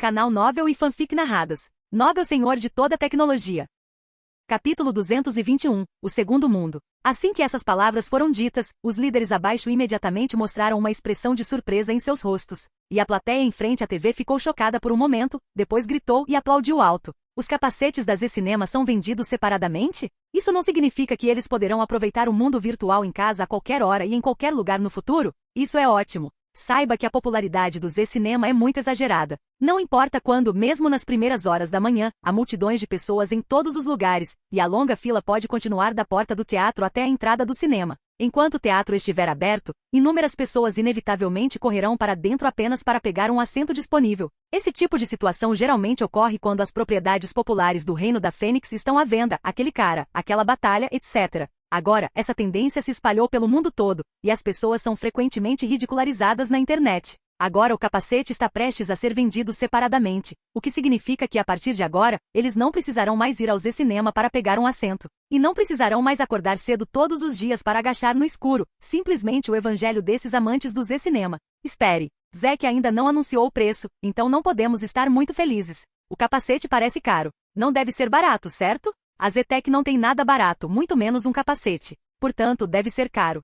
Canal Novel e Fanfic Narradas. Novel Senhor de toda a tecnologia. Capítulo 221. O Segundo Mundo. Assim que essas palavras foram ditas, os líderes abaixo imediatamente mostraram uma expressão de surpresa em seus rostos. E a plateia em frente à TV ficou chocada por um momento, depois gritou e aplaudiu alto. Os capacetes da Z-Cinema são vendidos separadamente? Isso não significa que eles poderão aproveitar o mundo virtual em casa a qualquer hora e em qualquer lugar no futuro? Isso é ótimo. Saiba que a popularidade do Z-Cinema é muito exagerada. Não importa quando, mesmo nas primeiras horas da manhã, há multidões de pessoas em todos os lugares, e a longa fila pode continuar da porta do teatro até a entrada do cinema. Enquanto o teatro estiver aberto, inúmeras pessoas inevitavelmente correrão para dentro apenas para pegar um assento disponível. Esse tipo de situação geralmente ocorre quando as propriedades populares do Reino da Fênix estão à venda, aquele cara, aquela batalha, etc. Agora, essa tendência se espalhou pelo mundo todo, e as pessoas são frequentemente ridicularizadas na internet. Agora o capacete está prestes a ser vendido separadamente, o que significa que a partir de agora, eles não precisarão mais ir ao Z-Cinema para pegar um assento. E não precisarão mais acordar cedo todos os dias para agachar no escuro, simplesmente o evangelho desses amantes do Z-Cinema. Espere, Zack ainda não anunciou o preço, então não podemos estar muito felizes. O capacete parece caro. Não deve ser barato, certo? A Zetec não tem nada barato, muito menos um capacete. Portanto, deve ser caro.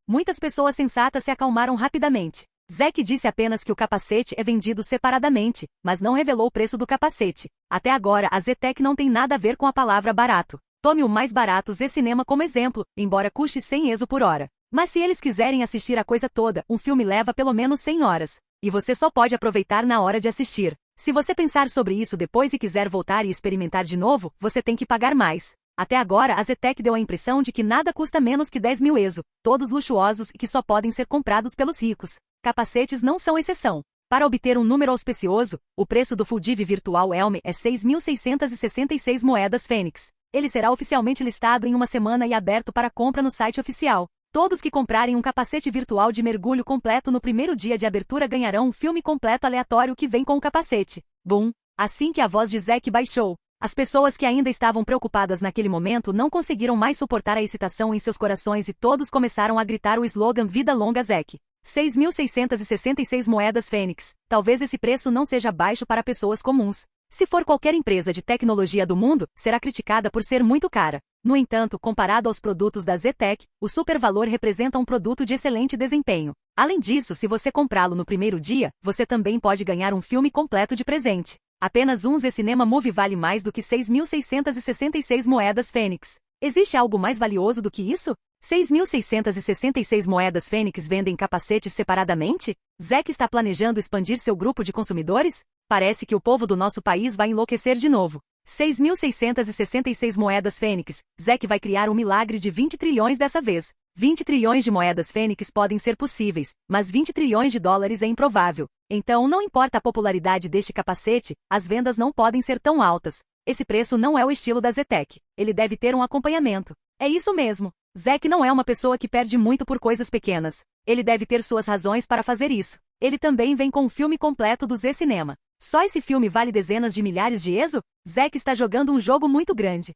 Muitas pessoas sensatas se acalmaram rapidamente. Zack disse apenas que o capacete é vendido separadamente, mas não revelou o preço do capacete. Até agora, a Zetec não tem nada a ver com a palavra barato. Tome o mais barato Z-Cinema como exemplo, embora custe 100 ESO por hora. Mas se eles quiserem assistir a coisa toda, um filme leva pelo menos 100 horas. E você só pode aproveitar na hora de assistir. Se você pensar sobre isso depois e quiser voltar e experimentar de novo, você tem que pagar mais. Até agora a Zetec deu a impressão de que nada custa menos que 10.000 ESO, todos luxuosos e que só podem ser comprados pelos ricos. Capacetes não são exceção. Para obter um número auspicioso, o preço do Fuldiv Virtual Helm é 6.666 moedas Fênix. Ele será oficialmente listado em uma semana e aberto para compra no site oficial. Todos que comprarem um capacete virtual de mergulho completo no primeiro dia de abertura ganharão um filme completo aleatório que vem com o capacete. Bum! Assim que a voz de Zack baixou, as pessoas que ainda estavam preocupadas naquele momento não conseguiram mais suportar a excitação em seus corações e todos começaram a gritar o slogan Vida Longa Zack. 6.666 moedas Fênix. Talvez esse preço não seja baixo para pessoas comuns. Se for qualquer empresa de tecnologia do mundo, será criticada por ser muito cara. No entanto, comparado aos produtos da Zetec, o supervalor representa um produto de excelente desempenho. Além disso, se você comprá-lo no primeiro dia, você também pode ganhar um filme completo de presente. Apenas um Z-Cinema Movie vale mais do que 6.666 moedas Fênix. Existe algo mais valioso do que isso? 6.666 moedas Fênix vendem capacetes separadamente? Zack está planejando expandir seu grupo de consumidores? Parece que o povo do nosso país vai enlouquecer de novo. 6.666 moedas Fênix. Zack vai criar um milagre de 20 trilhões dessa vez. 20 trilhões de moedas Fênix podem ser possíveis, mas 20 trilhões de dólares é improvável. Então não importa a popularidade deste capacete, as vendas não podem ser tão altas. Esse preço não é o estilo da Zetec. Ele deve ter um acompanhamento. É isso mesmo. Zack não é uma pessoa que perde muito por coisas pequenas. Ele deve ter suas razões para fazer isso. Ele também vem com um filme completo do Z-Cinema. Só esse filme vale dezenas de milhares de ESO? Zack está jogando um jogo muito grande.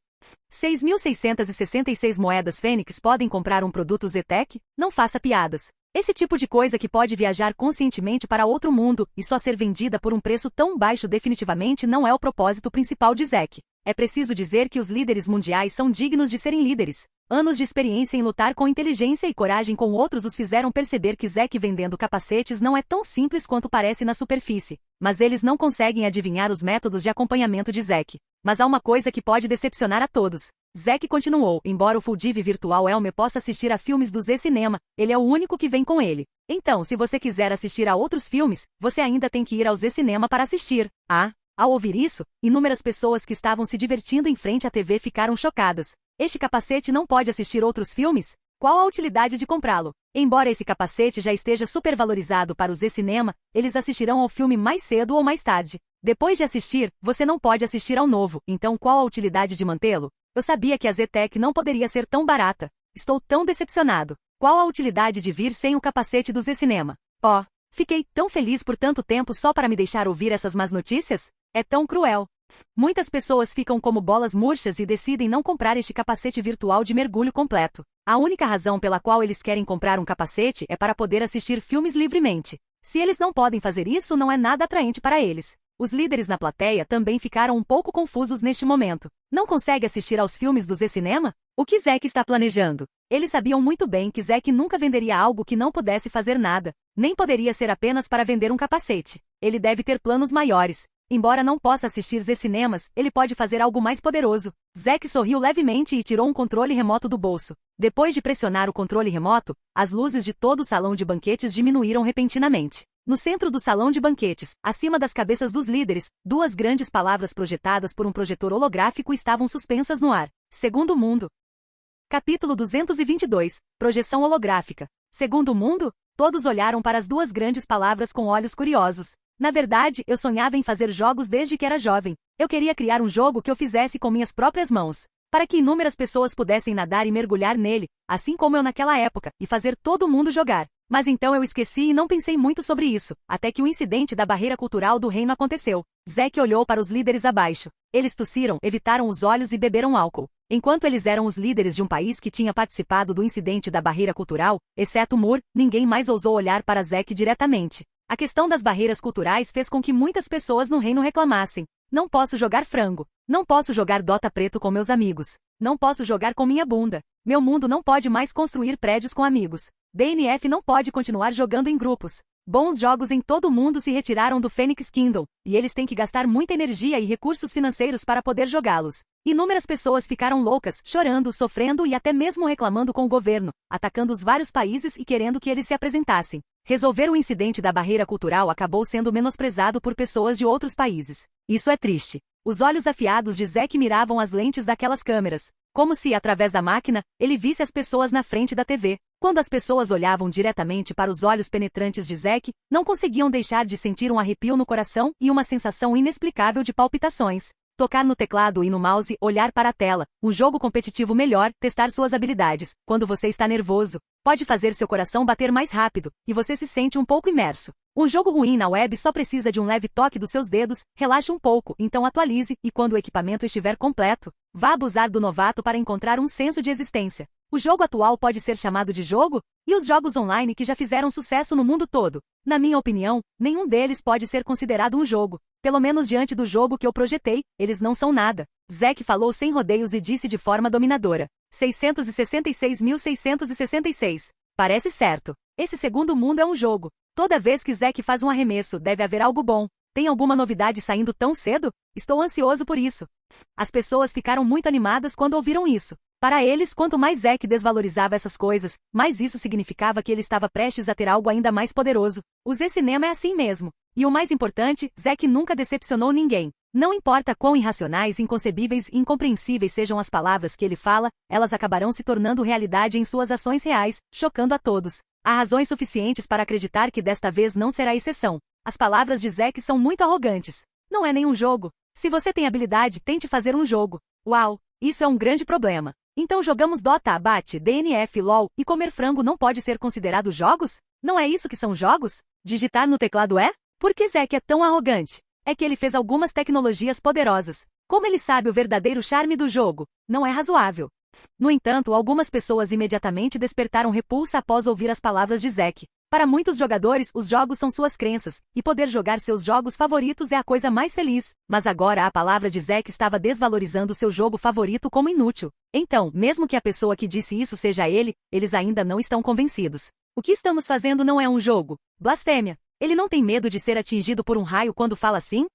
6.666 moedas Fênix podem comprar um produto Zetec? Não faça piadas. Esse tipo de coisa que pode viajar conscientemente para outro mundo e só ser vendida por um preço tão baixo definitivamente não é o propósito principal de Zack. É preciso dizer que os líderes mundiais são dignos de serem líderes. Anos de experiência em lutar com inteligência e coragem com outros os fizeram perceber que Zack vendendo capacetes não é tão simples quanto parece na superfície. Mas eles não conseguem adivinhar os métodos de acompanhamento de Zack. Mas há uma coisa que pode decepcionar a todos. Zack continuou, embora o Fuldiv Virtual Helm possa assistir a filmes do Z-Cinema, ele é o único que vem com ele. Então, se você quiser assistir a outros filmes, você ainda tem que ir ao Z-Cinema para assistir. Ao ouvir isso, inúmeras pessoas que estavam se divertindo em frente à TV ficaram chocadas. Este capacete não pode assistir outros filmes? Qual a utilidade de comprá-lo? Embora esse capacete já esteja supervalorizado para o Z-Cinema, eles assistirão ao filme mais cedo ou mais tarde. Depois de assistir, você não pode assistir ao novo, então qual a utilidade de mantê-lo? Eu sabia que a Zetec não poderia ser tão barata. Estou tão decepcionado. Qual a utilidade de vir sem o capacete do Z-Cinema? Fiquei tão feliz por tanto tempo só para me deixar ouvir essas más notícias? É tão cruel. Muitas pessoas ficam como bolas murchas e decidem não comprar este capacete virtual de mergulho completo. A única razão pela qual eles querem comprar um capacete é para poder assistir filmes livremente. Se eles não podem fazer isso, não é nada atraente para eles. Os líderes na plateia também ficaram um pouco confusos neste momento. Não consegue assistir aos filmes do Z-Cinema? O que Zack está planejando? Eles sabiam muito bem que Zack nunca venderia algo que não pudesse fazer nada. Nem poderia ser apenas para vender um capacete. Ele deve ter planos maiores. Embora não possa assistir Z-Cinemas, ele pode fazer algo mais poderoso. Zack sorriu levemente e tirou um controle remoto do bolso. Depois de pressionar o controle remoto, as luzes de todo o salão de banquetes diminuíram repentinamente. No centro do salão de banquetes, acima das cabeças dos líderes, duas grandes palavras projetadas por um projetor holográfico estavam suspensas no ar. Segundo mundo. Capítulo 222. Projeção holográfica. Segundo mundo? Todos olharam para as duas grandes palavras com olhos curiosos. Na verdade, eu sonhava em fazer jogos desde que era jovem. Eu queria criar um jogo que eu fizesse com minhas próprias mãos, para que inúmeras pessoas pudessem nadar e mergulhar nele, assim como eu naquela época, e fazer todo mundo jogar. Mas então eu esqueci e não pensei muito sobre isso, até que o incidente da barreira cultural do reino aconteceu. Zack olhou para os líderes abaixo. Eles tossiram, evitaram os olhos e beberam álcool. Enquanto eles eram os líderes de um país que tinha participado do incidente da barreira cultural, exceto Moore, ninguém mais ousou olhar para Zack diretamente. A questão das barreiras culturais fez com que muitas pessoas no reino reclamassem. Não posso jogar frango. Não posso jogar Dota preto com meus amigos. Não posso jogar com minha bunda. Meu mundo não pode mais construir prédios com amigos. DNF não pode continuar jogando em grupos. Bons jogos em todo o mundo se retiraram do Phoenix Kingdom, e eles têm que gastar muita energia e recursos financeiros para poder jogá-los. Inúmeras pessoas ficaram loucas, chorando, sofrendo e até mesmo reclamando com o governo, atacando os vários países e querendo que eles se apresentassem. Resolver o incidente da barreira cultural acabou sendo menosprezado por pessoas de outros países. Isso é triste. Os olhos afiados de Zack miravam as lentes daquelas câmeras, como se, através da máquina, ele visse as pessoas na frente da TV. Quando as pessoas olhavam diretamente para os olhos penetrantes de Zack, não conseguiam deixar de sentir um arrepio no coração e uma sensação inexplicável de palpitações. Tocar no teclado e no mouse, olhar para a tela, um jogo competitivo melhor, testar suas habilidades. Quando você está nervoso, pode fazer seu coração bater mais rápido, e você se sente um pouco imerso. Um jogo ruim na web só precisa de um leve toque dos seus dedos, relaxe um pouco, então atualize, e quando o equipamento estiver completo, vá abusar do novato para encontrar um senso de existência. O jogo atual pode ser chamado de jogo? E os jogos online que já fizeram sucesso no mundo todo? Na minha opinião, nenhum deles pode ser considerado um jogo. Pelo menos diante do jogo que eu projetei, eles não são nada. Zack falou sem rodeios e disse de forma dominadora. 666.666. Parece certo. Esse segundo mundo é um jogo. Toda vez que Zack faz um arremesso, deve haver algo bom. Tem alguma novidade saindo tão cedo? Estou ansioso por isso. As pessoas ficaram muito animadas quando ouviram isso. Para eles, quanto mais Zack desvalorizava essas coisas, mais isso significava que ele estava prestes a ter algo ainda mais poderoso. O Z-Cinema é assim mesmo. E o mais importante, Zack nunca decepcionou ninguém. Não importa quão irracionais, inconcebíveis e incompreensíveis sejam as palavras que ele fala, elas acabarão se tornando realidade em suas ações reais, chocando a todos. Há razões suficientes para acreditar que desta vez não será exceção. As palavras de Zack são muito arrogantes. Não é nenhum jogo. Se você tem habilidade, tente fazer um jogo. Uau, isso é um grande problema. Então jogamos Dota, Abate, DNF, LoL, e comer frango não pode ser considerado jogos? Não é isso que são jogos? Digitar no teclado é? Por que Zack é tão arrogante? É que ele fez algumas tecnologias poderosas. Como ele sabe o verdadeiro charme do jogo? Não é razoável. No entanto, algumas pessoas imediatamente despertaram repulsa após ouvir as palavras de Zack. Para muitos jogadores, os jogos são suas crenças, e poder jogar seus jogos favoritos é a coisa mais feliz. Mas agora a palavra de Zack estava desvalorizando seu jogo favorito como inútil. Então, mesmo que a pessoa que disse isso seja ele, eles ainda não estão convencidos. O que estamos fazendo não é um jogo. Blasfêmia. Ele não tem medo de ser atingido por um raio quando fala assim?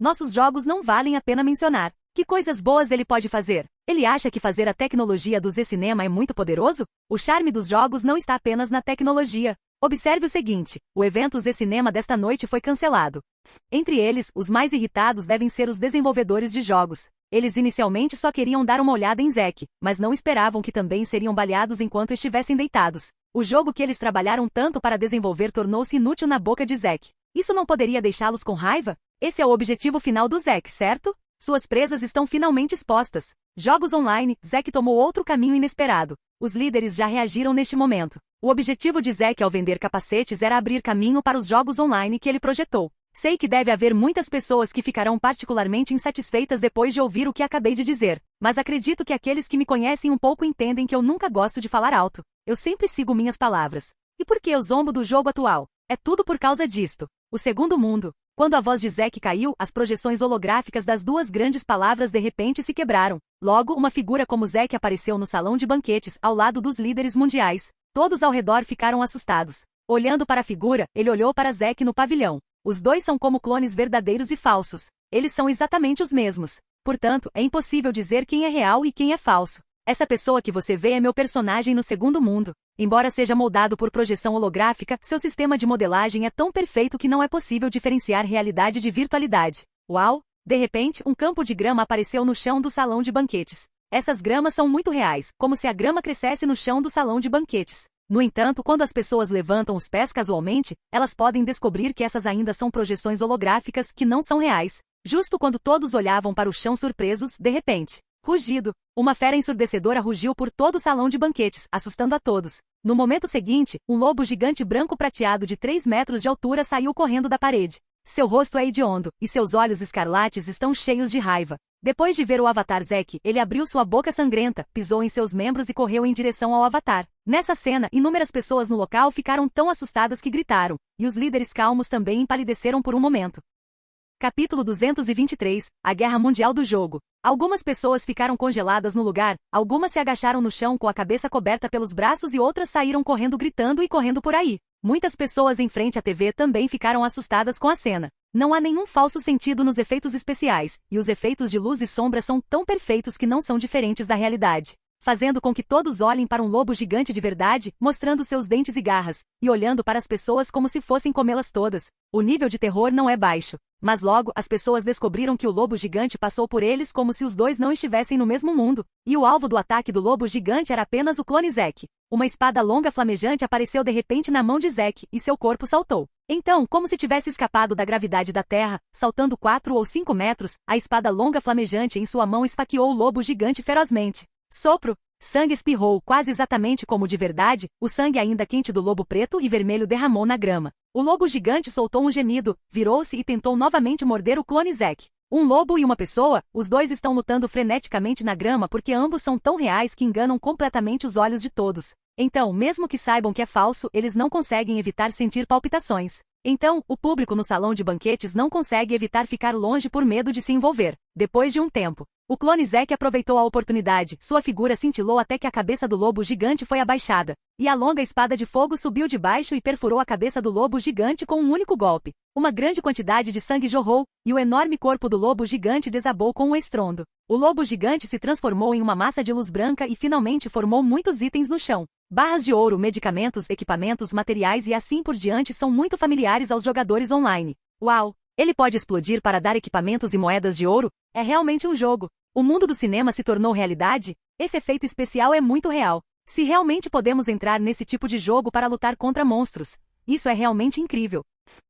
Nossos jogos não valem a pena mencionar. Que coisas boas ele pode fazer? Ele acha que fazer a tecnologia do Z-Cinema é muito poderoso? O charme dos jogos não está apenas na tecnologia. Observe o seguinte, o evento Z-Cinema desta noite foi cancelado. Entre eles, os mais irritados devem ser os desenvolvedores de jogos. Eles inicialmente só queriam dar uma olhada em Zack, mas não esperavam que também seriam baleados enquanto estivessem deitados. O jogo que eles trabalharam tanto para desenvolver tornou-se inútil na boca de Zack. Isso não poderia deixá-los com raiva? Esse é o objetivo final do Zack, certo? Suas presas estão finalmente expostas. Jogos online, Zack tomou outro caminho inesperado. Os líderes já reagiram neste momento. O objetivo de Zack ao vender capacetes era abrir caminho para os jogos online que ele projetou. Sei que deve haver muitas pessoas que ficarão particularmente insatisfeitas depois de ouvir o que acabei de dizer, mas acredito que aqueles que me conhecem um pouco entendem que eu nunca gosto de falar alto. Eu sempre sigo minhas palavras. E por que eu zombo do jogo atual? É tudo por causa disto. O segundo mundo. Quando a voz de Zack caiu, as projeções holográficas das duas grandes palavras de repente se quebraram. Logo, uma figura como Zack apareceu no salão de banquetes, ao lado dos líderes mundiais. Todos ao redor ficaram assustados. Olhando para a figura, ele olhou para Zack no pavilhão. Os dois são como clones verdadeiros e falsos. Eles são exatamente os mesmos. Portanto, é impossível dizer quem é real e quem é falso. Essa pessoa que você vê é meu personagem no segundo mundo. Embora seja moldado por projeção holográfica, seu sistema de modelagem é tão perfeito que não é possível diferenciar realidade de virtualidade. Uau! De repente, um campo de grama apareceu no chão do salão de banquetes. Essas gramas são muito reais, como se a grama crescesse no chão do salão de banquetes. No entanto, quando as pessoas levantam os pés casualmente, elas podem descobrir que essas ainda são projeções holográficas que não são reais. Justo quando todos olhavam para o chão surpresos, de repente, rugido. Uma fera ensurdecedora rugiu por todo o salão de banquetes, assustando a todos. No momento seguinte, um lobo gigante branco prateado de 3 metros de altura saiu correndo da parede. Seu rosto é hediondo, e seus olhos escarlates estão cheios de raiva. Depois de ver o Avatar Zack, ele abriu sua boca sangrenta, pisou em seus membros e correu em direção ao Avatar. Nessa cena, inúmeras pessoas no local ficaram tão assustadas que gritaram, e os líderes calmos também empalideceram por um momento. Capítulo 223, A Guerra Mundial do Jogo. Algumas pessoas ficaram congeladas no lugar, algumas se agacharam no chão com a cabeça coberta pelos braços e outras saíram correndo gritando e correndo por aí. Muitas pessoas em frente à TV também ficaram assustadas com a cena. Não há nenhum falso sentido nos efeitos especiais, e os efeitos de luz e sombra são tão perfeitos que não são diferentes da realidade, fazendo com que todos olhem para um lobo gigante de verdade, mostrando seus dentes e garras, e olhando para as pessoas como se fossem comê-las todas. O nível de terror não é baixo. Mas logo, as pessoas descobriram que o lobo gigante passou por eles como se os dois não estivessem no mesmo mundo, e o alvo do ataque do lobo gigante era apenas o clone Zack. Uma espada longa flamejante apareceu de repente na mão de Zack, e seu corpo saltou. Então, como se tivesse escapado da gravidade da Terra, saltando 4 ou 5 metros, a espada longa flamejante em sua mão esfaqueou o lobo gigante ferozmente. Sopro! Sangue espirrou, quase exatamente como de verdade, o sangue ainda quente do lobo preto e vermelho derramou na grama. O lobo gigante soltou um gemido, virou-se e tentou novamente morder o clone Zack. Um lobo e uma pessoa, os dois estão lutando freneticamente na grama porque ambos são tão reais que enganam completamente os olhos de todos. Então, mesmo que saibam que é falso, eles não conseguem evitar sentir palpitações. Então, o público no salão de banquetes não consegue evitar ficar longe por medo de se envolver. Depois de um tempo, o clone Zack aproveitou a oportunidade, sua figura cintilou até que a cabeça do lobo gigante foi abaixada, e a longa espada de fogo subiu de baixo e perfurou a cabeça do lobo gigante com um único golpe. Uma grande quantidade de sangue jorrou, e o enorme corpo do lobo gigante desabou com um estrondo. O lobo gigante se transformou em uma massa de luz branca e finalmente formou muitos itens no chão. Barras de ouro, medicamentos, equipamentos, materiais e assim por diante são muito familiares aos jogadores online. Uau! Ele pode explodir para dar equipamentos e moedas de ouro? É realmente um jogo. O mundo do cinema se tornou realidade? Esse efeito especial é muito real. Se realmente podemos entrar nesse tipo de jogo para lutar contra monstros, isso é realmente incrível.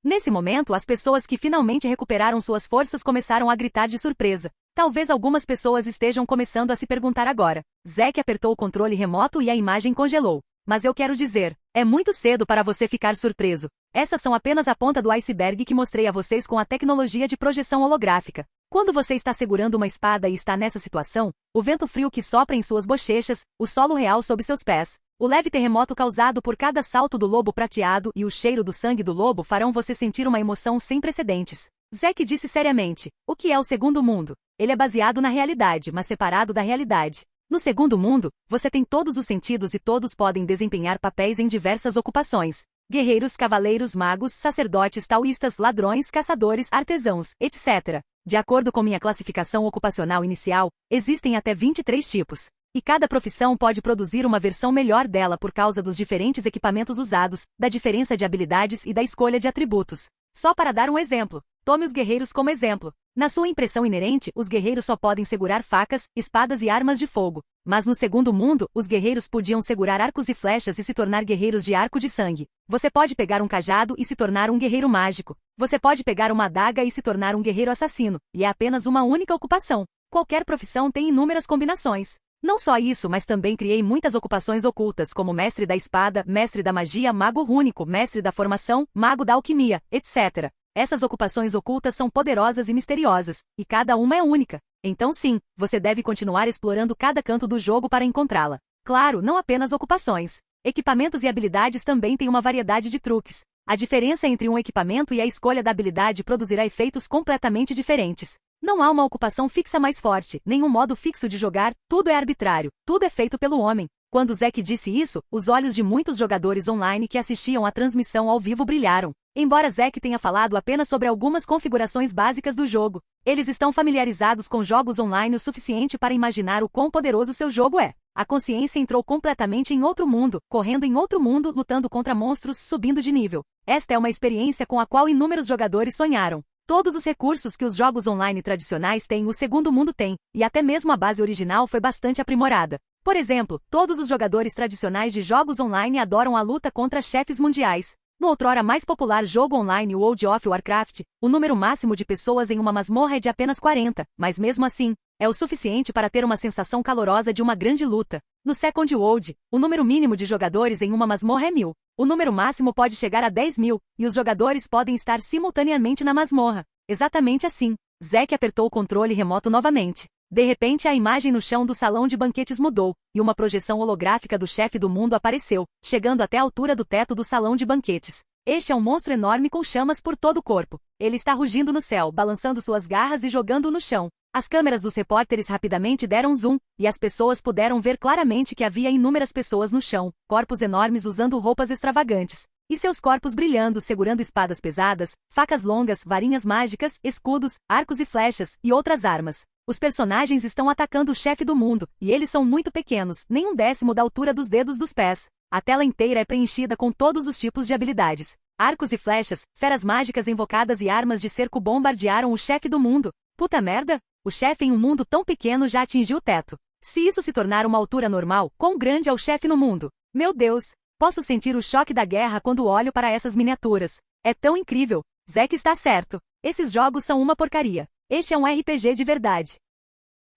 Nesse momento, as pessoas que finalmente recuperaram suas forças começaram a gritar de surpresa. Talvez algumas pessoas estejam começando a se perguntar agora. Zack apertou o controle remoto e a imagem congelou. Mas eu quero dizer, é muito cedo para você ficar surpreso. Essas são apenas a ponta do iceberg que mostrei a vocês com a tecnologia de projeção holográfica. Quando você está segurando uma espada e está nessa situação, o vento frio que sopra em suas bochechas, o solo real sob seus pés, o leve terremoto causado por cada salto do lobo prateado e o cheiro do sangue do lobo farão você sentir uma emoção sem precedentes. Zack disse seriamente, o que é o segundo mundo? Ele é baseado na realidade, mas separado da realidade. No segundo mundo, você tem todos os sentidos e todos podem desempenhar papéis em diversas ocupações. Guerreiros, cavaleiros, magos, sacerdotes, taoístas, ladrões, caçadores, artesãos, etc. De acordo com minha classificação ocupacional inicial, existem até 23 tipos. E cada profissão pode produzir uma versão melhor dela por causa dos diferentes equipamentos usados, da diferença de habilidades e da escolha de atributos. Só para dar um exemplo, tome os guerreiros como exemplo. Na sua impressão inerente, os guerreiros só podem segurar facas, espadas e armas de fogo. Mas no segundo mundo, os guerreiros podiam segurar arcos e flechas e se tornar guerreiros de arco de sangue. Você pode pegar um cajado e se tornar um guerreiro mágico. Você pode pegar uma adaga e se tornar um guerreiro assassino. E é apenas uma única ocupação. Qualquer profissão tem inúmeras combinações. Não só isso, mas também criei muitas ocupações ocultas, como mestre da espada, mestre da magia, mago rúnico, mestre da formação, mago da alquimia, etc. Essas ocupações ocultas são poderosas e misteriosas, e cada uma é única. Então sim, você deve continuar explorando cada canto do jogo para encontrá-la. Claro, não apenas ocupações. Equipamentos e habilidades também têm uma variedade de truques. A diferença entre um equipamento e a escolha da habilidade produzirá efeitos completamente diferentes. Não há uma ocupação fixa mais forte, nenhum modo fixo de jogar, tudo é arbitrário, tudo é feito pelo homem. Quando Zack disse isso, os olhos de muitos jogadores online que assistiam à transmissão ao vivo brilharam. Embora Zack tenha falado apenas sobre algumas configurações básicas do jogo, eles estão familiarizados com jogos online o suficiente para imaginar o quão poderoso seu jogo é. A consciência entrou completamente em outro mundo, correndo em outro mundo, lutando contra monstros, subindo de nível. Esta é uma experiência com a qual inúmeros jogadores sonharam. Todos os recursos que os jogos online tradicionais têm, o segundo mundo tem, e até mesmo a base original foi bastante aprimorada. Por exemplo, todos os jogadores tradicionais de jogos online adoram a luta contra chefes mundiais. No outrora mais popular jogo online World of Warcraft, o número máximo de pessoas em uma masmorra é de apenas 40, mas mesmo assim, é o suficiente para ter uma sensação calorosa de uma grande luta. No Second World, o número mínimo de jogadores em uma masmorra é 1000. O número máximo pode chegar a 10.000, e os jogadores podem estar simultaneamente na masmorra. Exatamente assim. Zack apertou o controle remoto novamente. De repente a imagem no chão do salão de banquetes mudou, e uma projeção holográfica do chefe do mundo apareceu, chegando até a altura do teto do salão de banquetes. Este é um monstro enorme com chamas por todo o corpo. Ele está rugindo no céu, balançando suas garras e jogando no chão. As câmeras dos repórteres rapidamente deram zoom, e as pessoas puderam ver claramente que havia inúmeras pessoas no chão, corpos enormes usando roupas extravagantes. E seus corpos brilhando segurando espadas pesadas, facas longas, varinhas mágicas, escudos, arcos e flechas, e outras armas. Os personagens estão atacando o chefe do mundo, e eles são muito pequenos, nem 1/10 da altura dos dedos dos pés. A tela inteira é preenchida com todos os tipos de habilidades. Arcos e flechas, feras mágicas invocadas e armas de cerco bombardearam o chefe do mundo. Puta merda! O chefe em um mundo tão pequeno já atingiu o teto. Se isso se tornar uma altura normal, quão grande é o chefe no mundo? Meu Deus! Posso sentir o choque da guerra quando olho para essas miniaturas. É tão incrível. Zack está certo. Esses jogos são uma porcaria. Este é um RPG de verdade.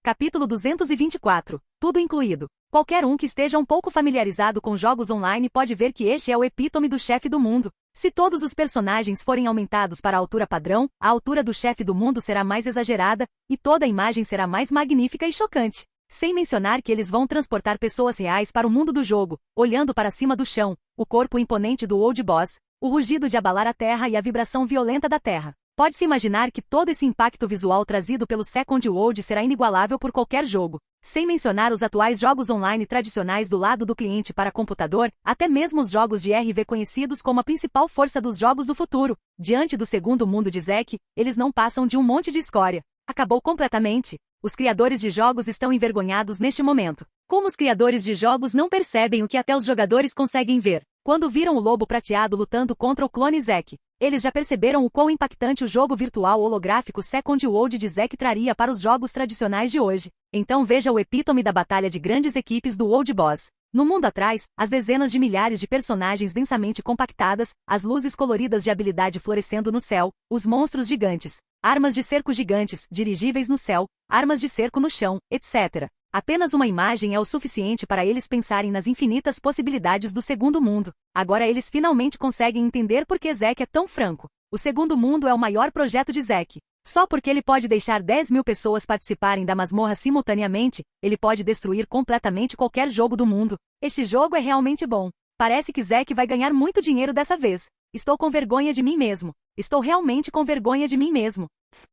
Capítulo 224. Tudo incluído. Qualquer um que esteja um pouco familiarizado com jogos online pode ver que este é o epítome do chefe do mundo. Se todos os personagens forem aumentados para a altura padrão, a altura do chefe do mundo será mais exagerada, e toda a imagem será mais magnífica e chocante. Sem mencionar que eles vão transportar pessoas reais para o mundo do jogo, olhando para cima do chão, o corpo imponente do Old Boss, o rugido de abalar a terra e a vibração violenta da terra. Pode-se imaginar que todo esse impacto visual trazido pelo Second World será inigualável por qualquer jogo. Sem mencionar os atuais jogos online tradicionais do lado do cliente para computador, até mesmo os jogos de RV conhecidos como a principal força dos jogos do futuro. Diante do segundo mundo de Zack, eles não passam de um monte de escória. Acabou completamente. Os criadores de jogos estão envergonhados neste momento. Como os criadores de jogos não percebem o que até os jogadores conseguem ver? Quando viram o lobo prateado lutando contra o clone Zack, eles já perceberam o quão impactante o jogo virtual holográfico Second World de Zack traria para os jogos tradicionais de hoje. Então veja o epítome da batalha de grandes equipes do Old Boss. No mundo atrás, as dezenas de milhares de personagens densamente compactadas, as luzes coloridas de habilidade florescendo no céu, os monstros gigantes, armas de cerco gigantes, dirigíveis no céu, armas de cerco no chão, etc. Apenas uma imagem é o suficiente para eles pensarem nas infinitas possibilidades do segundo mundo. Agora eles finalmente conseguem entender por que Zack é tão franco. O segundo mundo é o maior projeto de Zack. Só porque ele pode deixar 10.000 pessoas participarem da masmorra simultaneamente, ele pode destruir completamente qualquer jogo do mundo. Este jogo é realmente bom. Parece que Zack vai ganhar muito dinheiro dessa vez. Estou com vergonha de mim mesmo. Estou realmente com vergonha de mim mesmo.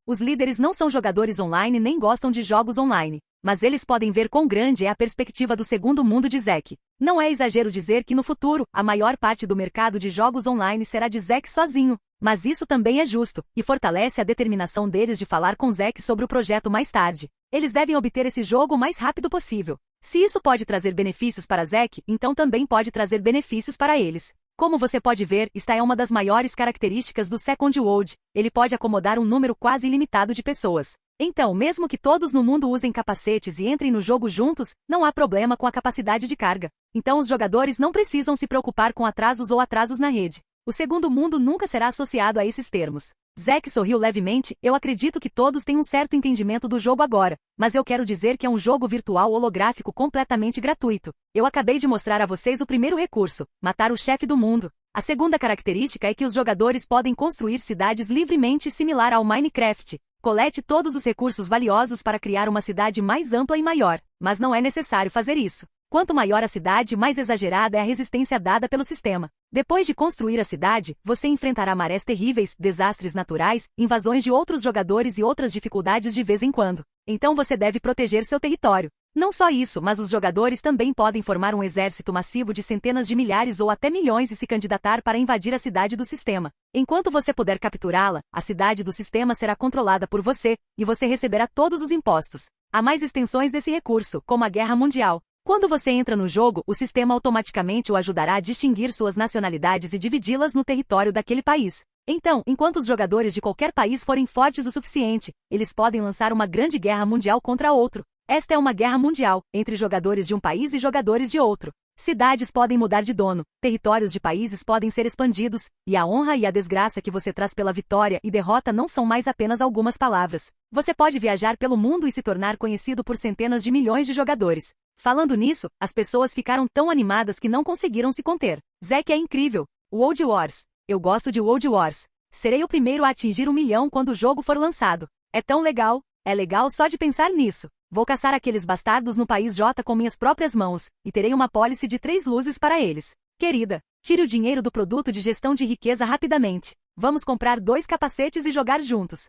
Os líderes não são jogadores online nem gostam de jogos online. Mas eles podem ver quão grande é a perspectiva do segundo mundo de Zack. Não é exagero dizer que no futuro, a maior parte do mercado de jogos online será de Zack sozinho. Mas isso também é justo, e fortalece a determinação deles de falar com Zack sobre o projeto mais tarde. Eles devem obter esse jogo o mais rápido possível. Se isso pode trazer benefícios para Zack, então também pode trazer benefícios para eles. Como você pode ver, esta é uma das maiores características do Second World. Ele pode acomodar um número quase ilimitado de pessoas. Então, mesmo que todos no mundo usem capacetes e entrem no jogo juntos, não há problema com a capacidade de carga. Então os jogadores não precisam se preocupar com atrasos ou atrasos na rede. O segundo mundo nunca será associado a esses termos. Zack sorriu levemente. Eu acredito que todos têm um certo entendimento do jogo agora, mas eu quero dizer que é um jogo virtual holográfico completamente gratuito. Eu acabei de mostrar a vocês o primeiro recurso, matar o chefe do mundo. A segunda característica é que os jogadores podem construir cidades livremente similar ao Minecraft. Colete todos os recursos valiosos para criar uma cidade mais ampla e maior, mas não é necessário fazer isso. Quanto maior a cidade, mais exagerada é a resistência dada pelo sistema. Depois de construir a cidade, você enfrentará marés terríveis, desastres naturais, invasões de outros jogadores e outras dificuldades de vez em quando. Então você deve proteger seu território. Não só isso, mas os jogadores também podem formar um exército massivo de centenas de milhares ou até milhões e se candidatar para invadir a cidade do sistema. Enquanto você puder capturá-la, a cidade do sistema será controlada por você, e você receberá todos os impostos. Há mais extensões desse recurso, como a Guerra Mundial. Quando você entra no jogo, o sistema automaticamente o ajudará a distinguir suas nacionalidades e dividi-las no território daquele país. Então, enquanto os jogadores de qualquer país forem fortes o suficiente, eles podem lançar uma grande guerra mundial contra outro. Esta é uma guerra mundial, entre jogadores de um país e jogadores de outro. Cidades podem mudar de dono, territórios de países podem ser expandidos, e a honra e a desgraça que você traz pela vitória e derrota não são mais apenas algumas palavras. Você pode viajar pelo mundo e se tornar conhecido por centenas de milhões de jogadores. Falando nisso, as pessoas ficaram tão animadas que não conseguiram se conter. Zack é incrível. World Wars. Eu gosto de World Wars. Serei o primeiro a atingir 1 milhão quando o jogo for lançado. É tão legal. É legal só de pensar nisso. Vou caçar aqueles bastardos no país J com minhas próprias mãos, e terei uma pólice de 3 luzes para eles. Querida, tire o dinheiro do produto de gestão de riqueza rapidamente. Vamos comprar 2 capacetes e jogar juntos.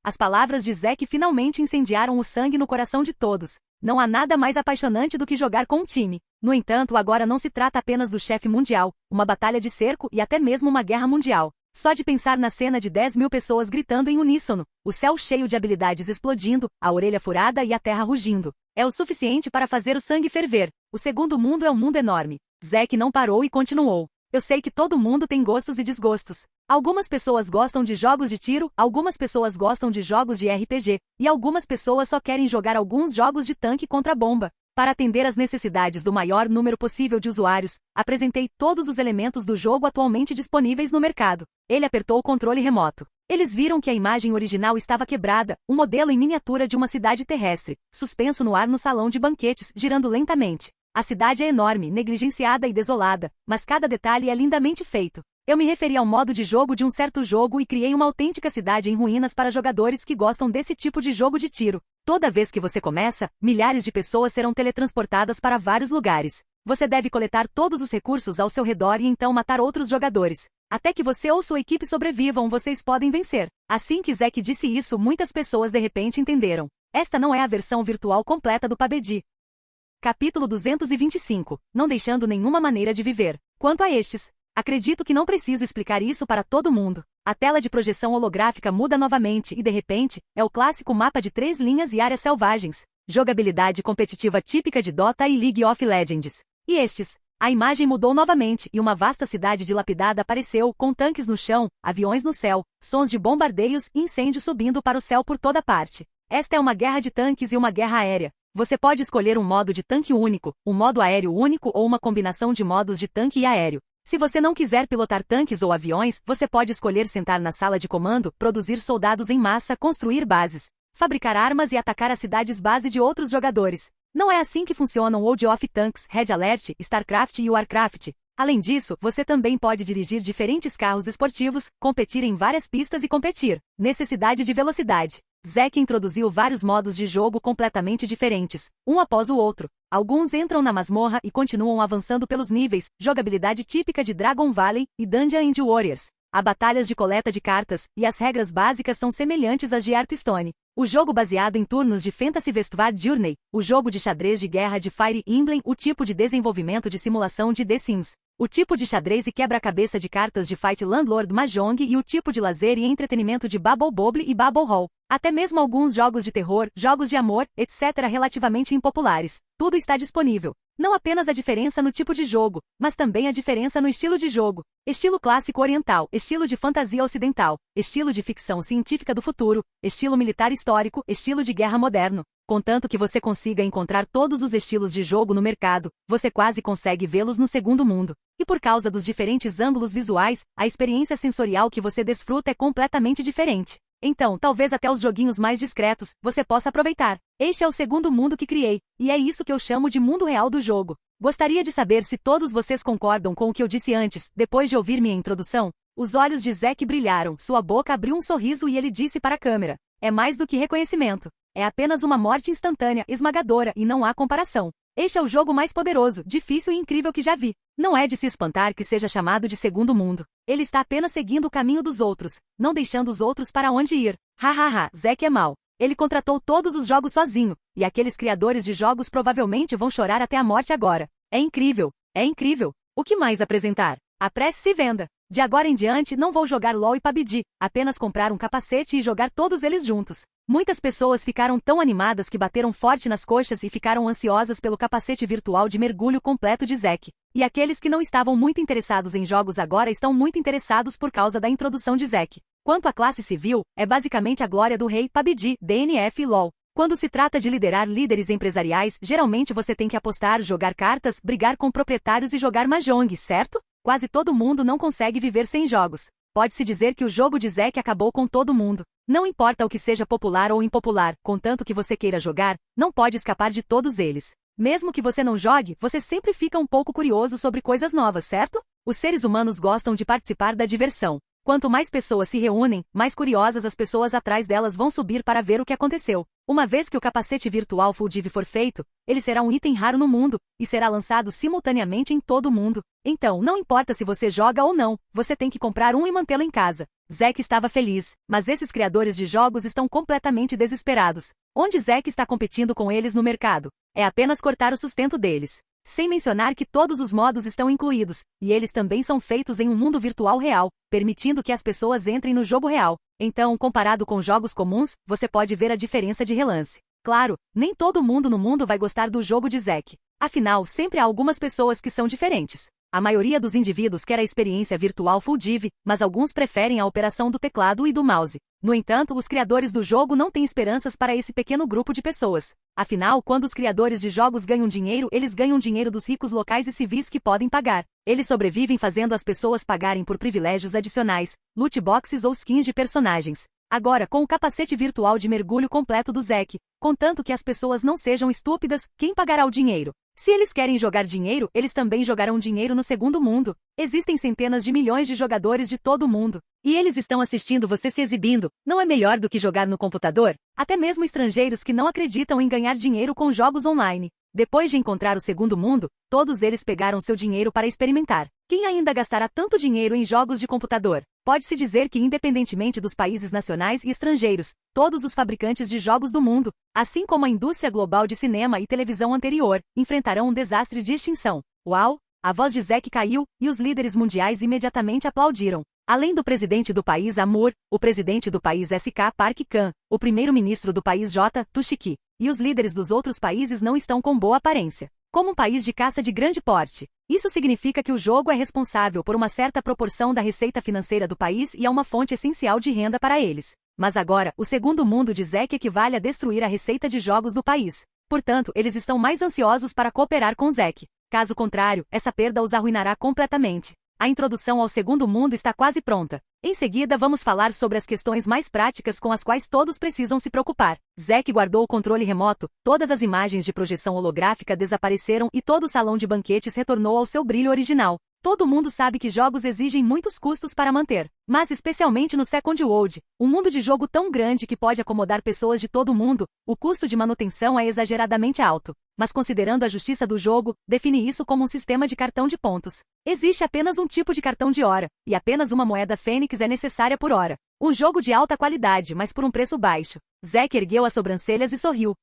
As palavras de Zack finalmente incendiaram o sangue no coração de todos. Não há nada mais apaixonante do que jogar com um time. No entanto, agora não se trata apenas do chefe mundial, uma batalha de cerco e até mesmo uma guerra mundial. Só de pensar na cena de 10 mil pessoas gritando em uníssono, o céu cheio de habilidades explodindo, a orelha furada e a terra rugindo. É o suficiente para fazer o sangue ferver. O segundo mundo é um mundo enorme. Zack não parou e continuou. Eu sei que todo mundo tem gostos e desgostos. Algumas pessoas gostam de jogos de tiro, algumas pessoas gostam de jogos de RPG, e algumas pessoas só querem jogar alguns jogos de tanque contra bomba. Para atender às necessidades do maior número possível de usuários, apresentei todos os elementos do jogo atualmente disponíveis no mercado. Ele apertou o controle remoto. Eles viram que a imagem original estava quebrada, um modelo em miniatura de uma cidade terrestre, suspenso no ar no salão de banquetes, girando lentamente. A cidade é enorme, negligenciada e desolada, mas cada detalhe é lindamente feito. Eu me referi ao modo de jogo de um certo jogo e criei uma autêntica cidade em ruínas para jogadores que gostam desse tipo de jogo de tiro. Toda vez que você começa, milhares de pessoas serão teletransportadas para vários lugares. Você deve coletar todos os recursos ao seu redor e então matar outros jogadores. Até que você ou sua equipe sobrevivam, vocês podem vencer. Assim que Zack disse isso, muitas pessoas de repente entenderam. Esta não é a versão virtual completa do PUBG. Capítulo 225. Não deixando nenhuma maneira de viver. Quanto a estes, acredito que não preciso explicar isso para todo mundo. A tela de projeção holográfica muda novamente e, de repente, é o clássico mapa de 3 linhas e áreas selvagens. Jogabilidade competitiva típica de Dota e League of Legends. E estes? A imagem mudou novamente e uma vasta cidade dilapidada apareceu, com tanques no chão, aviões no céu, sons de bombardeios e incêndios subindo para o céu por toda parte. Esta é uma guerra de tanques e uma guerra aérea. Você pode escolher um modo de tanque único, um modo aéreo único ou uma combinação de modos de tanque e aéreo. Se você não quiser pilotar tanques ou aviões, você pode escolher sentar na sala de comando, produzir soldados em massa, construir bases, fabricar armas e atacar as cidades base de outros jogadores. Não é assim que funcionam World of Tanks, Red Alert, StarCraft e Warcraft. Além disso, você também pode dirigir diferentes carros esportivos, competir em várias pistas e competir. Necessidade de velocidade. Zack introduziu vários modos de jogo completamente diferentes, um após o outro. Alguns entram na masmorra e continuam avançando pelos níveis, jogabilidade típica de Dragon Valley e Dungeon and Warriors. Há batalhas de coleta de cartas, e as regras básicas são semelhantes às de Hearthstone. O jogo baseado em turnos de Fantasy Westward Journey, o jogo de xadrez de guerra de Fire Emblem, o tipo de desenvolvimento de simulação de The Sims. O tipo de xadrez e quebra-cabeça de cartas de Fight Landlord Mahjong e o tipo de lazer e entretenimento de Bubble Bobble e Bubble Hall. Até mesmo alguns jogos de terror, jogos de amor, etc. relativamente impopulares. Tudo está disponível. Não apenas a diferença no tipo de jogo, mas também a diferença no estilo de jogo. Estilo clássico oriental, estilo de fantasia ocidental, estilo de ficção científica do futuro, estilo militar histórico, estilo de guerra moderno. Contanto que você consiga encontrar todos os estilos de jogo no mercado, você quase consegue vê-los no segundo mundo. E por causa dos diferentes ângulos visuais, a experiência sensorial que você desfruta é completamente diferente. Então, talvez até os joguinhos mais discretos, você possa aproveitar. Este é o segundo mundo que criei, e é isso que eu chamo de mundo real do jogo. Gostaria de saber se todos vocês concordam com o que eu disse antes, depois de ouvir minha introdução. Os olhos de Zack brilharam, sua boca abriu um sorriso e ele disse para a câmera. É mais do que reconhecimento. É apenas uma morte instantânea, esmagadora, e não há comparação. Este é o jogo mais poderoso, difícil e incrível que já vi. Não é de se espantar que seja chamado de segundo mundo. Ele está apenas seguindo o caminho dos outros, não deixando os outros para onde ir. Hahaha, Zack é mau. Ele contratou todos os jogos sozinho, e aqueles criadores de jogos provavelmente vão chorar até a morte agora. É incrível, é incrível. O que mais apresentar? Apresse-se e venda. De agora em diante não vou jogar LoL e PUBG, apenas comprar um capacete e jogar todos eles juntos. Muitas pessoas ficaram tão animadas que bateram forte nas coxas e ficaram ansiosas pelo capacete virtual de mergulho completo de Zack. E aqueles que não estavam muito interessados em jogos agora estão muito interessados por causa da introdução de Zack. Quanto à classe civil, é basicamente a glória do rei PUBG, DNF e LoL. Quando se trata de liderar líderes empresariais, geralmente você tem que apostar, jogar cartas, brigar com proprietários e jogar mahjong, certo? Quase todo mundo não consegue viver sem jogos. Pode-se dizer que o jogo de Zack acabou com todo mundo. Não importa o que seja popular ou impopular, contanto que você queira jogar, não pode escapar de todos eles. Mesmo que você não jogue, você sempre fica um pouco curioso sobre coisas novas, certo? Os seres humanos gostam de participar da diversão. Quanto mais pessoas se reúnem, mais curiosas as pessoas atrás delas vão subir para ver o que aconteceu. Uma vez que o capacete virtual Full Dive for feito, ele será um item raro no mundo, e será lançado simultaneamente em todo o mundo. Então, não importa se você joga ou não, você tem que comprar um e mantê-lo em casa. Zack estava feliz, mas esses criadores de jogos estão completamente desesperados. Onde Zack está competindo com eles no mercado? É apenas cortar o sustento deles. Sem mencionar que todos os modos estão incluídos, e eles também são feitos em um mundo virtual real, permitindo que as pessoas entrem no jogo real. Então, comparado com jogos comuns, você pode ver a diferença de relance. Claro, nem todo mundo no mundo vai gostar do jogo de Zack. Afinal, sempre há algumas pessoas que são diferentes. A maioria dos indivíduos quer a experiência virtual Full Dive, mas alguns preferem a operação do teclado e do mouse. No entanto, os criadores do jogo não têm esperanças para esse pequeno grupo de pessoas. Afinal, quando os criadores de jogos ganham dinheiro, eles ganham dinheiro dos ricos locais e civis que podem pagar. Eles sobrevivem fazendo as pessoas pagarem por privilégios adicionais, loot boxes ou skins de personagens. Agora, com o capacete virtual de mergulho completo do Zack, contanto que as pessoas não sejam estúpidas, quem pagará o dinheiro? Se eles querem jogar dinheiro, eles também jogarão dinheiro no segundo mundo. Existem centenas de milhões de jogadores de todo o mundo. E eles estão assistindo você se exibindo. Não é melhor do que jogar no computador? Até mesmo estrangeiros que não acreditam em ganhar dinheiro com jogos online. Depois de encontrar o segundo mundo, todos eles pegaram seu dinheiro para experimentar. Quem ainda gastará tanto dinheiro em jogos de computador? Pode-se dizer que, independentemente dos países nacionais e estrangeiros, todos os fabricantes de jogos do mundo, assim como a indústria global de cinema e televisão anterior, enfrentarão um desastre de extinção. Uau! A voz de Zack caiu, e os líderes mundiais imediatamente aplaudiram. Além do presidente do país Amur, o presidente do país SK Park Khan, o primeiro-ministro do país J. Tushiki, e os líderes dos outros países não estão com boa aparência. Como um país de caça de grande porte, isso significa que o jogo é responsável por uma certa proporção da receita financeira do país e é uma fonte essencial de renda para eles. Mas agora, o segundo mundo de Zack equivale a destruir a receita de jogos do país. Portanto, eles estão mais ansiosos para cooperar com Zack. Caso contrário, essa perda os arruinará completamente. A introdução ao segundo mundo está quase pronta. Em seguida vamos falar sobre as questões mais práticas com as quais todos precisam se preocupar. Zack guardou o controle remoto, todas as imagens de projeção holográfica desapareceram e todo o salão de banquetes retornou ao seu brilho original. Todo mundo sabe que jogos exigem muitos custos para manter, mas especialmente no Second World, um mundo de jogo tão grande que pode acomodar pessoas de todo o mundo, o custo de manutenção é exageradamente alto. Mas considerando a justiça do jogo, define isso como um sistema de cartão de pontos. Existe apenas um tipo de cartão de hora, e apenas uma moeda Fênix é necessária por hora. Um jogo de alta qualidade, mas por um preço baixo. Zack ergueu as sobrancelhas e sorriu.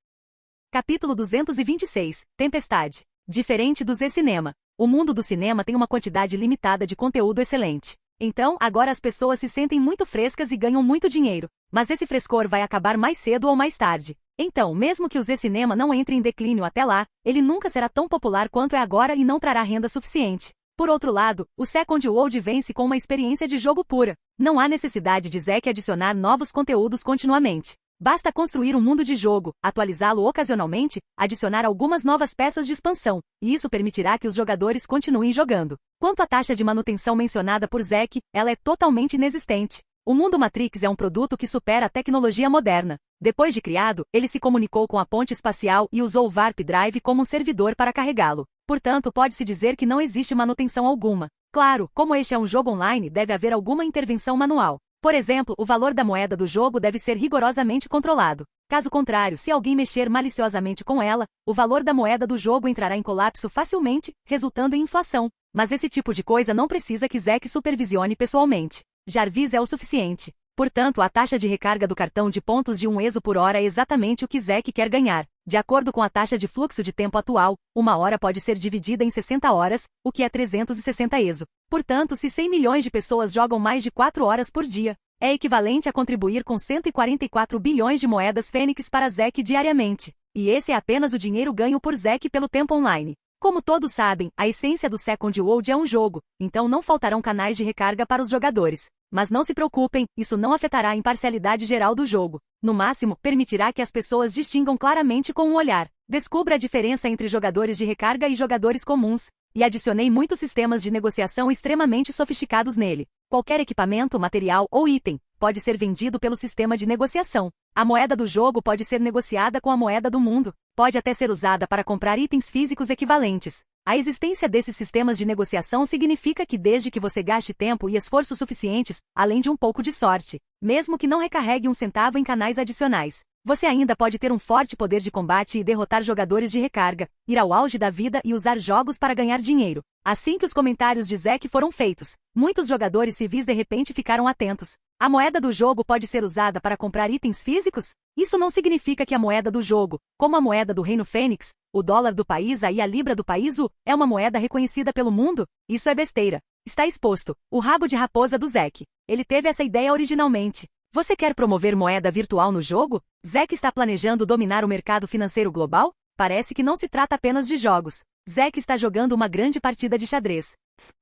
Capítulo 226, Tempestade. Diferente do Z-Cinema. O mundo do cinema tem uma quantidade limitada de conteúdo excelente. Então, agora as pessoas se sentem muito frescas e ganham muito dinheiro. Mas esse frescor vai acabar mais cedo ou mais tarde. Então, mesmo que o Z-Cinema não entre em declínio até lá, ele nunca será tão popular quanto é agora e não trará renda suficiente. Por outro lado, o Second World vence com uma experiência de jogo pura. Não há necessidade de Zack adicionar novos conteúdos continuamente. Basta construir um mundo de jogo, atualizá-lo ocasionalmente, adicionar algumas novas peças de expansão, e isso permitirá que os jogadores continuem jogando. Quanto à taxa de manutenção mencionada por Zack, ela é totalmente inexistente. O mundo Matrix é um produto que supera a tecnologia moderna. Depois de criado, ele se comunicou com a ponte espacial e usou o Warp Drive como um servidor para carregá-lo. Portanto, pode-se dizer que não existe manutenção alguma. Claro, como este é um jogo online, deve haver alguma intervenção manual. Por exemplo, o valor da moeda do jogo deve ser rigorosamente controlado. Caso contrário, se alguém mexer maliciosamente com ela, o valor da moeda do jogo entrará em colapso facilmente, resultando em inflação. Mas esse tipo de coisa não precisa que Zack supervisione pessoalmente. Jarvis é o suficiente. Portanto, a taxa de recarga do cartão de pontos de 1 ESO por hora é exatamente o que Zack quer ganhar. De acordo com a taxa de fluxo de tempo atual, 1 hora pode ser dividida em 60 horas, o que é 360 ESO. Portanto, se 100 milhões de pessoas jogam mais de 4 horas por dia, é equivalente a contribuir com 144 bilhões de moedas Fênix para Zack diariamente. E esse é apenas o dinheiro ganho por Zack pelo tempo online. Como todos sabem, a essência do Second World é um jogo, então não faltarão canais de recarga para os jogadores. Mas não se preocupem, isso não afetará a imparcialidade geral do jogo. No máximo, permitirá que as pessoas distingam claramente com um olhar. Descubra a diferença entre jogadores de recarga e jogadores comuns. E adicionei muitos sistemas de negociação extremamente sofisticados nele. Qualquer equipamento, material ou item pode ser vendido pelo sistema de negociação. A moeda do jogo pode ser negociada com a moeda do mundo. Pode até ser usada para comprar itens físicos equivalentes. A existência desses sistemas de negociação significa que desde que você gaste tempo e esforço suficientes, além de um pouco de sorte, mesmo que não recarregue um centavo em canais adicionais, você ainda pode ter um forte poder de combate e derrotar jogadores de recarga, ir ao auge da vida e usar jogos para ganhar dinheiro. Assim que os comentários de Zack foram feitos, muitos jogadores civis de repente ficaram atentos. A moeda do jogo pode ser usada para comprar itens físicos? Isso não significa que a moeda do jogo, como a moeda do Reino Fênix, o dólar do país A e a libra do país U, é uma moeda reconhecida pelo mundo? Isso é besteira. Está exposto. O rabo de raposa do Zack. Ele teve essa ideia originalmente. Você quer promover moeda virtual no jogo? Zack está planejando dominar o mercado financeiro global? Parece que não se trata apenas de jogos. Zack está jogando uma grande partida de xadrez.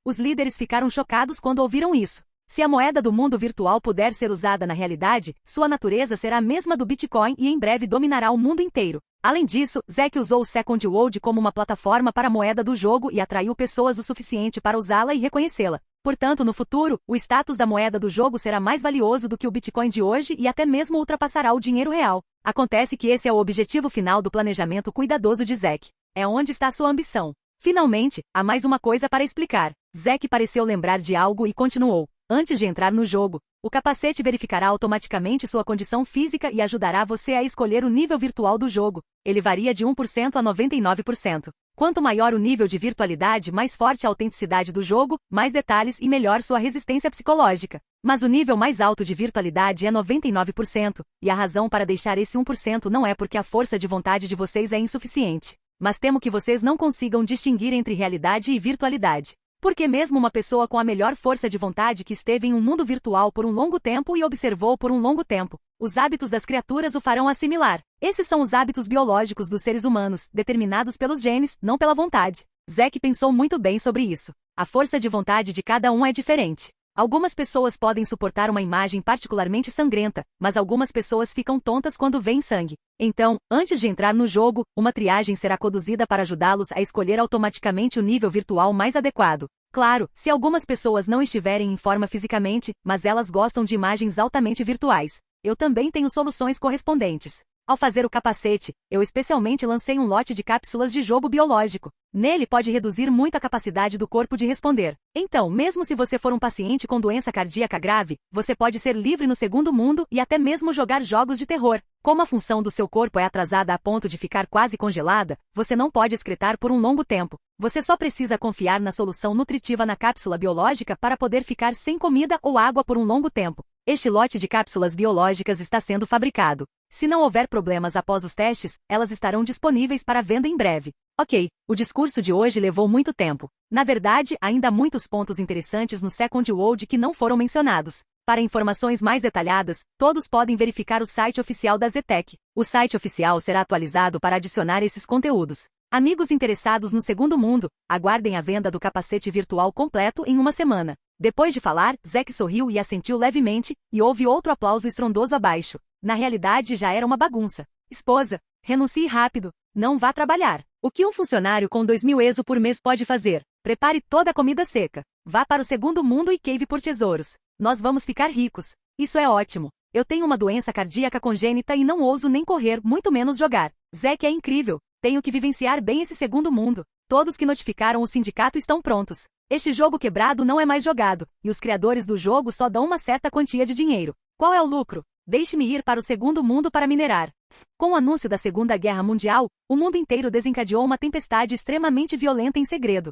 Os líderes ficaram chocados quando ouviram isso. Se a moeda do mundo virtual puder ser usada na realidade, sua natureza será a mesma do Bitcoin e em breve dominará o mundo inteiro. Além disso, Zack usou o Second World como uma plataforma para a moeda do jogo e atraiu pessoas o suficiente para usá-la e reconhecê-la. Portanto, no futuro, o status da moeda do jogo será mais valioso do que o Bitcoin de hoje e até mesmo ultrapassará o dinheiro real. Acontece que esse é o objetivo final do planejamento cuidadoso de Zack. É onde está sua ambição. Finalmente, há mais uma coisa para explicar. Zack pareceu lembrar de algo e continuou. Antes de entrar no jogo, o capacete verificará automaticamente sua condição física e ajudará você a escolher o nível virtual do jogo. Ele varia de 1% a 99%. Quanto maior o nível de virtualidade, mais forte a autenticidade do jogo, mais detalhes e melhor sua resistência psicológica. Mas o nível mais alto de virtualidade é 99%, e a razão para deixar esse 1% não é porque a força de vontade de vocês é insuficiente. Mas temo que vocês não consigam distinguir entre realidade e virtualidade. Porque mesmo uma pessoa com a melhor força de vontade que esteve em um mundo virtual por um longo tempo e observou por um longo tempo, os hábitos das criaturas o farão assimilar. Esses são os hábitos biológicos dos seres humanos, determinados pelos genes, não pela vontade. Zack pensou muito bem sobre isso. A força de vontade de cada um é diferente. Algumas pessoas podem suportar uma imagem particularmente sangrenta, mas algumas pessoas ficam tontas quando veem sangue. Então, antes de entrar no jogo, uma triagem será conduzida para ajudá-los a escolher automaticamente o nível virtual mais adequado. Claro, se algumas pessoas não estiverem em forma fisicamente, mas elas gostam de imagens altamente virtuais. Eu também tenho soluções correspondentes. Ao fazer o capacete, eu especialmente lancei um lote de cápsulas de jogo biológico. Nele pode reduzir muito a capacidade do corpo de responder. Então, mesmo se você for um paciente com doença cardíaca grave, você pode ser livre no segundo mundo e até mesmo jogar jogos de terror. Como a função do seu corpo é atrasada a ponto de ficar quase congelada, você não pode excretar por um longo tempo. Você só precisa confiar na solução nutritiva na cápsula biológica para poder ficar sem comida ou água por um longo tempo. Este lote de cápsulas biológicas está sendo fabricado. Se não houver problemas após os testes, elas estarão disponíveis para venda em breve. Ok, o discurso de hoje levou muito tempo. Na verdade, ainda há muitos pontos interessantes no Second World que não foram mencionados. Para informações mais detalhadas, todos podem verificar o site oficial da Zetec. O site oficial será atualizado para adicionar esses conteúdos. Amigos interessados no segundo mundo, aguardem a venda do capacete virtual completo em uma semana. Depois de falar, Zack sorriu e assentiu levemente, e houve outro aplauso estrondoso abaixo. Na realidade já era uma bagunça. Esposa, renuncie rápido. Não vá trabalhar. O que um funcionário com 2.000 ESO por mês pode fazer? Prepare toda a comida seca. Vá para o segundo mundo e cave por tesouros. Nós vamos ficar ricos. Isso é ótimo. Eu tenho uma doença cardíaca congênita e não ouso nem correr, muito menos jogar. Zack é incrível. Tenho que vivenciar bem esse segundo mundo. Todos que notificaram o sindicato estão prontos. Este jogo quebrado não é mais jogado, e os criadores do jogo só dão uma certa quantia de dinheiro. Qual é o lucro? Deixe-me ir para o segundo mundo para minerar. Com o anúncio da Segunda Guerra Mundial, o mundo inteiro desencadeou uma tempestade extremamente violenta em segredo.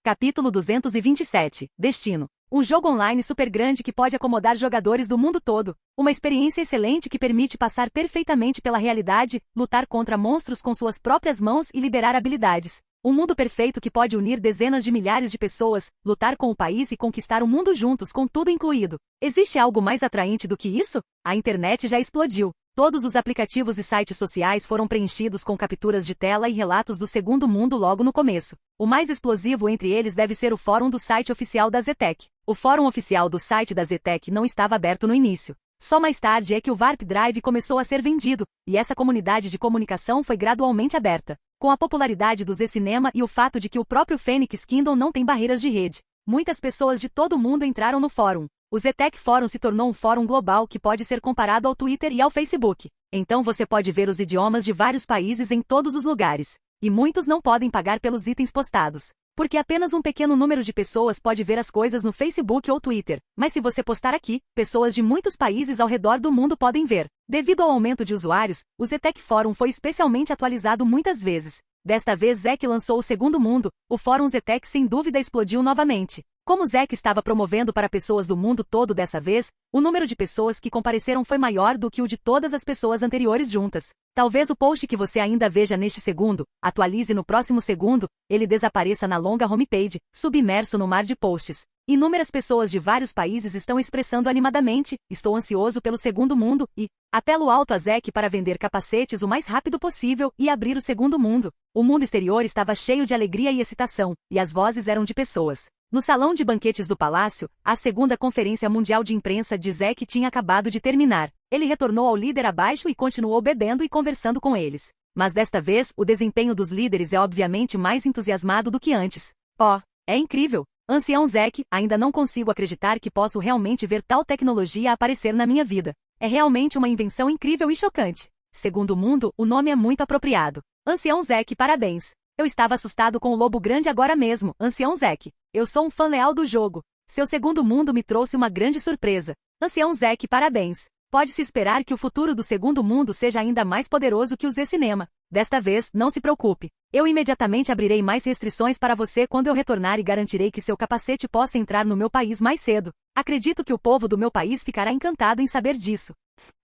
Capítulo 227. Destino. Um jogo online super grande que pode acomodar jogadores do mundo todo. Uma experiência excelente que permite passar perfeitamente pela realidade, lutar contra monstros com suas próprias mãos e liberar habilidades. Um mundo perfeito que pode unir dezenas de milhares de pessoas, lutar com o país e conquistar o mundo juntos com tudo incluído. Existe algo mais atraente do que isso? A internet já explodiu. Todos os aplicativos e sites sociais foram preenchidos com capturas de tela e relatos do segundo mundo logo no começo. O mais explosivo entre eles deve ser o fórum do site oficial da Zetec. O fórum oficial do site da Zetec não estava aberto no início. Só mais tarde é que o Warp Drive começou a ser vendido, e essa comunidade de comunicação foi gradualmente aberta. Com a popularidade do Z-Cinema e o fato de que o próprio Phoenix Kingdom não tem barreiras de rede, muitas pessoas de todo o mundo entraram no fórum. O Zetec Fórum se tornou um fórum global que pode ser comparado ao Twitter e ao Facebook. Então você pode ver os idiomas de vários países em todos os lugares. E muitos não podem pagar pelos itens postados. Porque apenas um pequeno número de pessoas pode ver as coisas no Facebook ou Twitter. Mas se você postar aqui, pessoas de muitos países ao redor do mundo podem ver. Devido ao aumento de usuários, o Zetec Fórum foi especialmente atualizado muitas vezes. Desta vez Zek lançou o segundo mundo, o Fórum Zetec sem dúvida explodiu novamente. Como Zek estava promovendo para pessoas do mundo todo dessa vez, o número de pessoas que compareceram foi maior do que o de todas as pessoas anteriores juntas. Talvez o post que você ainda veja neste segundo, atualize no próximo segundo, ele desapareça na longa homepage, submerso no mar de posts. Inúmeras pessoas de vários países estão expressando animadamente, estou ansioso pelo segundo mundo, e apelo alto a Zek para vender capacetes o mais rápido possível e abrir o segundo mundo. O mundo exterior estava cheio de alegria e excitação, e as vozes eram de pessoas. No salão de banquetes do palácio, a segunda conferência mundial de imprensa de Zek tinha acabado de terminar. Ele retornou ao líder abaixo e continuou bebendo e conversando com eles. Mas desta vez, o desempenho dos líderes é obviamente mais entusiasmado do que antes. Oh, é incrível! Ancião Zek, ainda não consigo acreditar que posso realmente ver tal tecnologia aparecer na minha vida. É realmente uma invenção incrível e chocante. Segundo o mundo, o nome é muito apropriado. Ancião Zek, parabéns! Eu estava assustado com o lobo grande agora mesmo, Ancião Zek. Eu sou um fã leal do jogo. Seu segundo mundo me trouxe uma grande surpresa. Ancião Zek, parabéns. Pode-se esperar que o futuro do segundo mundo seja ainda mais poderoso que o Z-Cinema. Desta vez, não se preocupe. Eu imediatamente abrirei mais restrições para você quando eu retornar e garantirei que seu capacete possa entrar no meu país mais cedo. Acredito que o povo do meu país ficará encantado em saber disso.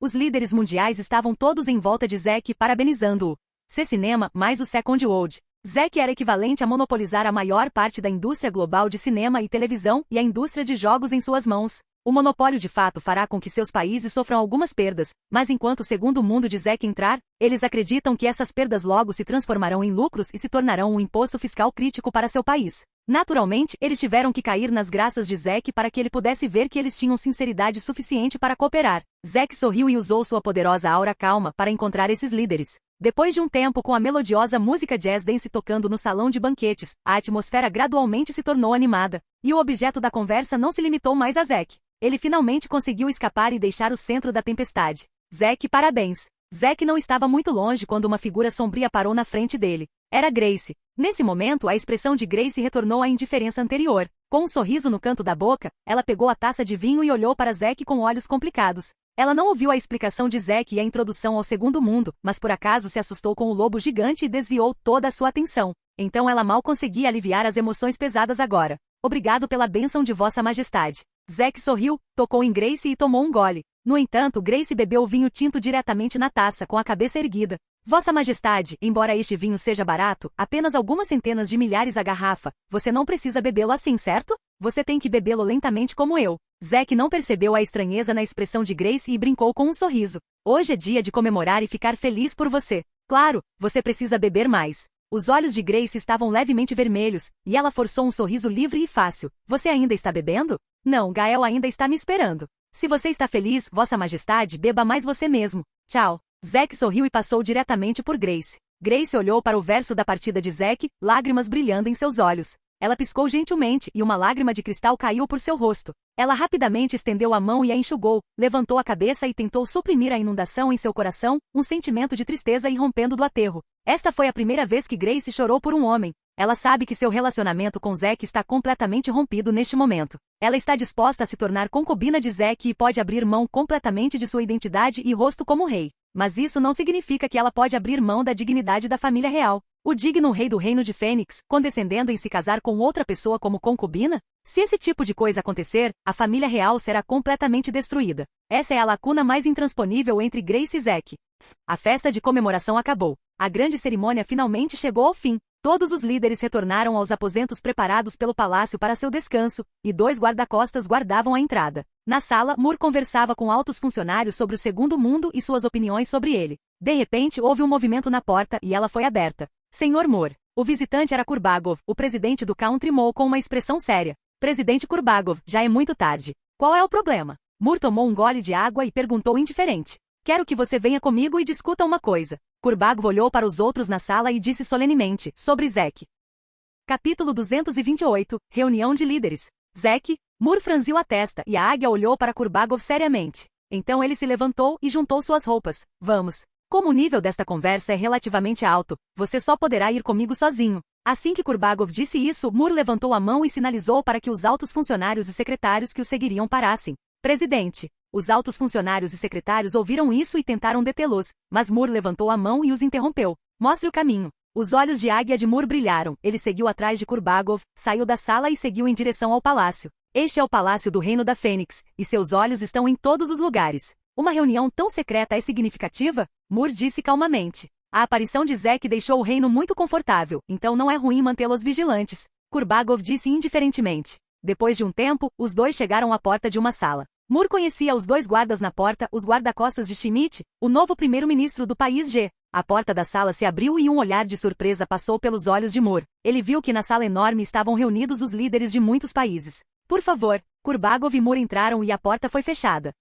Os líderes mundiais estavam todos em volta de Zek parabenizando-o. Z-Cinema mais o Second World. Zek era equivalente a monopolizar a maior parte da indústria global de cinema e televisão e a indústria de jogos em suas mãos. O monopólio de fato fará com que seus países sofram algumas perdas, mas enquanto o segundo mundo de Zek entrar, eles acreditam que essas perdas logo se transformarão em lucros e se tornarão um imposto fiscal crítico para seu país. Naturalmente, eles tiveram que cair nas graças de Zek para que ele pudesse ver que eles tinham sinceridade suficiente para cooperar. Zek sorriu e usou sua poderosa aura calma para encontrar esses líderes. Depois de um tempo com a melodiosa música jazz dance tocando no salão de banquetes, a atmosfera gradualmente se tornou animada. E o objeto da conversa não se limitou mais a Zek. Ele finalmente conseguiu escapar e deixar o centro da tempestade. Zek, parabéns. Zek não estava muito longe quando uma figura sombria parou na frente dele. Era Grace. Nesse momento, a expressão de Grace retornou à indiferença anterior. Com um sorriso no canto da boca, ela pegou a taça de vinho e olhou para Zek com olhos complicados. Ela não ouviu a explicação de Zek e a introdução ao segundo mundo, mas por acaso se assustou com o lobo gigante e desviou toda a sua atenção. Então ela mal conseguia aliviar as emoções pesadas agora. Obrigado pela bênção de Vossa Majestade. Zek sorriu, tocou em Grace e tomou um gole. No entanto, Grace bebeu o vinho tinto diretamente na taça, com a cabeça erguida. Vossa Majestade, embora este vinho seja barato, apenas algumas centenas de milhares a garrafa, você não precisa bebê-lo assim, certo? Você tem que bebê-lo lentamente como eu. Zek não percebeu a estranheza na expressão de Grace e brincou com um sorriso. Hoje é dia de comemorar e ficar feliz por você. Claro, você precisa beber mais. Os olhos de Grace estavam levemente vermelhos, e ela forçou um sorriso livre e fácil. Você ainda está bebendo? Não, Gael ainda está me esperando. Se você está feliz, Vossa Majestade, beba mais você mesmo. Tchau. Zek sorriu e passou diretamente por Grace. Grace olhou para o verso da partida de Zek, lágrimas brilhando em seus olhos. Ela piscou gentilmente e uma lágrima de cristal caiu por seu rosto. Ela rapidamente estendeu a mão e a enxugou, levantou a cabeça e tentou suprimir a inundação em seu coração, um sentimento de tristeza irrompendo do aterro. Esta foi a primeira vez que Grace chorou por um homem. Ela sabe que seu relacionamento com Zack está completamente rompido neste momento. Ela está disposta a se tornar concubina de Zack e pode abrir mão completamente de sua identidade e rosto como rei. Mas isso não significa que ela pode abrir mão da dignidade da família real. O digno rei do reino de Fênix, condescendendo em se casar com outra pessoa como concubina? Se esse tipo de coisa acontecer, a família real será completamente destruída. Essa é a lacuna mais intransponível entre Grace e Zack. A festa de comemoração acabou. A grande cerimônia finalmente chegou ao fim. Todos os líderes retornaram aos aposentos preparados pelo palácio para seu descanso, e 2 guarda-costas guardavam a entrada. Na sala, Moore conversava com altos funcionários sobre o segundo mundo e suas opiniões sobre ele. De repente, houve um movimento na porta e ela foi aberta. Senhor Moore. O visitante era Kurbagov, o presidente do Country Mall, com uma expressão séria. Presidente Kurbagov, já é muito tarde. Qual é o problema? Moore tomou um gole de água e perguntou indiferente. Quero que você venha comigo e discuta uma coisa. Kurbagov olhou para os outros na sala e disse solenemente, sobre Zack. Capítulo 228, Reunião de Líderes. Zack. Moore franziu a testa e a águia olhou para Kurbagov seriamente. Então ele se levantou e juntou suas roupas. Vamos. Como o nível desta conversa é relativamente alto, você só poderá ir comigo sozinho. Assim que Kurbagov disse isso, Moore levantou a mão e sinalizou para que os altos funcionários e secretários que o seguiriam parassem. Presidente. Os altos funcionários e secretários ouviram isso e tentaram detê-los, mas Moore levantou a mão e os interrompeu. Mostre o caminho. Os olhos de águia de Moore brilharam. Ele seguiu atrás de Kurbagov, saiu da sala e seguiu em direção ao palácio. Este é o palácio do Reino da Fênix, e seus olhos estão em todos os lugares. Uma reunião tão secreta é significativa? Moore disse calmamente. A aparição de Zack deixou o reino muito confortável, então não é ruim mantê-los vigilantes. Kurbagov disse indiferentemente. Depois de um tempo, os 2 chegaram à porta de uma sala. Moore conhecia os 2 guardas na porta, os guarda-costas de Schmidt, o novo primeiro-ministro do país G. A porta da sala se abriu e um olhar de surpresa passou pelos olhos de Moore. Ele viu que na sala enorme estavam reunidos os líderes de muitos países. Por favor, Kurbagov e Moore entraram e a porta foi fechada.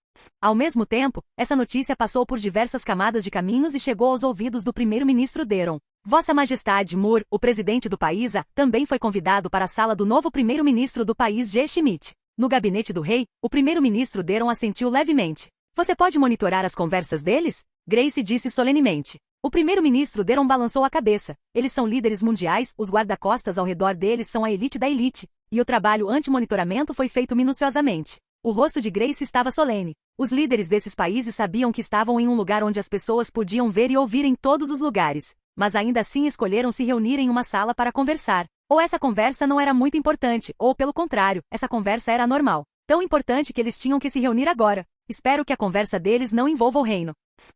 Ao mesmo tempo, essa notícia passou por diversas camadas de caminhos e chegou aos ouvidos do primeiro-ministro Deron. Vossa Majestade Moore, o presidente do país A, também foi convidado para a sala do novo primeiro-ministro do país G. Schmidt. No gabinete do rei, o primeiro-ministro Deron assentiu levemente. Você pode monitorar as conversas deles? Grace disse solenemente. O primeiro-ministro Deron balançou a cabeça. Eles são líderes mundiais, os guarda-costas ao redor deles são a elite da elite, e o trabalho anti-monitoramento foi feito minuciosamente. O rosto de Grace estava solene. Os líderes desses países sabiam que estavam em um lugar onde as pessoas podiam ver e ouvir em todos os lugares, mas ainda assim escolheram se reunir em uma sala para conversar. Ou essa conversa não era muito importante, ou pelo contrário, essa conversa era normal. Tão importante que eles tinham que se reunir agora. Espero que a conversa deles não envolva o reino.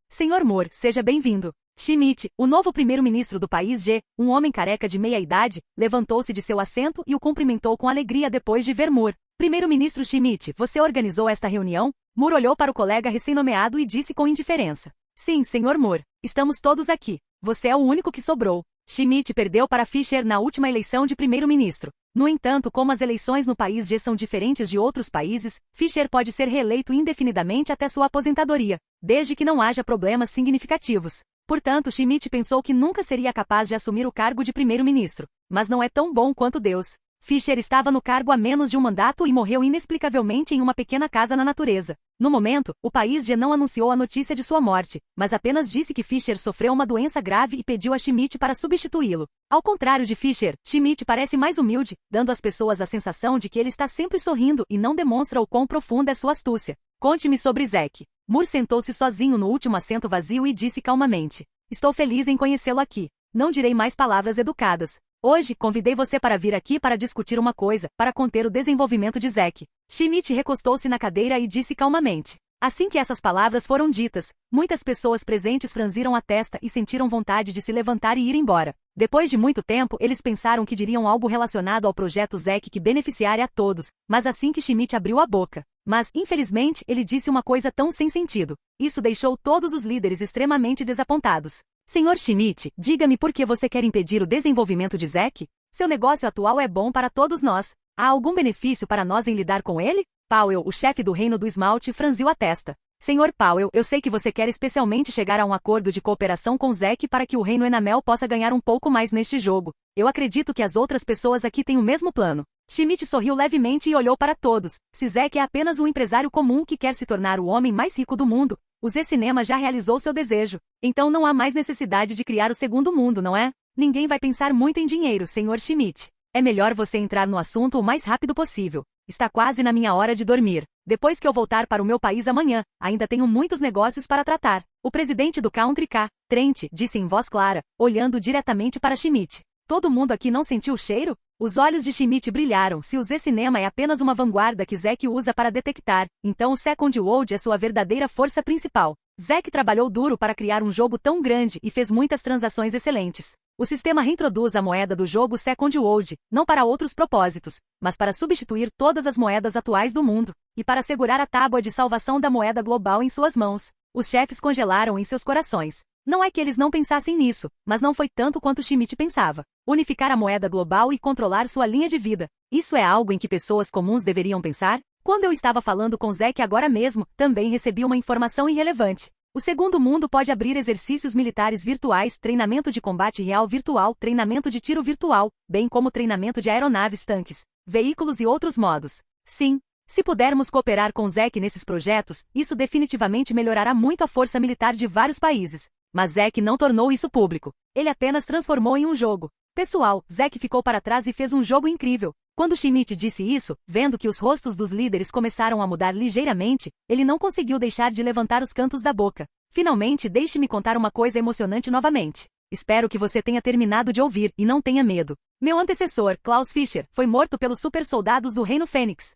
Senhor Moore, seja bem-vindo. Schmidt, o novo primeiro-ministro do país G, um homem careca de meia-idade, levantou-se de seu assento e o cumprimentou com alegria depois de ver Moore. Primeiro-ministro Schmidt, você organizou esta reunião? Moore olhou para o colega recém-nomeado e disse com indiferença. Sim, senhor Moore. Estamos todos aqui. Você é o único que sobrou. Schmidt perdeu para Fischer na última eleição de primeiro-ministro. No entanto, como as eleições no país G são diferentes de outros países, Fischer pode ser reeleito indefinidamente até sua aposentadoria, desde que não haja problemas significativos. Portanto, Schmidt pensou que nunca seria capaz de assumir o cargo de primeiro-ministro. Mas não é tão bom quanto Deus. Fischer estava no cargo há menos de um mandato e morreu inexplicavelmente em uma pequena casa na natureza. No momento, o país G não anunciou a notícia de sua morte, mas apenas disse que Fischer sofreu uma doença grave e pediu a Schmidt para substituí-lo. Ao contrário de Fischer, Schmidt parece mais humilde, dando às pessoas a sensação de que ele está sempre sorrindo e não demonstra o quão profunda é sua astúcia. Conte-me sobre Zack. Moore sentou-se sozinho no último assento vazio e disse calmamente. Estou feliz em conhecê-lo aqui. Não direi mais palavras educadas. Hoje, convidei você para vir aqui para discutir uma coisa, para conter o desenvolvimento de Zack. Schmidt recostou-se na cadeira e disse calmamente. Assim que essas palavras foram ditas, muitas pessoas presentes franziram a testa e sentiram vontade de se levantar e ir embora. Depois de muito tempo, eles pensaram que diriam algo relacionado ao projeto Zack que beneficiaria a todos, mas assim que Schmidt abriu a boca. Mas, infelizmente, ele disse uma coisa tão sem sentido. Isso deixou todos os líderes extremamente desapontados. Senhor Schmidt, diga-me por que você quer impedir o desenvolvimento de Zack? Seu negócio atual é bom para todos nós. Há algum benefício para nós em lidar com ele? Powell, o chefe do reino do esmalte, franziu a testa. Senhor Powell, eu sei que você quer especialmente chegar a um acordo de cooperação com Zack para que o reino Enamel possa ganhar um pouco mais neste jogo. Eu acredito que as outras pessoas aqui têm o mesmo plano. Schmidt sorriu levemente e olhou para todos. Se Zack é apenas um empresário comum que quer se tornar o homem mais rico do mundo, o Z Cinema já realizou seu desejo. Então não há mais necessidade de criar o segundo mundo, não é? Ninguém vai pensar muito em dinheiro, Sr. Schmidt. É melhor você entrar no assunto o mais rápido possível. Está quase na minha hora de dormir. Depois que eu voltar para o meu país amanhã, ainda tenho muitos negócios para tratar. O presidente do Country K, Trent, disse em voz clara, olhando diretamente para Schmidt. Todo mundo aqui não sentiu o cheiro? Os olhos de Schmidt brilharam. Se o Z-Cinema é apenas uma vanguarda que Zack usa para detectar, então o Second World é sua verdadeira força principal. Zack trabalhou duro para criar um jogo tão grande e fez muitas transações excelentes. O sistema reintroduz a moeda do jogo Second World, não para outros propósitos, mas para substituir todas as moedas atuais do mundo, e para segurar a tábua de salvação da moeda global em suas mãos. Os chefes congelaram em seus corações. Não é que eles não pensassem nisso, mas não foi tanto quanto Schmidt pensava. Unificar a moeda global e controlar sua linha de vida. Isso é algo em que pessoas comuns deveriam pensar? Quando eu estava falando com Zack agora mesmo, também recebi uma informação irrelevante. O segundo mundo pode abrir exercícios militares virtuais, treinamento de combate real virtual, treinamento de tiro virtual, bem como treinamento de aeronaves, tanques, veículos e outros modos. Sim, se pudermos cooperar com Zack nesses projetos, isso definitivamente melhorará muito a força militar de vários países. Mas Zack não tornou isso público. Ele apenas transformou em um jogo. Pessoal, Zack ficou para trás e fez um jogo incrível. Quando Schmidt disse isso, vendo que os rostos dos líderes começaram a mudar ligeiramente, ele não conseguiu deixar de levantar os cantos da boca. Finalmente, deixe-me contar uma coisa emocionante novamente. Espero que você tenha terminado de ouvir e não tenha medo. Meu antecessor, Klaus Fischer, foi morto pelos super-soldados do Reino Fênix.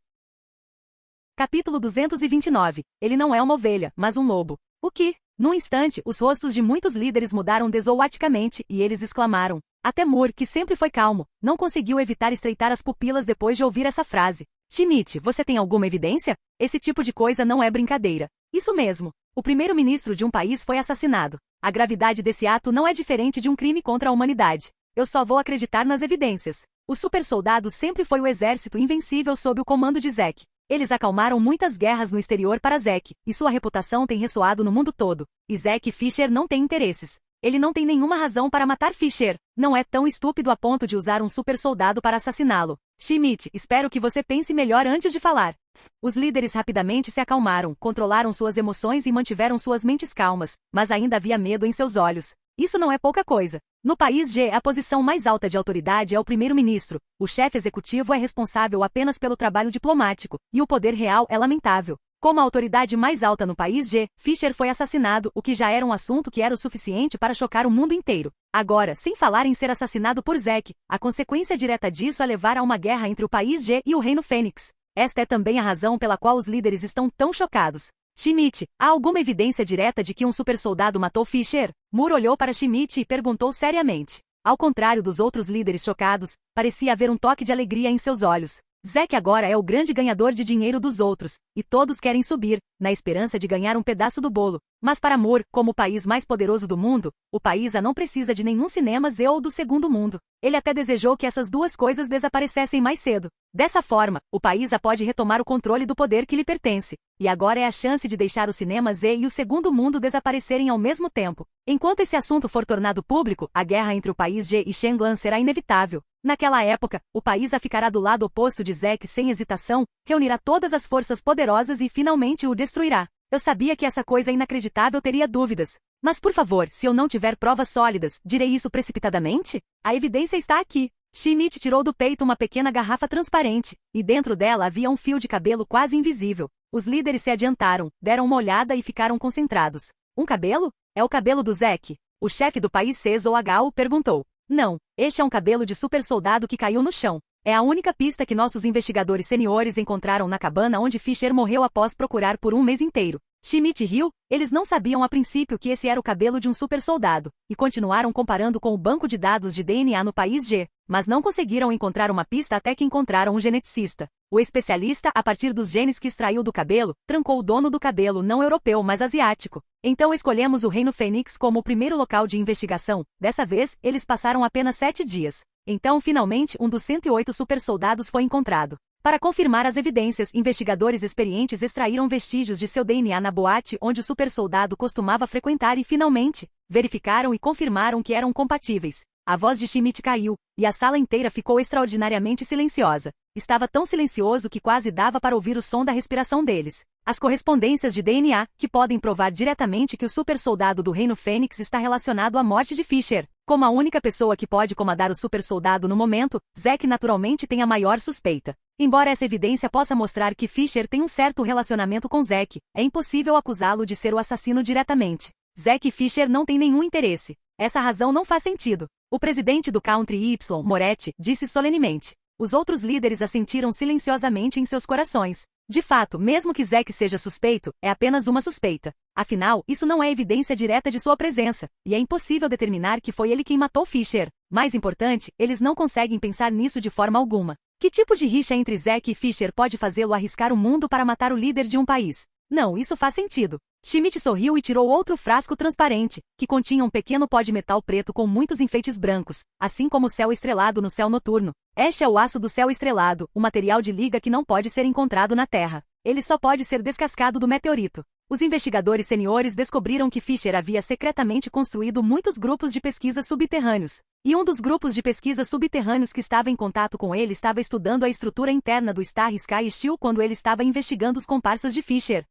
Capítulo 229. Ele não é uma ovelha, mas um lobo. O que? Num instante, os rostos de muitos líderes mudaram desolaticamente e eles exclamaram. Até Moore, que sempre foi calmo, não conseguiu evitar estreitar as pupilas depois de ouvir essa frase. Schmidt, você tem alguma evidência? Esse tipo de coisa não é brincadeira. Isso mesmo. O primeiro-ministro de um país foi assassinado. A gravidade desse ato não é diferente de um crime contra a humanidade. Eu só vou acreditar nas evidências. O super-soldado sempre foi o exército invencível sob o comando de Zack. Eles acalmaram muitas guerras no exterior para Zack, e sua reputação tem ressoado no mundo todo. E Zack Fischer não tem interesses. Ele não tem nenhuma razão para matar Fischer. Não é tão estúpido a ponto de usar um super-soldado para assassiná-lo. Schmidt, espero que você pense melhor antes de falar. Os líderes rapidamente se acalmaram, controlaram suas emoções e mantiveram suas mentes calmas, mas ainda havia medo em seus olhos. Isso não é pouca coisa. No país G, a posição mais alta de autoridade é o primeiro-ministro. O chefe executivo é responsável apenas pelo trabalho diplomático, e o poder real é lamentável. Como a autoridade mais alta no país G, Fischer foi assassinado, o que já era um assunto que era o suficiente para chocar o mundo inteiro. Agora, sem falar em ser assassinado por Zack, a consequência direta disso é levar a uma guerra entre o país G e o Reino Fênix. Esta é também a razão pela qual os líderes estão tão chocados. Schmidt, há alguma evidência direta de que um super-soldado matou Fischer? Moore olhou para Schmidt e perguntou seriamente. Ao contrário dos outros líderes chocados, parecia haver um toque de alegria em seus olhos. Zack agora é o grande ganhador de dinheiro dos outros, e todos querem subir, na esperança de ganhar um pedaço do bolo. Mas para Moore, como o país mais poderoso do mundo, o país não precisa de nenhum cinema Z ou do segundo mundo. Ele até desejou que essas duas coisas desaparecessem mais cedo. Dessa forma, o país pode retomar o controle do poder que lhe pertence. E agora é a chance de deixar o cinema Z e o segundo mundo desaparecerem ao mesmo tempo. Enquanto esse assunto for tornado público, a guerra entre o país G e Shenlan será inevitável. Naquela época, o país ficará do lado oposto de Zack sem hesitação, reunirá todas as forças poderosas e finalmente o destruirá. Eu sabia que essa coisa inacreditável teria dúvidas. Mas por favor, se eu não tiver provas sólidas, direi isso precipitadamente? A evidência está aqui. Schmidt tirou do peito uma pequena garrafa transparente, e dentro dela havia um fio de cabelo quase invisível. Os líderes se adiantaram, deram uma olhada e ficaram concentrados. Um cabelo? É o cabelo do Zack? O chefe do país CSOH perguntou. Não, este é um cabelo de super-soldado que caiu no chão. É a única pista que nossos investigadores seniores encontraram na cabana onde Fischer morreu após procurar por um mês inteiro. Schmidt riu, eles não sabiam a princípio que esse era o cabelo de um super-soldado, e continuaram comparando com o banco de dados de DNA no país G, mas não conseguiram encontrar uma pista até que encontraram um geneticista. O especialista, a partir dos genes que extraiu do cabelo, trancou o dono do cabelo não europeu mas asiático. Então escolhemos o Reino Fênix como o primeiro local de investigação. Dessa vez, eles passaram apenas 7 dias. Então, finalmente, um dos 108 super-soldados foi encontrado. Para confirmar as evidências, investigadores experientes extraíram vestígios de seu DNA na boate onde o super-soldado costumava frequentar e, finalmente, verificaram e confirmaram que eram compatíveis. A voz de Schmidt caiu, e a sala inteira ficou extraordinariamente silenciosa. Estava tão silencioso que quase dava para ouvir o som da respiração deles. As correspondências de DNA, que podem provar diretamente que o super-soldado do Reino Fênix está relacionado à morte de Fischer. Como a única pessoa que pode comandar o super soldado no momento, Zack naturalmente tem a maior suspeita. Embora essa evidência possa mostrar que Fisher tem um certo relacionamento com Zack, é impossível acusá-lo de ser o assassino diretamente. Zack e Fisher não têm nenhum interesse. Essa razão não faz sentido. O presidente do Country Y, Moretti, disse solenemente. Os outros líderes assentiram silenciosamente em seus corações. De fato, mesmo que Zack seja suspeito, é apenas uma suspeita. Afinal, isso não é evidência direta de sua presença, e é impossível determinar que foi ele quem matou Fisher. Mais importante, eles não conseguem pensar nisso de forma alguma. Que tipo de rixa entre Zack e Fisher pode fazê-lo arriscar o mundo para matar o líder de um país? Não, isso faz sentido. Schmidt sorriu e tirou outro frasco transparente, que continha um pequeno pó de metal preto com muitos enfeites brancos, assim como o céu estrelado no céu noturno. Este é o aço do céu estrelado, o material de liga que não pode ser encontrado na Terra. Ele só pode ser descascado do meteorito. Os investigadores seniores descobriram que Fisher havia secretamente construído muitos grupos de pesquisa subterrâneos. E um dos grupos de pesquisa subterrâneos que estava em contato com ele estava estudando a estrutura interna do Star Sky Steel quando ele estava investigando os comparsas de Fisher.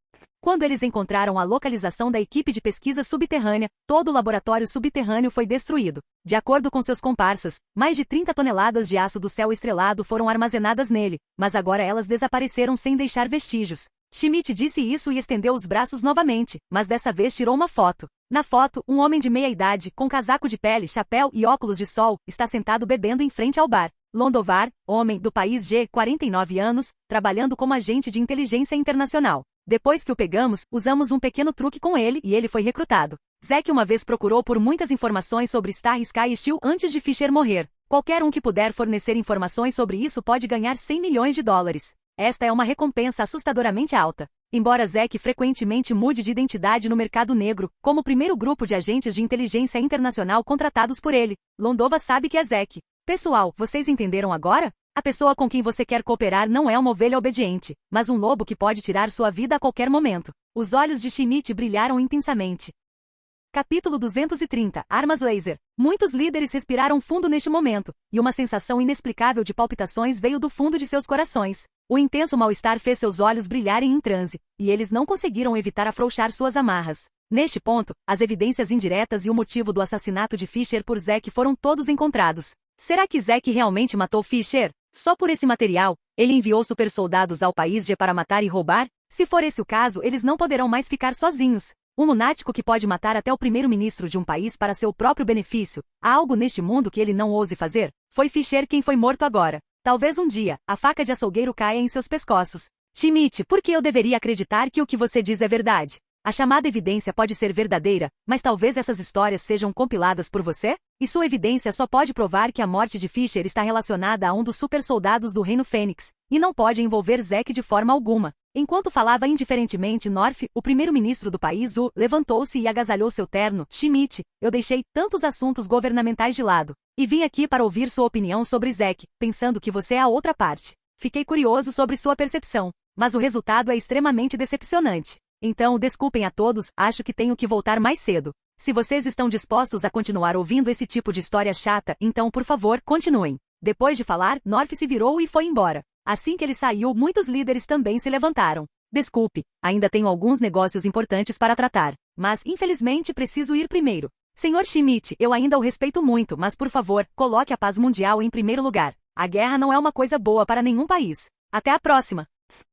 Quando eles encontraram a localização da equipe de pesquisa subterrânea, todo o laboratório subterrâneo foi destruído. De acordo com seus comparsas, mais de 30 toneladas de aço do céu estrelado foram armazenadas nele, mas agora elas desapareceram sem deixar vestígios. Schmidt disse isso e estendeu os braços novamente, mas dessa vez tirou uma foto. Na foto, um homem de meia-idade, com casaco de pele, chapéu e óculos de sol, está sentado bebendo em frente ao bar. Londovar, homem, do país G, 49 anos, trabalhando como agente de inteligência internacional. Depois que o pegamos, usamos um pequeno truque com ele e ele foi recrutado. Zack uma vez procurou por muitas informações sobre Star Sky Steel antes de Fisher morrer. Qualquer um que puder fornecer informações sobre isso pode ganhar 100 milhões de dólares. Esta é uma recompensa assustadoramente alta. Embora Zack frequentemente mude de identidade no mercado negro, como o primeiro grupo de agentes de inteligência internacional contratados por ele, Londova sabe que é Zack. Pessoal, vocês entenderam agora? A pessoa com quem você quer cooperar não é uma ovelha obediente, mas um lobo que pode tirar sua vida a qualquer momento. Os olhos de Schmidt brilharam intensamente. Capítulo 230. Armas laser. Muitos líderes respiraram fundo neste momento, e uma sensação inexplicável de palpitações veio do fundo de seus corações. O intenso mal-estar fez seus olhos brilharem em transe, e eles não conseguiram evitar afrouxar suas amarras. Neste ponto, as evidências indiretas e o motivo do assassinato de Fisher por Zack foram todos encontrados. Será que Zack realmente matou Fisher? Só por esse material, ele enviou supersoldados ao país G para matar e roubar? Se for esse o caso, eles não poderão mais ficar sozinhos. Um lunático que pode matar até o primeiro-ministro de um país para seu próprio benefício. Há algo neste mundo que ele não ouse fazer? Foi Fisher quem foi morto agora. Talvez um dia, a faca de açougueiro caia em seus pescoços. Schmidt, por que eu deveria acreditar que o que você diz é verdade? A chamada evidência pode ser verdadeira, mas talvez essas histórias sejam compiladas por você? E sua evidência só pode provar que a morte de Fisher está relacionada a um dos supersoldados do Reino Fênix, e não pode envolver Zack de forma alguma. Enquanto falava indiferentemente North, o primeiro-ministro do país levantou-se e agasalhou seu terno. Schmidt, eu deixei tantos assuntos governamentais de lado, e vim aqui para ouvir sua opinião sobre Zack, pensando que você é a outra parte. Fiquei curioso sobre sua percepção, mas o resultado é extremamente decepcionante. Então, desculpem a todos, acho que tenho que voltar mais cedo. Se vocês estão dispostos a continuar ouvindo esse tipo de história chata, então por favor, continuem. Depois de falar, North se virou e foi embora. Assim que ele saiu, muitos líderes também se levantaram. Desculpe, ainda tenho alguns negócios importantes para tratar, mas infelizmente preciso ir primeiro. Senhor Schmidt, eu ainda o respeito muito, mas por favor, coloque a paz mundial em primeiro lugar. A guerra não é uma coisa boa para nenhum país. Até a próxima.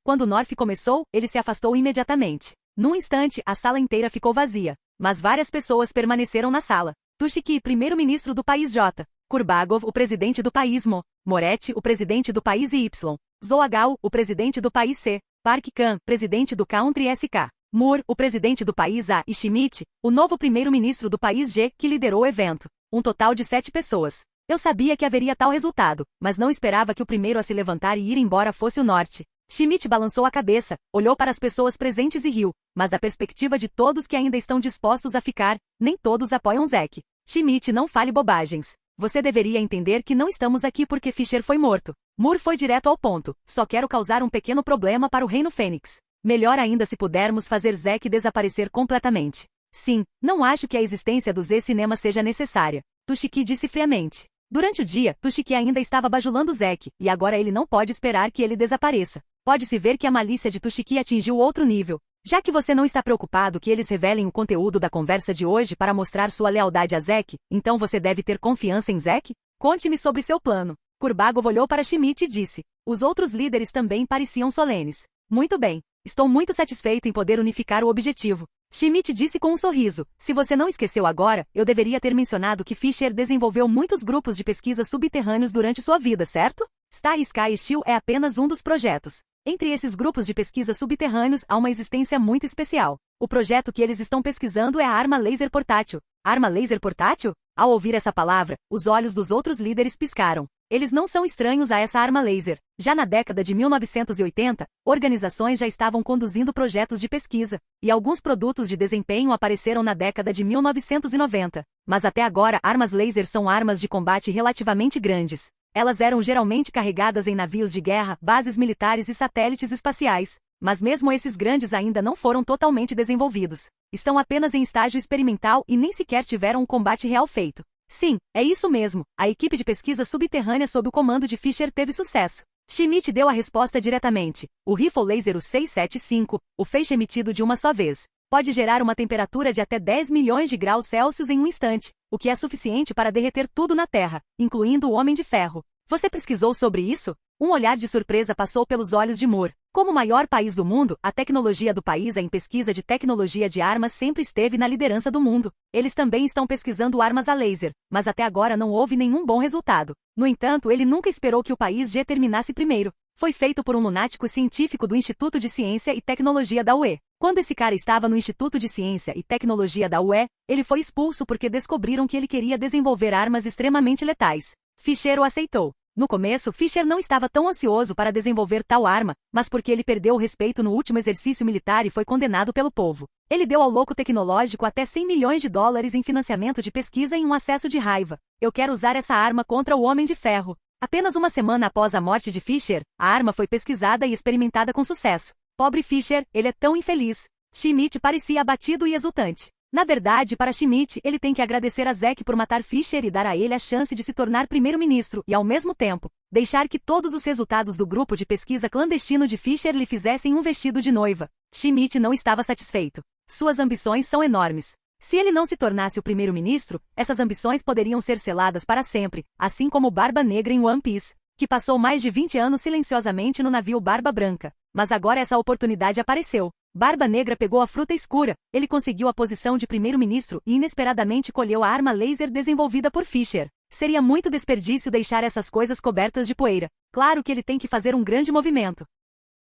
Quando North começou, ele se afastou imediatamente. Num instante, a sala inteira ficou vazia, mas várias pessoas permaneceram na sala. Tushiki, primeiro-ministro do país J. Kurbagov, o presidente do país Mo. Moretti, o presidente do país Y. Zoagal, o presidente do país C. Park Khan, presidente do Country SK. Moore, o presidente do país A. E Schmidt, o novo primeiro-ministro do país G, que liderou o evento. Um total de 7 pessoas. Eu sabia que haveria tal resultado, mas não esperava que o primeiro a se levantar e ir embora fosse o Norte. Schmidt balançou a cabeça, olhou para as pessoas presentes e riu, mas da perspectiva de todos que ainda estão dispostos a ficar, nem todos apoiam Zack. Schmidt, não fale bobagens. Você deveria entender que não estamos aqui porque Fisher foi morto. Moore foi direto ao ponto. Só quero causar um pequeno problema para o Reino Fênix. Melhor ainda se pudermos fazer Zack desaparecer completamente. Sim, não acho que a existência do Z-Cinema seja necessária. Tushiki disse friamente. Durante o dia, Tushiki ainda estava bajulando Zack, e agora ele não pode esperar que ele desapareça. Pode-se ver que a malícia de Tushiki atingiu outro nível. Já que você não está preocupado que eles revelem o conteúdo da conversa de hoje para mostrar sua lealdade a Zek, então você deve ter confiança em Zek? Conte-me sobre seu plano. Kurbagov olhou para Schmidt e disse. Os outros líderes também pareciam solenes. Muito bem. Estou muito satisfeito em poder unificar o objetivo. Schmidt disse com um sorriso. Se você não esqueceu agora, eu deveria ter mencionado que Fisher desenvolveu muitos grupos de pesquisa subterrâneos durante sua vida, certo? Star Sky Steel é apenas um dos projetos. Entre esses grupos de pesquisa subterrâneos há uma existência muito especial. O projeto que eles estão pesquisando é a arma laser portátil. Arma laser portátil? Ao ouvir essa palavra, os olhos dos outros líderes piscaram. Eles não são estranhos a essa arma laser. Já na década de 1980, organizações já estavam conduzindo projetos de pesquisa, e alguns produtos de desempenho apareceram na década de 1990. Mas até agora, armas laser são armas de combate relativamente grandes. Elas eram geralmente carregadas em navios de guerra, bases militares e satélites espaciais. Mas mesmo esses grandes ainda não foram totalmente desenvolvidos. Estão apenas em estágio experimental e nem sequer tiveram um combate real feito. Sim, é isso mesmo. A equipe de pesquisa subterrânea sob o comando de Fisher teve sucesso. Schmidt deu a resposta diretamente. O rifle laser U-675, o feixe emitido de uma só vez, pode gerar uma temperatura de até 10 milhões de graus Celsius em um instante, o que é suficiente para derreter tudo na Terra, incluindo o Homem de Ferro. Você pesquisou sobre isso? Um olhar de surpresa passou pelos olhos de Moore. Como o maior país do mundo, a tecnologia do país em pesquisa de tecnologia de armas sempre esteve na liderança do mundo. Eles também estão pesquisando armas a laser, mas até agora não houve nenhum bom resultado. No entanto, ele nunca esperou que o país G terminasse primeiro. Foi feito por um lunático científico do Instituto de Ciência e Tecnologia da UE. Quando esse cara estava no Instituto de Ciência e Tecnologia da UE, ele foi expulso porque descobriram que ele queria desenvolver armas extremamente letais. Fisher o aceitou. No começo, Fisher não estava tão ansioso para desenvolver tal arma, mas porque ele perdeu o respeito no último exercício militar e foi condenado pelo povo. Ele deu ao louco tecnológico até 100 milhões de dólares em financiamento de pesquisa em um acesso de raiva. Eu quero usar essa arma contra o Homem de Ferro. Apenas uma semana após a morte de Fisher, a arma foi pesquisada e experimentada com sucesso. Pobre Fisher, ele é tão infeliz. Schmidt parecia abatido e exultante. Na verdade, para Schmidt, ele tem que agradecer a Zek por matar Fisher e dar a ele a chance de se tornar primeiro-ministro e, ao mesmo tempo, deixar que todos os resultados do grupo de pesquisa clandestino de Fisher lhe fizessem um vestido de noiva. Schmidt não estava satisfeito. Suas ambições são enormes. Se ele não se tornasse o primeiro-ministro, essas ambições poderiam ser seladas para sempre, assim como Barba Negra em One Piece, que passou mais de 20 anos silenciosamente no navio Barba Branca. Mas agora essa oportunidade apareceu. Barba Negra pegou a fruta escura, ele conseguiu a posição de primeiro-ministro e inesperadamente colheu a arma laser desenvolvida por Fisher. Seria muito desperdício deixar essas coisas cobertas de poeira. Claro que ele tem que fazer um grande movimento.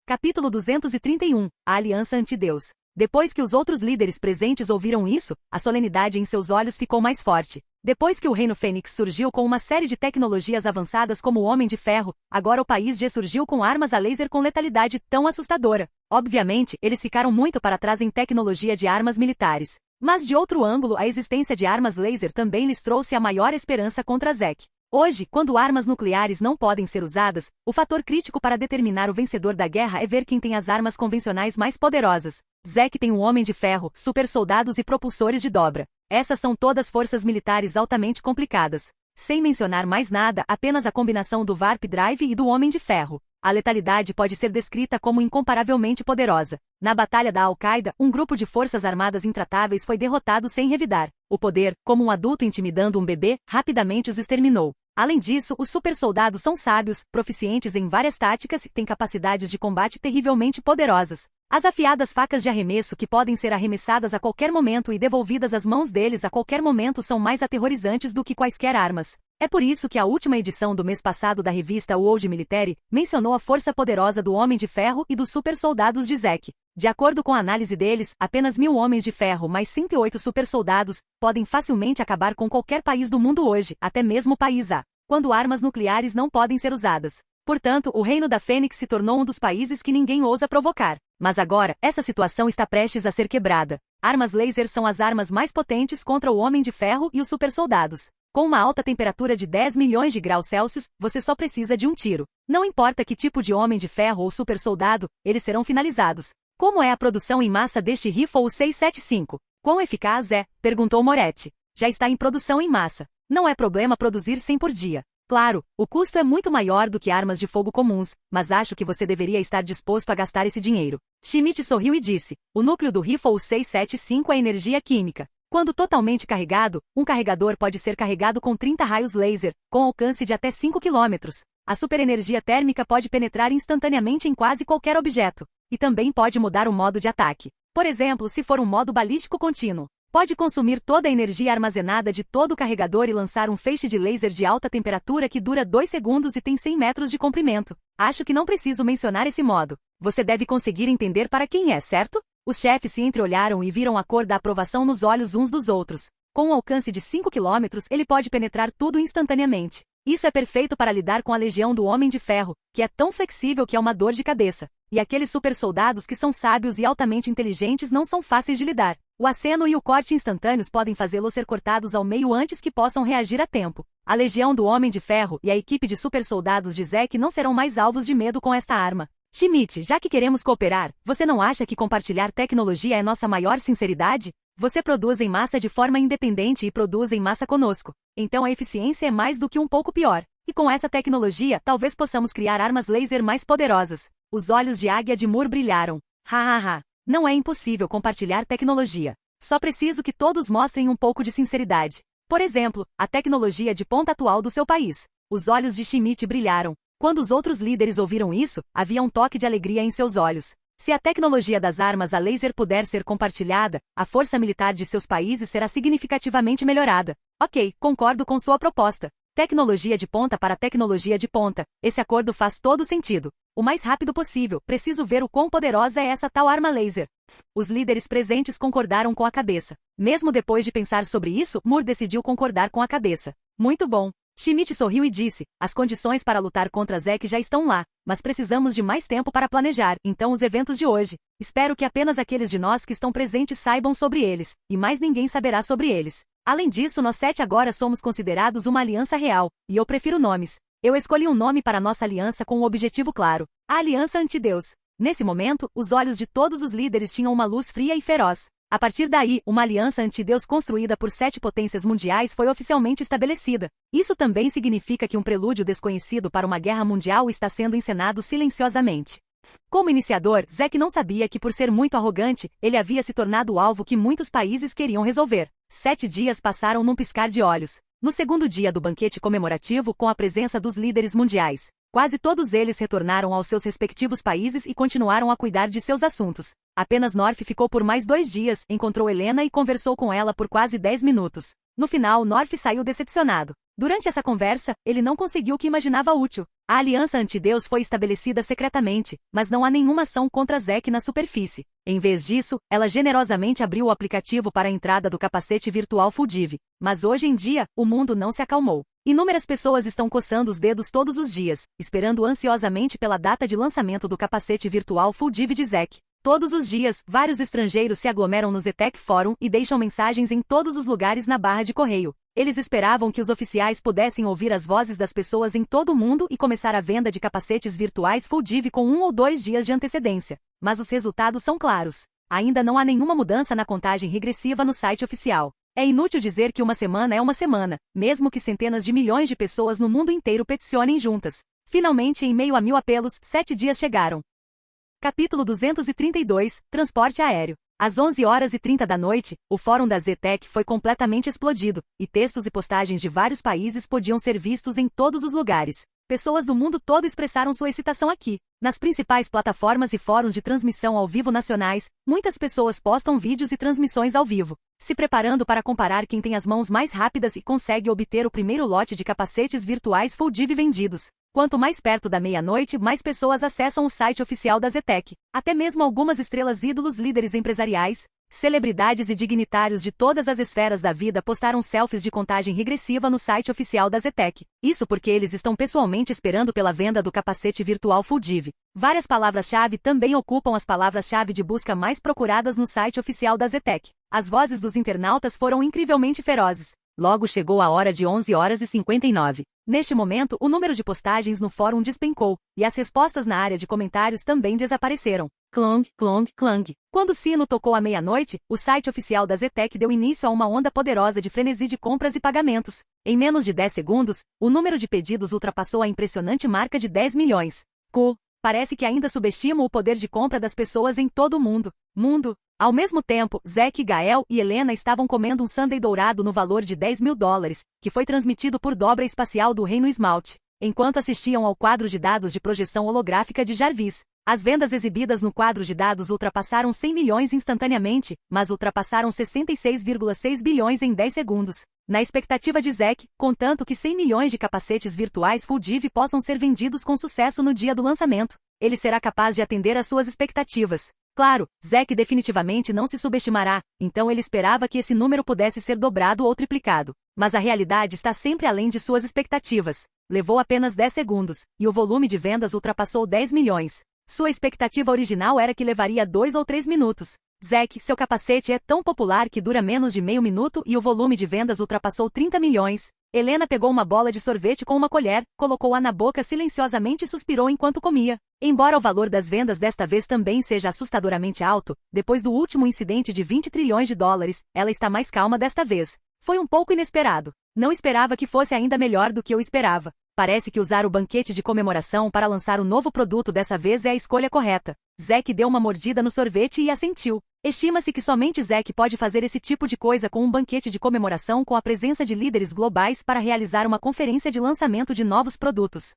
Capítulo 231. A Aliança Anti-Deus. Depois que os outros líderes presentes ouviram isso, a solenidade em seus olhos ficou mais forte. Depois que o Reino Fênix surgiu com uma série de tecnologias avançadas como o Homem de Ferro, agora o país G surgiu com armas a laser com letalidade tão assustadora. Obviamente, eles ficaram muito para trás em tecnologia de armas militares. Mas de outro ângulo, a existência de armas laser também lhes trouxe a maior esperança contra Zek. Hoje, quando armas nucleares não podem ser usadas, o fator crítico para determinar o vencedor da guerra é ver quem tem as armas convencionais mais poderosas. Zek tem um Homem de Ferro, super soldados e propulsores de dobra. Essas são todas forças militares altamente complicadas. Sem mencionar mais nada, apenas a combinação do Warp Drive e do Homem de Ferro. A letalidade pode ser descrita como incomparavelmente poderosa. Na Batalha da Al-Qaeda, um grupo de forças armadas intratáveis foi derrotado sem revidar. O poder, como um adulto intimidando um bebê, rapidamente os exterminou. Além disso, os supersoldados são sábios, proficientes em várias táticas e têm capacidades de combate terrivelmente poderosas. As afiadas facas de arremesso que podem ser arremessadas a qualquer momento e devolvidas às mãos deles a qualquer momento são mais aterrorizantes do que quaisquer armas. É por isso que a última edição do mês passado da revista World Military mencionou a força poderosa do Homem de Ferro e dos supersoldados de Zek. De acordo com a análise deles, apenas 1000 Homens de Ferro mais 108 supersoldados podem facilmente acabar com qualquer país do mundo hoje, até mesmo o país A, quando armas nucleares não podem ser usadas. Portanto, o Reino da Fênix se tornou um dos países que ninguém ousa provocar. Mas agora, essa situação está prestes a ser quebrada. Armas laser são as armas mais potentes contra o Homem de Ferro e os supersoldados. Com uma alta temperatura de 10 milhões de graus Celsius, você só precisa de um tiro. Não importa que tipo de Homem de Ferro ou supersoldado, eles serão finalizados. Como é a produção em massa deste rifle U-675? Quão eficaz é? Perguntou Moretti. Já está em produção em massa. Não é problema produzir 100 por dia. Claro, o custo é muito maior do que armas de fogo comuns, mas acho que você deveria estar disposto a gastar esse dinheiro. Schmidt sorriu e disse, o núcleo do rifle 675 é energia química. Quando totalmente carregado, um carregador pode ser carregado com 30 raios laser, com alcance de até 5 km. A superenergia térmica pode penetrar instantaneamente em quase qualquer objeto, e também pode mudar o modo de ataque. Por exemplo, se for um modo balístico contínuo, pode consumir toda a energia armazenada de todo o carregador e lançar um feixe de laser de alta temperatura que dura 2 segundos e tem 100 metros de comprimento. Acho que não preciso mencionar esse modo. Você deve conseguir entender para quem é, certo? Os chefes se entreolharam e viram a cor da aprovação nos olhos uns dos outros. Com um alcance de 5 km, ele pode penetrar tudo instantaneamente. Isso é perfeito para lidar com a legião do Homem de Ferro, que é tão flexível que é uma dor de cabeça. E aqueles super soldados que são sábios e altamente inteligentes não são fáceis de lidar. O aceno e o corte instantâneos podem fazê-los ser cortados ao meio antes que possam reagir a tempo. A legião do Homem de Ferro e a equipe de super soldados de Zack não serão mais alvos de medo com esta arma. Schmidt, já que queremos cooperar, você não acha que compartilhar tecnologia é nossa maior sinceridade? Você produz em massa de forma independente e produz em massa conosco. Então a eficiência é mais do que um pouco pior. E com essa tecnologia, talvez possamos criar armas laser mais poderosas. Os olhos de Águia de Mur brilharam. Ha. Não é impossível compartilhar tecnologia. Só preciso que todos mostrem um pouco de sinceridade. Por exemplo, a tecnologia de ponta atual do seu país. Os olhos de Schmidt brilharam. Quando os outros líderes ouviram isso, havia um toque de alegria em seus olhos. Se a tecnologia das armas a laser puder ser compartilhada, a força militar de seus países será significativamente melhorada. Ok, concordo com sua proposta. Tecnologia de ponta para tecnologia de ponta. Esse acordo faz todo sentido. O mais rápido possível, preciso ver o quão poderosa é essa tal arma laser. Os líderes presentes concordaram com a cabeça. Mesmo depois de pensar sobre isso, Moore decidiu concordar com a cabeça. Muito bom. Schmidt sorriu e disse, as condições para lutar contra Zack já estão lá, mas precisamos de mais tempo para planejar, então os eventos de hoje. Espero que apenas aqueles de nós que estão presentes saibam sobre eles, e mais ninguém saberá sobre eles. Além disso, nós 7 agora somos considerados uma aliança real, e eu prefiro nomes. Eu escolhi um nome para nossa aliança com um objetivo claro, a Aliança Antideus. Nesse momento, os olhos de todos os líderes tinham uma luz fria e feroz. A partir daí, uma aliança antideus construída por 7 potências mundiais foi oficialmente estabelecida. Isso também significa que um prelúdio desconhecido para uma guerra mundial está sendo encenado silenciosamente. Como iniciador, Zack não sabia que por ser muito arrogante, ele havia se tornado o alvo que muitos países queriam resolver. 7 dias passaram num piscar de olhos. No segundo dia do banquete comemorativo com a presença dos líderes mundiais, quase todos eles retornaram aos seus respectivos países e continuaram a cuidar de seus assuntos. Apenas North ficou por mais 2 dias, encontrou Helena e conversou com ela por quase 10 minutos. No final, North saiu decepcionado. Durante essa conversa, ele não conseguiu o que imaginava útil. A aliança antideus foi estabelecida secretamente, mas não há nenhuma ação contra Zack na superfície. Em vez disso, ela generosamente abriu o aplicativo para a entrada do capacete virtual Fuldiv. Mas hoje em dia, o mundo não se acalmou. Inúmeras pessoas estão coçando os dedos todos os dias, esperando ansiosamente pela data de lançamento do capacete virtual Fuldiv de Zack. Todos os dias, vários estrangeiros se aglomeram no Zetec Forum e deixam mensagens em todos os lugares na barra de correio. Eles esperavam que os oficiais pudessem ouvir as vozes das pessoas em todo o mundo e começar a venda de capacetes virtuais Fuldiv com 1 ou 2 dias de antecedência. Mas os resultados são claros. Ainda não há nenhuma mudança na contagem regressiva no site oficial. É inútil dizer que uma semana é uma semana, mesmo que centenas de milhões de pessoas no mundo inteiro peticionem juntas. Finalmente, em meio a 1000 apelos, 7 dias chegaram. Capítulo 232, Transporte aéreo. Às 11h30 da noite, o fórum da Zetec foi completamente explodido, e textos e postagens de vários países podiam ser vistos em todos os lugares. Pessoas do mundo todo expressaram sua excitação aqui. Nas principais plataformas e fóruns de transmissão ao vivo nacionais, muitas pessoas postam vídeos e transmissões ao vivo, se preparando para comparar quem tem as mãos mais rápidas e consegue obter o primeiro lote de capacetes virtuais Fuldiv vendidos. Quanto mais perto da meia-noite, mais pessoas acessam o site oficial da Zetec. Até mesmo algumas estrelas ídolos líderes empresariais, celebridades e dignitários de todas as esferas da vida postaram selfies de contagem regressiva no site oficial da Zetec. Isso porque eles estão pessoalmente esperando pela venda do capacete virtual Fuldiv. Várias palavras-chave também ocupam as palavras-chave de busca mais procuradas no site oficial da Zetec. As vozes dos internautas foram incrivelmente ferozes. Logo chegou a hora de 11h59. Neste momento, o número de postagens no fórum despencou, e as respostas na área de comentários também desapareceram. Clong, clong, clang. Quando o sino tocou à meia-noite, o site oficial da Zetec deu início a uma onda poderosa de frenesi de compras e pagamentos. Em menos de 10 segundos, o número de pedidos ultrapassou a impressionante marca de 10 milhões. Parece que ainda subestimo o poder de compra das pessoas em todo o mundo. Ao mesmo tempo, Zack, Gael e Helena estavam comendo um sundae dourado no valor de $10.000, que foi transmitido por dobra espacial do Reino Esmalte, enquanto assistiam ao quadro de dados de projeção holográfica de Jarvis. As vendas exibidas no quadro de dados ultrapassaram 100 milhões instantaneamente, mas ultrapassaram 66,6 bilhões em 10 segundos. Na expectativa de Zack, contanto que 100 milhões de capacetes virtuais Full Div possam ser vendidos com sucesso no dia do lançamento, ele será capaz de atender às suas expectativas. Claro, Zack definitivamente não se subestimará, então ele esperava que esse número pudesse ser dobrado ou triplicado. Mas a realidade está sempre além de suas expectativas. Levou apenas 10 segundos, e o volume de vendas ultrapassou 10 milhões. Sua expectativa original era que levaria 2 ou 3 minutos. Zack, seu capacete é tão popular que dura menos de meio minuto e o volume de vendas ultrapassou 30 milhões. Helena pegou uma bola de sorvete com uma colher, colocou-a na boca silenciosamente e suspirou enquanto comia. Embora o valor das vendas desta vez também seja assustadoramente alto, depois do último incidente de 20 trilhões de dólares, ela está mais calma desta vez. Foi um pouco inesperado. Não esperava que fosse ainda melhor do que eu esperava. Parece que usar o banquete de comemoração para lançar o novo produto dessa vez é a escolha correta. Zack deu uma mordida no sorvete e assentiu. Estima-se que somente Zack pode fazer esse tipo de coisa com um banquete de comemoração com a presença de líderes globais para realizar uma conferência de lançamento de novos produtos.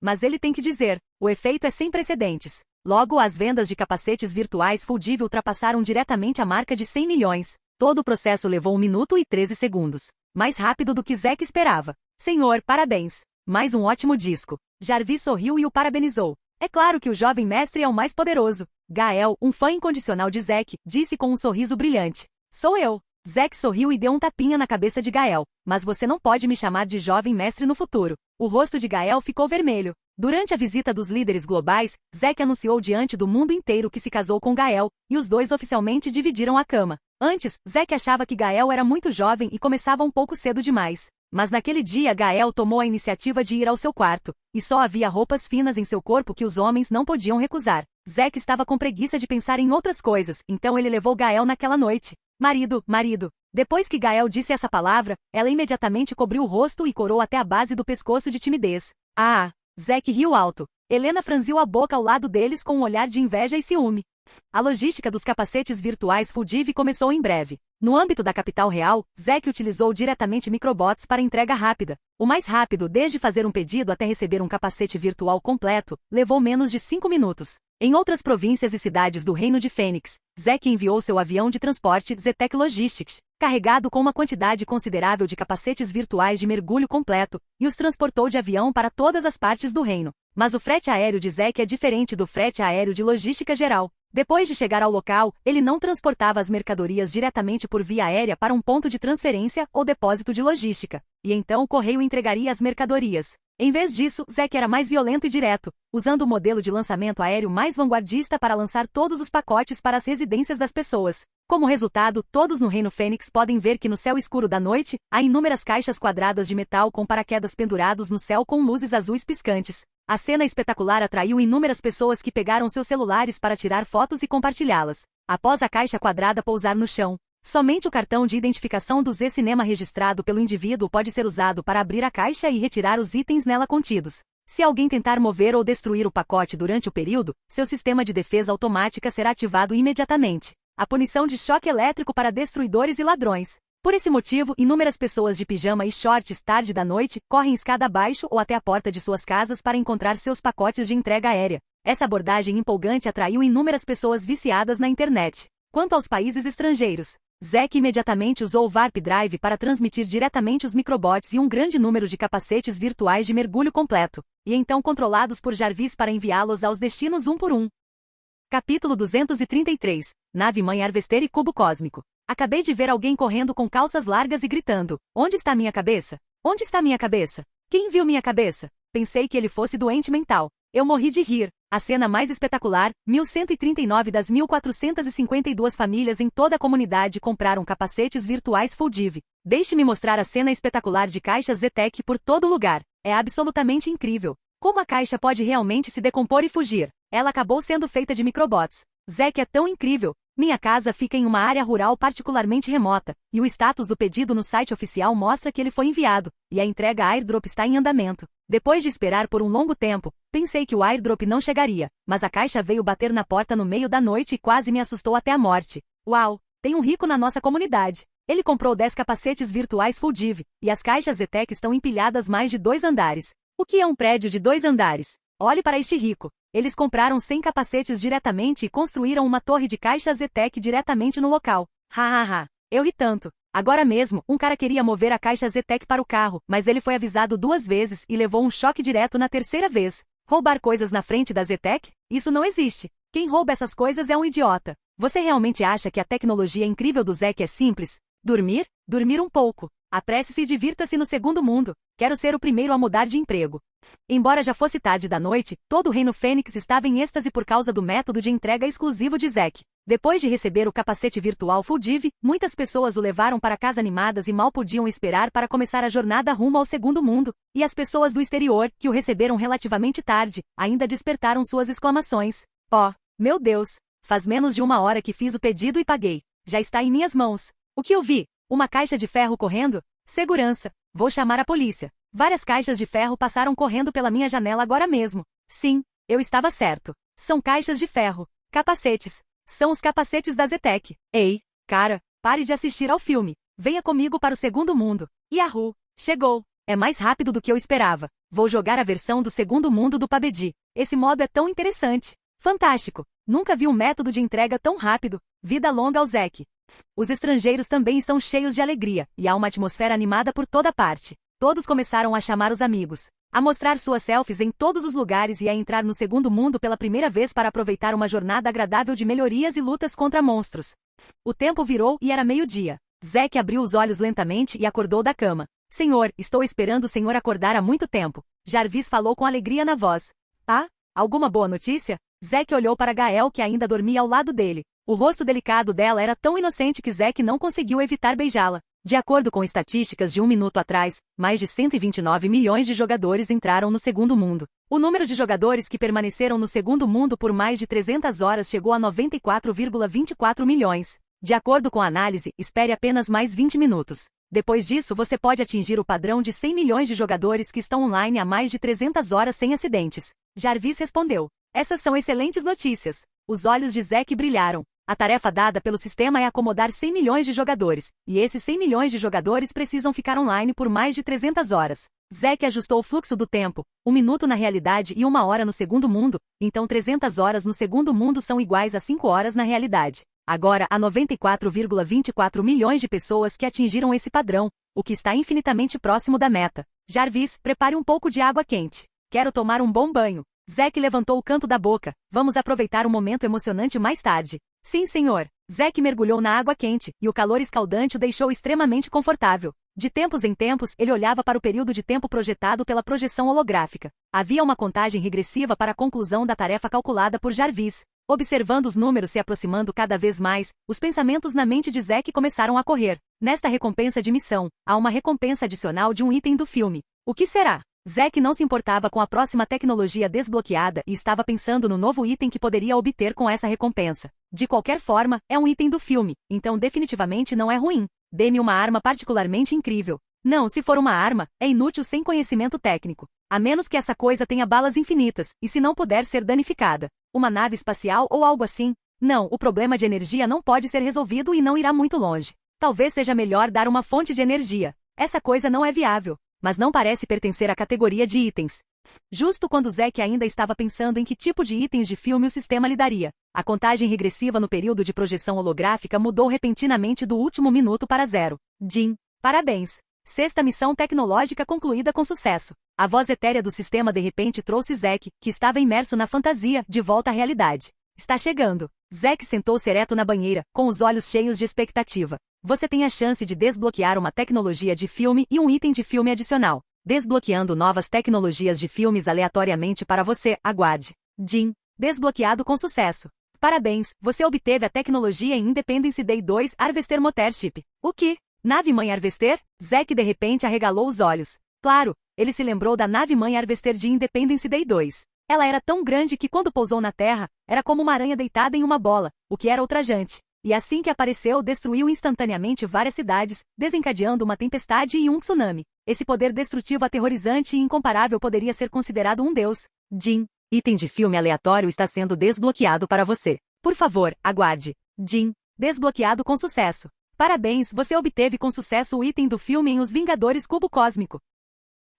Mas ele tem que dizer, o efeito é sem precedentes. Logo, as vendas de capacetes virtuais Full Div ultrapassaram diretamente a marca de 100 milhões. Todo o processo levou 1 minuto e 13 segundos. Mais rápido do que Zack esperava. Senhor, parabéns! Mais um ótimo disco. Jarvis sorriu e o parabenizou. É claro que o jovem mestre é o mais poderoso. Gael, um fã incondicional de Zack, disse com um sorriso brilhante. Sou eu. Zack sorriu e deu um tapinha na cabeça de Gael. Mas você não pode me chamar de jovem mestre no futuro. O rosto de Gael ficou vermelho. Durante a visita dos líderes globais, Zack anunciou diante do mundo inteiro que se casou com Gael, e os dois oficialmente dividiram a cama. Antes, Zack achava que Gael era muito jovem e começava um pouco cedo demais. Mas naquele dia Gael tomou a iniciativa de ir ao seu quarto, e só havia roupas finas em seu corpo que os homens não podiam recusar. Zack estava com preguiça de pensar em outras coisas, então ele levou Gael naquela noite. Marido, marido. Depois que Gael disse essa palavra, ela imediatamente cobriu o rosto e corou até a base do pescoço de timidez. Ah! Zack riu alto. Helena franziu a boca ao lado deles com um olhar de inveja e ciúme. A logística dos capacetes virtuais Full Div começou em breve. No âmbito da capital real, Zack utilizou diretamente microbots para entrega rápida. O mais rápido, desde fazer um pedido até receber um capacete virtual completo, levou menos de 5 minutos. Em outras províncias e cidades do Reino de Fênix, Zack enviou seu avião de transporte Zetec Logistics, carregado com uma quantidade considerável de capacetes virtuais de mergulho completo, e os transportou de avião para todas as partes do reino. Mas o frete aéreo de Zack é diferente do frete aéreo de logística geral. Depois de chegar ao local, ele não transportava as mercadorias diretamente por via aérea para um ponto de transferência ou depósito de logística, e então o correio entregaria as mercadorias. Em vez disso, Zack era mais violento e direto, usando o modelo de lançamento aéreo mais vanguardista para lançar todos os pacotes para as residências das pessoas. Como resultado, todos no Reino Fênix podem ver que no céu escuro da noite, há inúmeras caixas quadradas de metal com paraquedas pendurados no céu com luzes azuis piscantes. A cena espetacular atraiu inúmeras pessoas que pegaram seus celulares para tirar fotos e compartilhá-las. Após a caixa quadrada pousar no chão, somente o cartão de identificação do Z-Cinema registrado pelo indivíduo pode ser usado para abrir a caixa e retirar os itens nela contidos. Se alguém tentar mover ou destruir o pacote durante o período, seu sistema de defesa automática será ativado imediatamente. A punição de choque elétrico para destruidores e ladrões. Por esse motivo, inúmeras pessoas de pijama e shorts tarde da noite correm escada abaixo ou até a porta de suas casas para encontrar seus pacotes de entrega aérea. Essa abordagem empolgante atraiu inúmeras pessoas viciadas na internet. Quanto aos países estrangeiros, Zack imediatamente usou o Warp Drive para transmitir diretamente os microbots e um grande número de capacetes virtuais de mergulho completo, e então controlados por Jarvis para enviá-los aos destinos um por um. Capítulo 233. Nave-mãe Harvester e Cubo Cósmico. Acabei de ver alguém correndo com calças largas e gritando: "Onde está minha cabeça? Onde está minha cabeça? Quem viu minha cabeça?" Pensei que ele fosse doente mental. Eu morri de rir. A cena mais espetacular, 1139 das 1452 famílias em toda a comunidade compraram capacetes virtuais Full Div. Deixe-me mostrar a cena espetacular de caixas Zetec por todo lugar. É absolutamente incrível. Como a caixa pode realmente se decompor e fugir? Ela acabou sendo feita de microbots. Zack é tão incrível. Minha casa fica em uma área rural particularmente remota, e o status do pedido no site oficial mostra que ele foi enviado, e a entrega airdrop está em andamento. Depois de esperar por um longo tempo, pensei que o airdrop não chegaria, mas a caixa veio bater na porta no meio da noite e quase me assustou até a morte. Uau! Tem um rico na nossa comunidade. Ele comprou 10 capacetes virtuais Full Div, e as caixas Zetec estão empilhadas mais de 2 andares. O que é um prédio de 2 andares? Olhe para este rico. Eles compraram 100 capacetes diretamente e construíram uma torre de caixas Zetec diretamente no local. Hahaha. Eu ri tanto. Agora mesmo, um cara queria mover a caixa Zetec para o carro, mas ele foi avisado 2 vezes e levou um choque direto na terceira vez. Roubar coisas na frente da Zetec? Isso não existe. Quem rouba essas coisas é um idiota. Você realmente acha que a tecnologia incrível do Zack é simples? Dormir? Dormir um pouco. Apresse-se e divirta-se no segundo mundo. Quero ser o primeiro a mudar de emprego. Embora já fosse tarde da noite, todo o Reino Fênix estava em êxtase por causa do método de entrega exclusivo de Zack. Depois de receber o capacete virtual Full Div, muitas pessoas o levaram para casa animadas e mal podiam esperar para começar a jornada rumo ao segundo mundo, e as pessoas do exterior, que o receberam relativamente tarde, ainda despertaram suas exclamações. Oh, meu Deus! Faz menos de 1 hora que fiz o pedido e paguei. Já está em minhas mãos. O que eu vi? Uma caixa de ferro correndo? Segurança. Vou chamar a polícia. Várias caixas de ferro passaram correndo pela minha janela agora mesmo. Sim, eu estava certo. São caixas de ferro. Capacetes. São os capacetes da Zetec. Ei, cara, pare de assistir ao filme. Venha comigo para o segundo mundo. Yahoo! Chegou! É mais rápido do que eu esperava. Vou jogar a versão do segundo mundo do PUBG. Esse modo é tão interessante. Fantástico! Nunca vi um método de entrega tão rápido. Vida longa ao Zack. Os estrangeiros também estão cheios de alegria, e há uma atmosfera animada por toda parte. Todos começaram a chamar os amigos, a mostrar suas selfies em todos os lugares e a entrar no segundo mundo pela primeira vez para aproveitar uma jornada agradável de melhorias e lutas contra monstros. O tempo virou e era meio-dia. Zack abriu os olhos lentamente e acordou da cama. Senhor, estou esperando o senhor acordar há muito tempo. Jarvis falou com alegria na voz. Ah? Alguma boa notícia? Zack olhou para Gael, que ainda dormia ao lado dele. O rosto delicado dela era tão inocente que Zack não conseguiu evitar beijá-la. De acordo com estatísticas de 1 minuto atrás, mais de 129 milhões de jogadores entraram no segundo mundo. O número de jogadores que permaneceram no segundo mundo por mais de 300 horas chegou a 94,24 milhões. De acordo com a análise, espere apenas mais 20 minutos. Depois disso você pode atingir o padrão de 100 milhões de jogadores que estão online há mais de 300 horas sem acidentes. Jarvis respondeu. Essas são excelentes notícias. Os olhos de Zack brilharam. A tarefa dada pelo sistema é acomodar 100 milhões de jogadores, e esses 100 milhões de jogadores precisam ficar online por mais de 300 horas. Zack ajustou o fluxo do tempo, 1 minuto na realidade e 1 hora no segundo mundo, então 300 horas no segundo mundo são iguais a 5 horas na realidade. Agora há 94,24 milhões de pessoas que atingiram esse padrão, o que está infinitamente próximo da meta. Jarvis, prepare um pouco de água quente. Quero tomar um bom banho. Zack levantou o canto da boca. Vamos aproveitar um momento emocionante mais tarde. Sim, senhor. Zack mergulhou na água quente, e o calor escaldante o deixou extremamente confortável. De tempos em tempos, ele olhava para o período de tempo projetado pela projeção holográfica. Havia uma contagem regressiva para a conclusão da tarefa calculada por Jarvis. Observando os números se aproximando cada vez mais, os pensamentos na mente de Zack começaram a correr. Nesta recompensa de missão, há uma recompensa adicional de um item do filme. O que será? Zack não se importava com a próxima tecnologia desbloqueada e estava pensando no novo item que poderia obter com essa recompensa. De qualquer forma, é um item do filme, então definitivamente não é ruim. Dê-me uma arma particularmente incrível. Não, se for uma arma, é inútil sem conhecimento técnico. A menos que essa coisa tenha balas infinitas, e se não puder ser danificada. Uma nave espacial ou algo assim? Não, o problema de energia não pode ser resolvido e não irá muito longe. Talvez seja melhor dar uma fonte de energia. Essa coisa não é viável. Mas não parece pertencer à categoria de itens. Justo quando Zack ainda estava pensando em que tipo de itens de filme o sistema lhe daria, a contagem regressiva no período de projeção holográfica mudou repentinamente do último minuto para 0. Jim, parabéns! Sexta missão tecnológica concluída com sucesso. A voz etérea do sistema de repente trouxe Zack, que estava imerso na fantasia, de volta à realidade. Está chegando. Zack sentou-se ereto na banheira, com os olhos cheios de expectativa. Você tem a chance de desbloquear uma tecnologia de filme e um item de filme adicional. Desbloqueando novas tecnologias de filmes aleatoriamente para você, aguarde. Jim, desbloqueado com sucesso. Parabéns, você obteve a tecnologia em Independence Day 2 Harvester Mothership. O que? Nave-mãe Harvester? Zack de repente arregalou os olhos. Claro, ele se lembrou da nave-mãe Harvester de Independence Day 2. Ela era tão grande que quando pousou na Terra, era como uma aranha deitada em uma bola, o que era ultrajante. E assim que apareceu, destruiu instantaneamente várias cidades, desencadeando uma tempestade e um tsunami. Esse poder destrutivo aterrorizante e incomparável poderia ser considerado um deus. Jin, item de filme aleatório está sendo desbloqueado para você. Por favor, aguarde. Jin, desbloqueado com sucesso. Parabéns, você obteve com sucesso o item do filme em Os Vingadores Cubo Cósmico.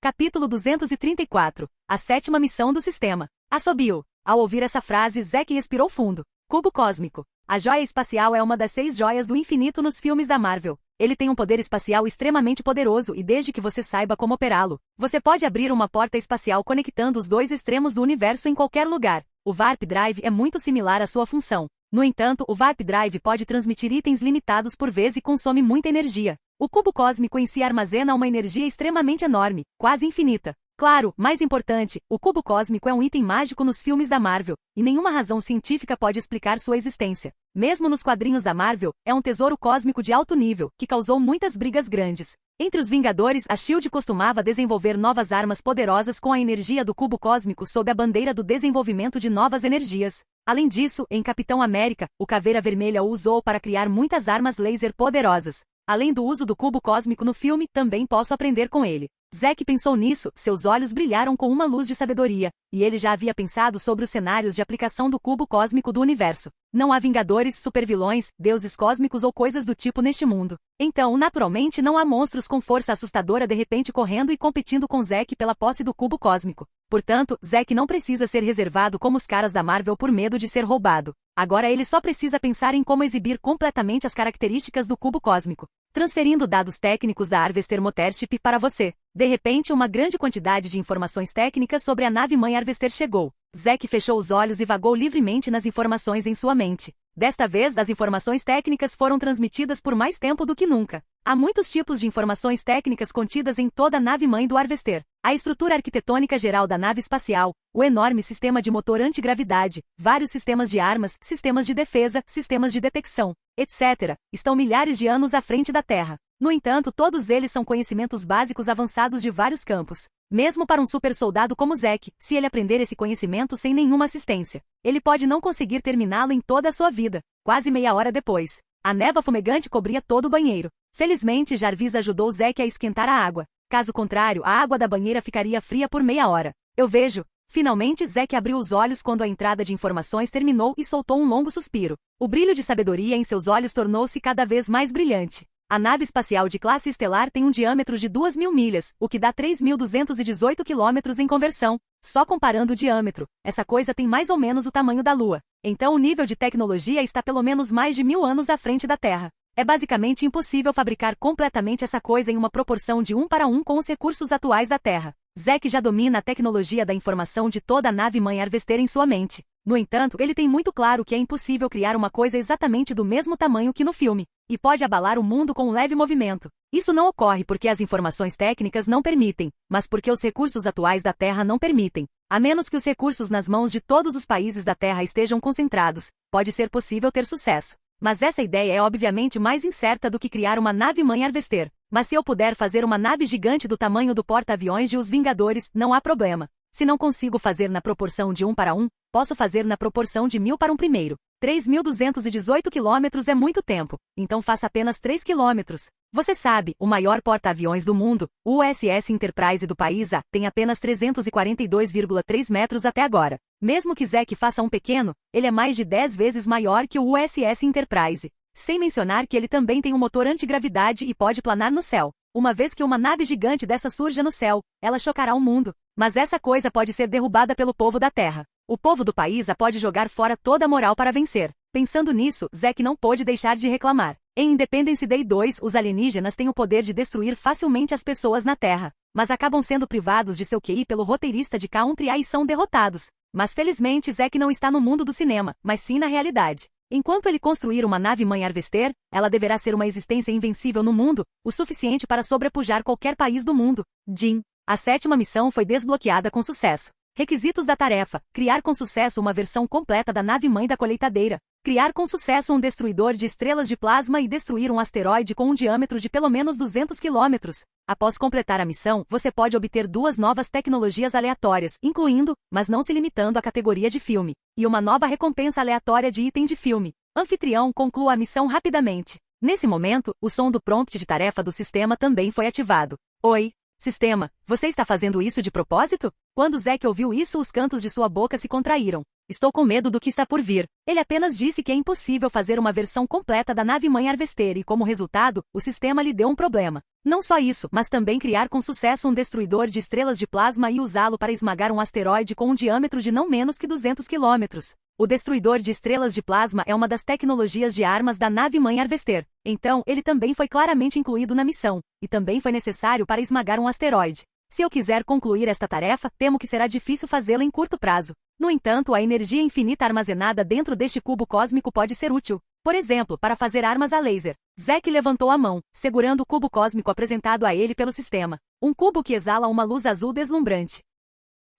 Capítulo 234. A sétima missão do sistema. Assobiu. Ao ouvir essa frase, Zack respirou fundo. Cubo Cósmico. A joia espacial é uma das 6 joias do infinito nos filmes da Marvel. Ele tem um poder espacial extremamente poderoso e desde que você saiba como operá-lo, você pode abrir uma porta espacial conectando os dois extremos do universo em qualquer lugar. O Warp Drive é muito similar à sua função. No entanto, o Warp Drive pode transmitir itens limitados por vez e consome muita energia. O cubo cósmico em si armazena uma energia extremamente enorme, quase infinita. Claro, mais importante, o cubo cósmico é um item mágico nos filmes da Marvel, e nenhuma razão científica pode explicar sua existência. Mesmo nos quadrinhos da Marvel, é um tesouro cósmico de alto nível, que causou muitas brigas grandes. Entre os Vingadores, a SHIELD costumava desenvolver novas armas poderosas com a energia do cubo cósmico sob a bandeira do desenvolvimento de novas energias. Além disso, em Capitão América, o Caveira Vermelha o usou para criar muitas armas laser poderosas. Além do uso do cubo cósmico no filme, também posso aprender com ele. Zack pensou nisso, seus olhos brilharam com uma luz de sabedoria, e ele já havia pensado sobre os cenários de aplicação do cubo cósmico do universo. Não há vingadores, supervilões, deuses cósmicos ou coisas do tipo neste mundo. Então, naturalmente não há monstros com força assustadora de repente correndo e competindo com Zack pela posse do cubo cósmico. Portanto, Zack não precisa ser reservado como os caras da Marvel por medo de ser roubado. Agora ele só precisa pensar em como exibir completamente as características do cubo cósmico. Transferindo dados técnicos da Harvester Mothership para você. De repente, uma grande quantidade de informações técnicas sobre a nave-mãe Harvester chegou. Zack fechou os olhos e vagou livremente nas informações em sua mente. Desta vez, as informações técnicas foram transmitidas por mais tempo do que nunca. Há muitos tipos de informações técnicas contidas em toda a nave-mãe do Harvester. A estrutura arquitetônica geral da nave espacial, o enorme sistema de motor antigravidade, vários sistemas de armas, sistemas de defesa, sistemas de detecção, etc., estão milhares de anos à frente da Terra. No entanto, todos eles são conhecimentos básicos avançados de vários campos. Mesmo para um super soldado como Zack, se ele aprender esse conhecimento sem nenhuma assistência, ele pode não conseguir terminá-lo em toda a sua vida. Quase meia hora depois, a névoa fumegante cobria todo o banheiro. Felizmente, Jarvis ajudou Zack a esquentar a água. Caso contrário, a água da banheira ficaria fria por meia hora. Eu vejo. Finalmente, Zack abriu os olhos quando a entrada de informações terminou e soltou um longo suspiro. O brilho de sabedoria em seus olhos tornou-se cada vez mais brilhante. A nave espacial de classe estelar tem um diâmetro de 2.000 milhas, o que dá 3.218 quilômetros em conversão. Só comparando o diâmetro, essa coisa tem mais ou menos o tamanho da Lua. Então o nível de tecnologia está pelo menos mais de 1000 anos à frente da Terra. É basicamente impossível fabricar completamente essa coisa em uma proporção de 1 para 1 com os recursos atuais da Terra. Zack já domina a tecnologia da informação de toda a nave-mãe Harvester em sua mente. No entanto, ele tem muito claro que é impossível criar uma coisa exatamente do mesmo tamanho que no filme, e pode abalar o mundo com um leve movimento. Isso não ocorre porque as informações técnicas não permitem, mas porque os recursos atuais da Terra não permitem. A menos que os recursos nas mãos de todos os países da Terra estejam concentrados, pode ser possível ter sucesso. Mas essa ideia é obviamente mais incerta do que criar uma nave-mãe Harvester. Mas se eu puder fazer uma nave gigante do tamanho do porta-aviões de Os Vingadores, não há problema. Se não consigo fazer na proporção de 1 para 1, posso fazer na proporção de 1000 para 1 primeiro. 3.218 quilômetros é muito tempo, então faça apenas 3 quilômetros. Você sabe, o maior porta-aviões do mundo, o USS Enterprise do país A, tem apenas 342,3 metros até agora. Mesmo que Zack faça um pequeno, ele é mais de 10 vezes maior que o USS Enterprise. Sem mencionar que ele também tem um motor antigravidade e pode planar no céu. Uma vez que uma nave gigante dessa surja no céu, ela chocará o mundo. Mas essa coisa pode ser derrubada pelo povo da Terra. O povo do país A pode jogar fora toda a moral para vencer. Pensando nisso, Zack não pôde deixar de reclamar. Em Independence Day 2, os alienígenas têm o poder de destruir facilmente as pessoas na Terra, mas acabam sendo privados de seu QI pelo roteirista de Country A e são derrotados. Mas felizmente Zack não está no mundo do cinema, mas sim na realidade. Enquanto ele construir uma nave-mãe Harvester, ela deverá ser uma existência invencível no mundo, o suficiente para sobrepujar qualquer país do mundo. Jin. A sétima missão foi desbloqueada com sucesso. Requisitos da tarefa: criar com sucesso uma versão completa da nave-mãe da colheitadeira. Criar com sucesso um destruidor de estrelas de plasma e destruir um asteroide com um diâmetro de pelo menos 200 quilômetros. Após completar a missão, você pode obter 2 novas tecnologias aleatórias, incluindo, mas não se limitando à categoria de filme, e uma nova recompensa aleatória de item de filme. Anfitrião, conclua a missão rapidamente. Nesse momento, o som do prompt de tarefa do sistema também foi ativado. Oi, sistema, você está fazendo isso de propósito? Quando Zack ouviu isso, os cantos de sua boca se contraíram. Estou com medo do que está por vir. Ele apenas disse que é impossível fazer uma versão completa da nave-mãe Harvester e, como resultado, o sistema lhe deu um problema. Não só isso, mas também criar com sucesso um destruidor de estrelas de plasma e usá-lo para esmagar um asteroide com um diâmetro de não menos que 200 quilômetros. O destruidor de estrelas de plasma é uma das tecnologias de armas da nave-mãe Harvester. Então, ele também foi claramente incluído na missão, e também foi necessário para esmagar um asteroide. Se eu quiser concluir esta tarefa, temo que será difícil fazê-la em curto prazo. No entanto, a energia infinita armazenada dentro deste cubo cósmico pode ser útil. Por exemplo, para fazer armas a laser. Zack levantou a mão, segurando o cubo cósmico apresentado a ele pelo sistema. Um cubo que exala uma luz azul deslumbrante.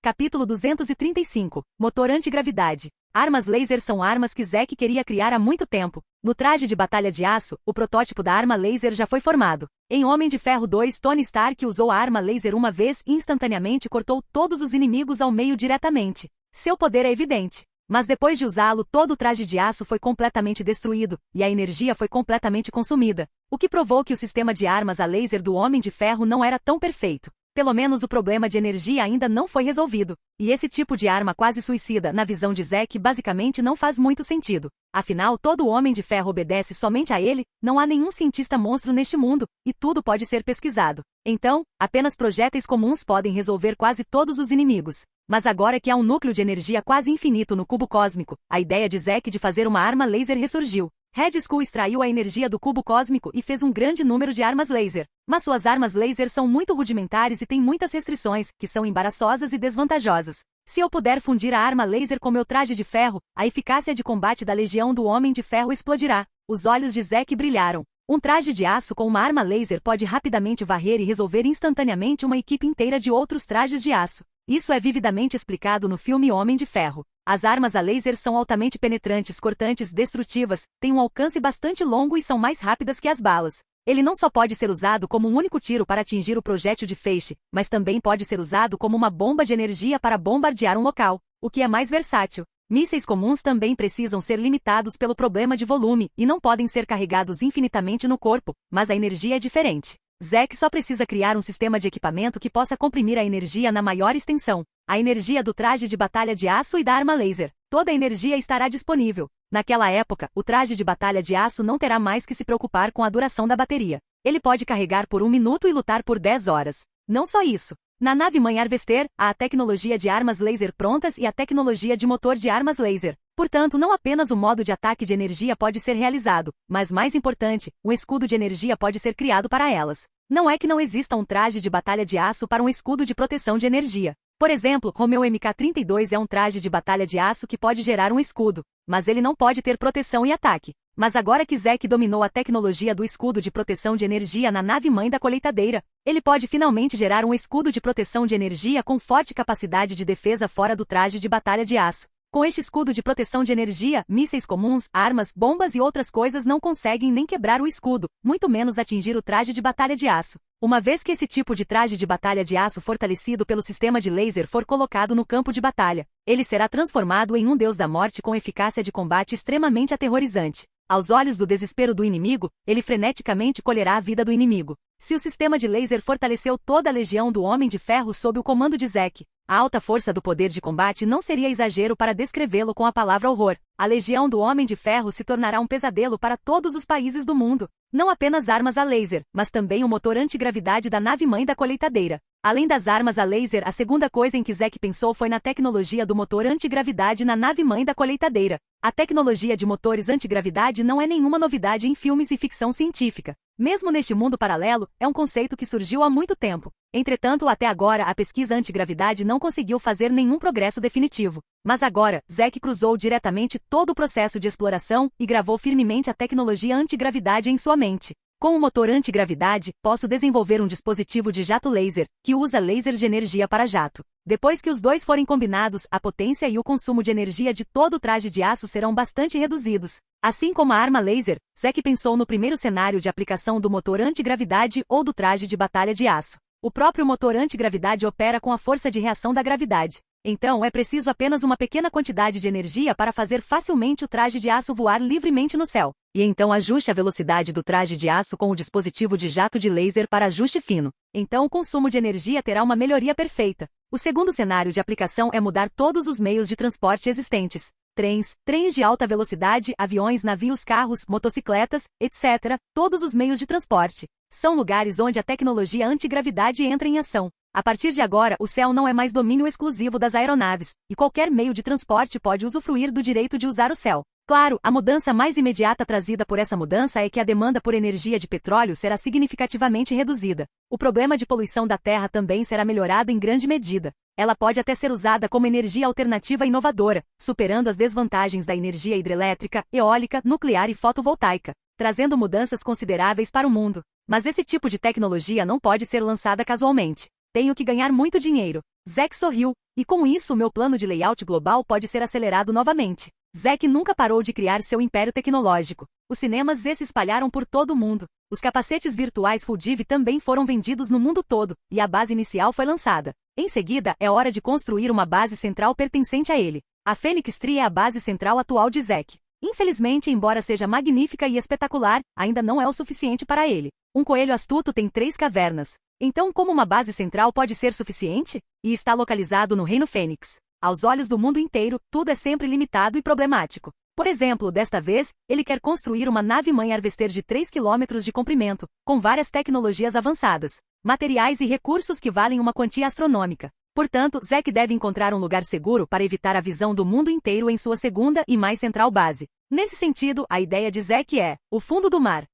Capítulo 235. Motor antigravidade. Armas laser são armas que Zack queria criar há muito tempo. No traje de batalha de aço, o protótipo da arma laser já foi formado. Em Homem de Ferro 2, Tony Stark usou a arma laser uma vez e instantaneamente cortou todos os inimigos ao meio diretamente. Seu poder é evidente. Mas depois de usá-lo, todo o traje de aço foi completamente destruído, e a energia foi completamente consumida, o que provou que o sistema de armas a laser do Homem de Ferro não era tão perfeito. Pelo menos o problema de energia ainda não foi resolvido. E esse tipo de arma quase suicida, na visão de Zack, basicamente não faz muito sentido. Afinal, todo Homem de Ferro obedece somente a ele, não há nenhum cientista monstro neste mundo, e tudo pode ser pesquisado. Então, apenas projéteis comuns podem resolver quase todos os inimigos. Mas agora que há um núcleo de energia quase infinito no cubo cósmico, a ideia de Zack de fazer uma arma laser ressurgiu. Red Skull extraiu a energia do cubo cósmico e fez um grande número de armas laser. Mas suas armas laser são muito rudimentares e têm muitas restrições, que são embaraçosas e desvantajosas. Se eu puder fundir a arma laser com meu traje de ferro, a eficácia de combate da Legião do Homem de Ferro explodirá. Os olhos de Zack brilharam. Um traje de aço com uma arma laser pode rapidamente varrer e resolver instantaneamente uma equipe inteira de outros trajes de aço. Isso é vividamente explicado no filme Homem de Ferro. As armas a laser são altamente penetrantes, cortantes, destrutivas, têm um alcance bastante longo e são mais rápidas que as balas. Ele não só pode ser usado como um único tiro para atingir o projétil de feixe, mas também pode ser usado como uma bomba de energia para bombardear um local, o que é mais versátil. Mísseis comuns também precisam ser limitados pelo problema de volume e não podem ser carregados infinitamente no corpo, mas a energia é diferente. Zack só precisa criar um sistema de equipamento que possa comprimir a energia na maior extensão. A energia do traje de batalha de aço e da arma laser. Toda a energia estará disponível. Naquela época, o traje de batalha de aço não terá mais que se preocupar com a duração da bateria. Ele pode carregar por 1 minuto e lutar por 10 horas. Não só isso. Na nave-mãe Harvester, há a tecnologia de armas laser prontas e a tecnologia de motor de armas laser. Portanto, não apenas o modo de ataque de energia pode ser realizado, mas mais importante, um escudo de energia pode ser criado para elas. Não é que não exista um traje de batalha de aço para um escudo de proteção de energia. Por exemplo, Romeo MK32 é um traje de batalha de aço que pode gerar um escudo, mas ele não pode ter proteção e ataque. Mas agora que Zack dominou a tecnologia do escudo de proteção de energia na nave-mãe da colheitadeira, ele pode finalmente gerar um escudo de proteção de energia com forte capacidade de defesa fora do traje de batalha de aço. Com este escudo de proteção de energia, mísseis comuns, armas, bombas e outras coisas não conseguem nem quebrar o escudo, muito menos atingir o traje de batalha de aço. Uma vez que esse tipo de traje de batalha de aço fortalecido pelo sistema de laser for colocado no campo de batalha, ele será transformado em um deus da morte com eficácia de combate extremamente aterrorizante. Aos olhos do desespero do inimigo, ele freneticamente colherá a vida do inimigo. Se o sistema de laser fortaleceu toda a Legião do Homem de Ferro sob o comando de Zack, a alta força do poder de combate não seria exagero para descrevê-lo com a palavra horror. A Legião do Homem de Ferro se tornará um pesadelo para todos os países do mundo. Não apenas armas a laser, mas também o motor antigravidade da nave-mãe da colheitadeira. Além das armas a laser, a segunda coisa em que Zack pensou foi na tecnologia do motor antigravidade na nave-mãe da colheitadeira. A tecnologia de motores antigravidade não é nenhuma novidade em filmes e ficção científica. Mesmo neste mundo paralelo, é um conceito que surgiu há muito tempo. Entretanto, até agora a pesquisa antigravidade não conseguiu fazer nenhum progresso definitivo. Mas agora, Zack cruzou diretamente todo o processo de exploração e gravou firmemente a tecnologia antigravidade em sua mente. Com o motor antigravidade, posso desenvolver um dispositivo de jato laser, que usa laser de energia para jato. Depois que os dois forem combinados, a potência e o consumo de energia de todo o traje de aço serão bastante reduzidos. Assim como a arma laser, Zack pensou no primeiro cenário de aplicação do motor antigravidade ou do traje de batalha de aço. O próprio motor antigravidade opera com a força de reação da gravidade. Então é preciso apenas uma pequena quantidade de energia para fazer facilmente o traje de aço voar livremente no céu. E então ajuste a velocidade do traje de aço com o dispositivo de jato de laser para ajuste fino. Então o consumo de energia terá uma melhoria perfeita. O segundo cenário de aplicação é mudar todos os meios de transporte existentes. Trens de alta velocidade, aviões, navios, carros, motocicletas, etc. Todos os meios de transporte. São lugares onde a tecnologia antigravidade entra em ação. A partir de agora, o céu não é mais domínio exclusivo das aeronaves, e qualquer meio de transporte pode usufruir do direito de usar o céu. Claro, a mudança mais imediata trazida por essa mudança é que a demanda por energia de petróleo será significativamente reduzida. O problema de poluição da Terra também será melhorado em grande medida. Ela pode até ser usada como energia alternativa inovadora, superando as desvantagens da energia hidrelétrica, eólica, nuclear e fotovoltaica, trazendo mudanças consideráveis para o mundo. Mas esse tipo de tecnologia não pode ser lançada casualmente. Tenho que ganhar muito dinheiro. Zack sorriu, e com isso meu plano de layout global pode ser acelerado novamente. Zack nunca parou de criar seu império tecnológico. Os cinemas se espalharam por todo o mundo. Os capacetes virtuais Full Div também foram vendidos no mundo todo, e a base inicial foi lançada. Em seguida, é hora de construir uma base central pertencente a ele. A Phoenix Tree é a base central atual de Zack. Infelizmente, embora seja magnífica e espetacular, ainda não é o suficiente para ele. Um coelho astuto tem 3 cavernas. Então, como uma base central pode ser suficiente? E está localizado no Reino Fênix. Aos olhos do mundo inteiro, tudo é sempre limitado e problemático. Por exemplo, desta vez, ele quer construir uma nave-mãe harvester de 3 km de comprimento, com várias tecnologias avançadas, materiais e recursos que valem uma quantia astronômica. Portanto, Zack deve encontrar um lugar seguro para evitar a visão do mundo inteiro em sua segunda e mais central base. Nesse sentido, a ideia de Zack é o fundo do mar.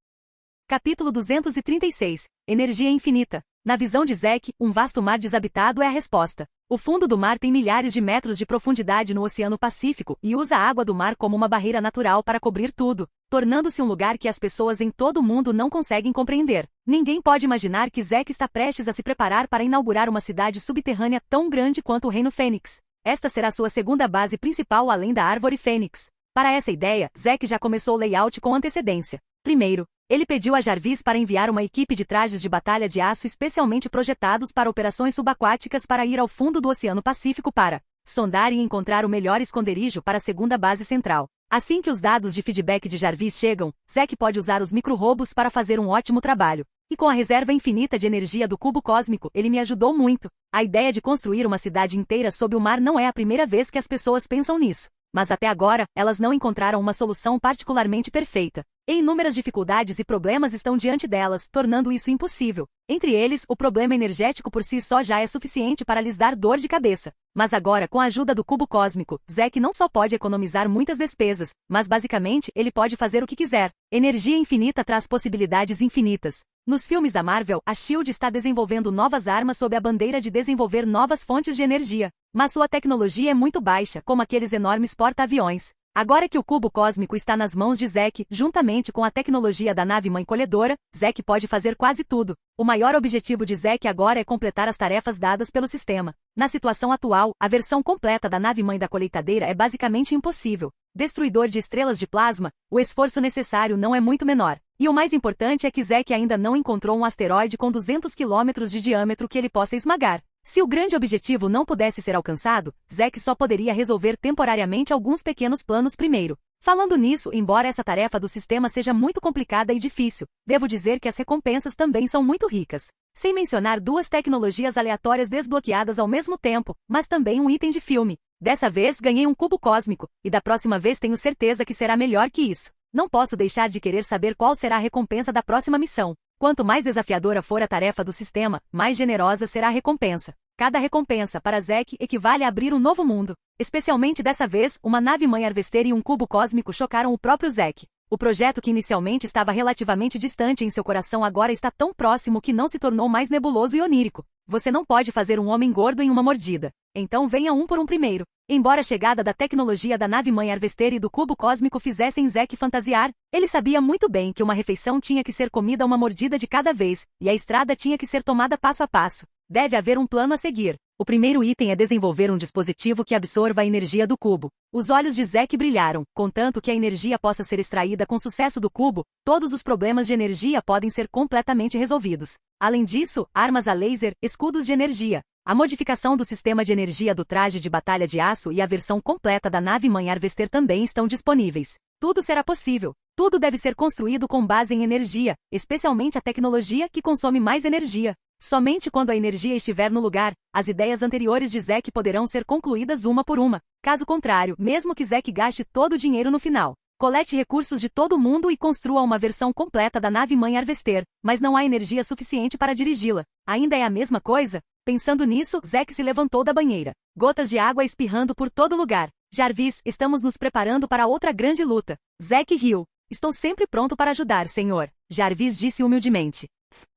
Capítulo 236. Energia infinita. Na visão de Zack, um vasto mar desabitado é a resposta. O fundo do mar tem milhares de metros de profundidade no Oceano Pacífico e usa a água do mar como uma barreira natural para cobrir tudo, tornando-se um lugar que as pessoas em todo o mundo não conseguem compreender. Ninguém pode imaginar que Zack está prestes a se preparar para inaugurar uma cidade subterrânea tão grande quanto o Reino Fênix. Esta será sua segunda base principal além da Árvore Fênix. Para essa ideia, Zack já começou o layout com antecedência. Primeiro, ele pediu a Jarvis para enviar uma equipe de trajes de batalha de aço especialmente projetados para operações subaquáticas para ir ao fundo do Oceano Pacífico para sondar e encontrar o melhor esconderijo para a segunda base central. Assim que os dados de feedback de Jarvis chegam, Zack pode usar os micro-robos para fazer um ótimo trabalho. E com a reserva infinita de energia do cubo cósmico, ele me ajudou muito. A ideia de construir uma cidade inteira sob o mar não é a primeira vez que as pessoas pensam nisso. Mas até agora, elas não encontraram uma solução particularmente perfeita. E inúmeras dificuldades e problemas estão diante delas, tornando isso impossível. Entre eles, o problema energético por si só já é suficiente para lhes dar dor de cabeça. Mas agora, com a ajuda do cubo cósmico, Zack não só pode economizar muitas despesas, mas basicamente, ele pode fazer o que quiser. Energia infinita traz possibilidades infinitas. Nos filmes da Marvel, a SHIELD está desenvolvendo novas armas sob a bandeira de desenvolver novas fontes de energia. Mas sua tecnologia é muito baixa, como aqueles enormes porta-aviões. Agora que o cubo cósmico está nas mãos de Zack, juntamente com a tecnologia da nave-mãe colhedora, Zack pode fazer quase tudo. O maior objetivo de Zack agora é completar as tarefas dadas pelo sistema. Na situação atual, a versão completa da nave-mãe da colheitadeira é basicamente impossível. Destruidor de estrelas de plasma, o esforço necessário não é muito menor. E o mais importante é que Zack ainda não encontrou um asteroide com 200 km de diâmetro que ele possa esmagar. Se o grande objetivo não pudesse ser alcançado, Zack só poderia resolver temporariamente alguns pequenos planos primeiro. Falando nisso, embora essa tarefa do sistema seja muito complicada e difícil, devo dizer que as recompensas também são muito ricas. Sem mencionar 2 tecnologias aleatórias desbloqueadas ao mesmo tempo, mas também um item de filme. Dessa vez ganhei um cubo cósmico, e da próxima vez tenho certeza que será melhor que isso. Não posso deixar de querer saber qual será a recompensa da próxima missão. Quanto mais desafiadora for a tarefa do sistema, mais generosa será a recompensa. Cada recompensa para Zack equivale a abrir um novo mundo. Especialmente dessa vez, uma nave-mãe harvester e um cubo cósmico chocaram o próprio Zack. O projeto que inicialmente estava relativamente distante em seu coração agora está tão próximo que não se tornou mais nebuloso e onírico. Você não pode fazer um homem gordo em uma mordida. Então venha um por um primeiro. Embora a chegada da tecnologia da nave-mãe Harvester e do cubo cósmico fizessem Zack fantasiar, ele sabia muito bem que uma refeição tinha que ser comida uma mordida de cada vez, e a estrada tinha que ser tomada passo a passo. Deve haver um plano a seguir. O primeiro item é desenvolver um dispositivo que absorva a energia do cubo. Os olhos de Zack brilharam, contanto que a energia possa ser extraída com sucesso do cubo, todos os problemas de energia podem ser completamente resolvidos. Além disso, armas a laser, escudos de energia. A modificação do sistema de energia do traje de batalha de aço e a versão completa da nave-mãe Harvester também estão disponíveis. Tudo será possível. Tudo deve ser construído com base em energia, especialmente a tecnologia que consome mais energia. Somente quando a energia estiver no lugar, as ideias anteriores de Zack poderão ser concluídas uma por uma. Caso contrário, mesmo que Zack gaste todo o dinheiro no final, colete recursos de todo mundo e construa uma versão completa da nave-mãe Harvester, mas não há energia suficiente para dirigi-la. Ainda é a mesma coisa? Pensando nisso, Zack se levantou da banheira. Gotas de água espirrando por todo lugar. Jarvis, estamos nos preparando para outra grande luta. Zack riu. Estou sempre pronto para ajudar, senhor. Jarvis disse humildemente.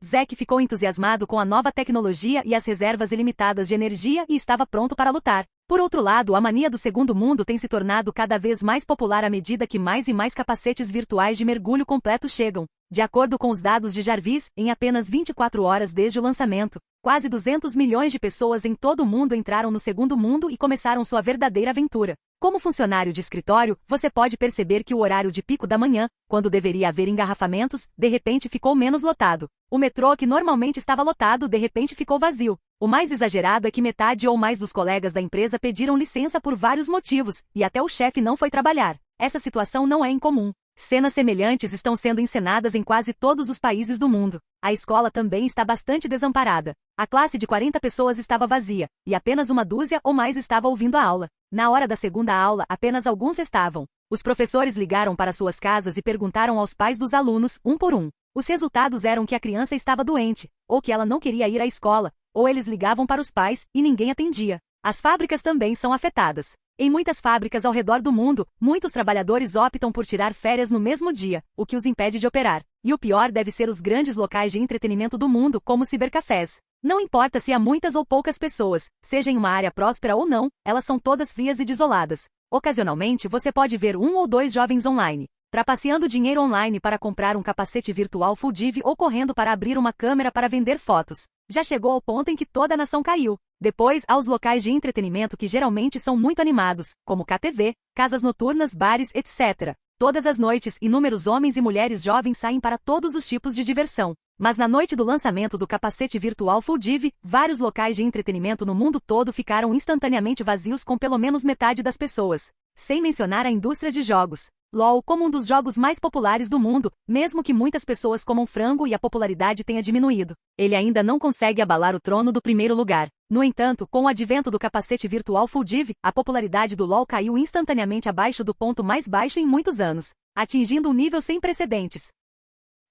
Zack ficou entusiasmado com a nova tecnologia e as reservas ilimitadas de energia e estava pronto para lutar. Por outro lado, a mania do segundo mundo tem se tornado cada vez mais popular à medida que mais e mais capacetes virtuais de mergulho completo chegam. De acordo com os dados de Jarvis, em apenas 24 horas desde o lançamento, quase 200 milhões de pessoas em todo o mundo entraram no segundo mundo e começaram sua verdadeira aventura. Como funcionário de escritório, você pode perceber que o horário de pico da manhã, quando deveria haver engarrafamentos, de repente ficou menos lotado. O metrô que normalmente estava lotado de repente ficou vazio. O mais exagerado é que metade ou mais dos colegas da empresa pediram licença por vários motivos, e até o chefe não foi trabalhar. Essa situação não é incomum. Cenas semelhantes estão sendo encenadas em quase todos os países do mundo. A escola também está bastante desamparada. A classe de 40 pessoas estava vazia, e apenas uma dúzia ou mais estava ouvindo a aula. Na hora da segunda aula, apenas alguns estavam. Os professores ligaram para suas casas e perguntaram aos pais dos alunos, um por um. Os resultados eram que a criança estava doente, ou que ela não queria ir à escola, ou eles ligavam para os pais, e ninguém atendia. As fábricas também são afetadas. Em muitas fábricas ao redor do mundo, muitos trabalhadores optam por tirar férias no mesmo dia, o que os impede de operar. E o pior deve ser os grandes locais de entretenimento do mundo, como cibercafés. Não importa se há muitas ou poucas pessoas, seja em uma área próspera ou não, elas são todas frias e desoladas. Ocasionalmente você pode ver um ou dois jovens online, trapaceando dinheiro online para comprar um capacete virtual Full Div ou correndo para abrir uma câmera para vender fotos. Já chegou ao ponto em que toda a nação caiu. Depois, há os locais de entretenimento que geralmente são muito animados, como KTV, casas noturnas, bares, etc. Todas as noites, inúmeros homens e mulheres jovens saem para todos os tipos de diversão. Mas na noite do lançamento do capacete virtual Full Div, vários locais de entretenimento no mundo todo ficaram instantaneamente vazios com pelo menos metade das pessoas. Sem mencionar a indústria de jogos. LoL como um dos jogos mais populares do mundo, mesmo que muitas pessoas comam frango e a popularidade tenha diminuído, ele ainda não consegue abalar o trono do primeiro lugar. No entanto, com o advento do capacete virtual Full Div, a popularidade do LoL caiu instantaneamente abaixo do ponto mais baixo em muitos anos, atingindo um nível sem precedentes.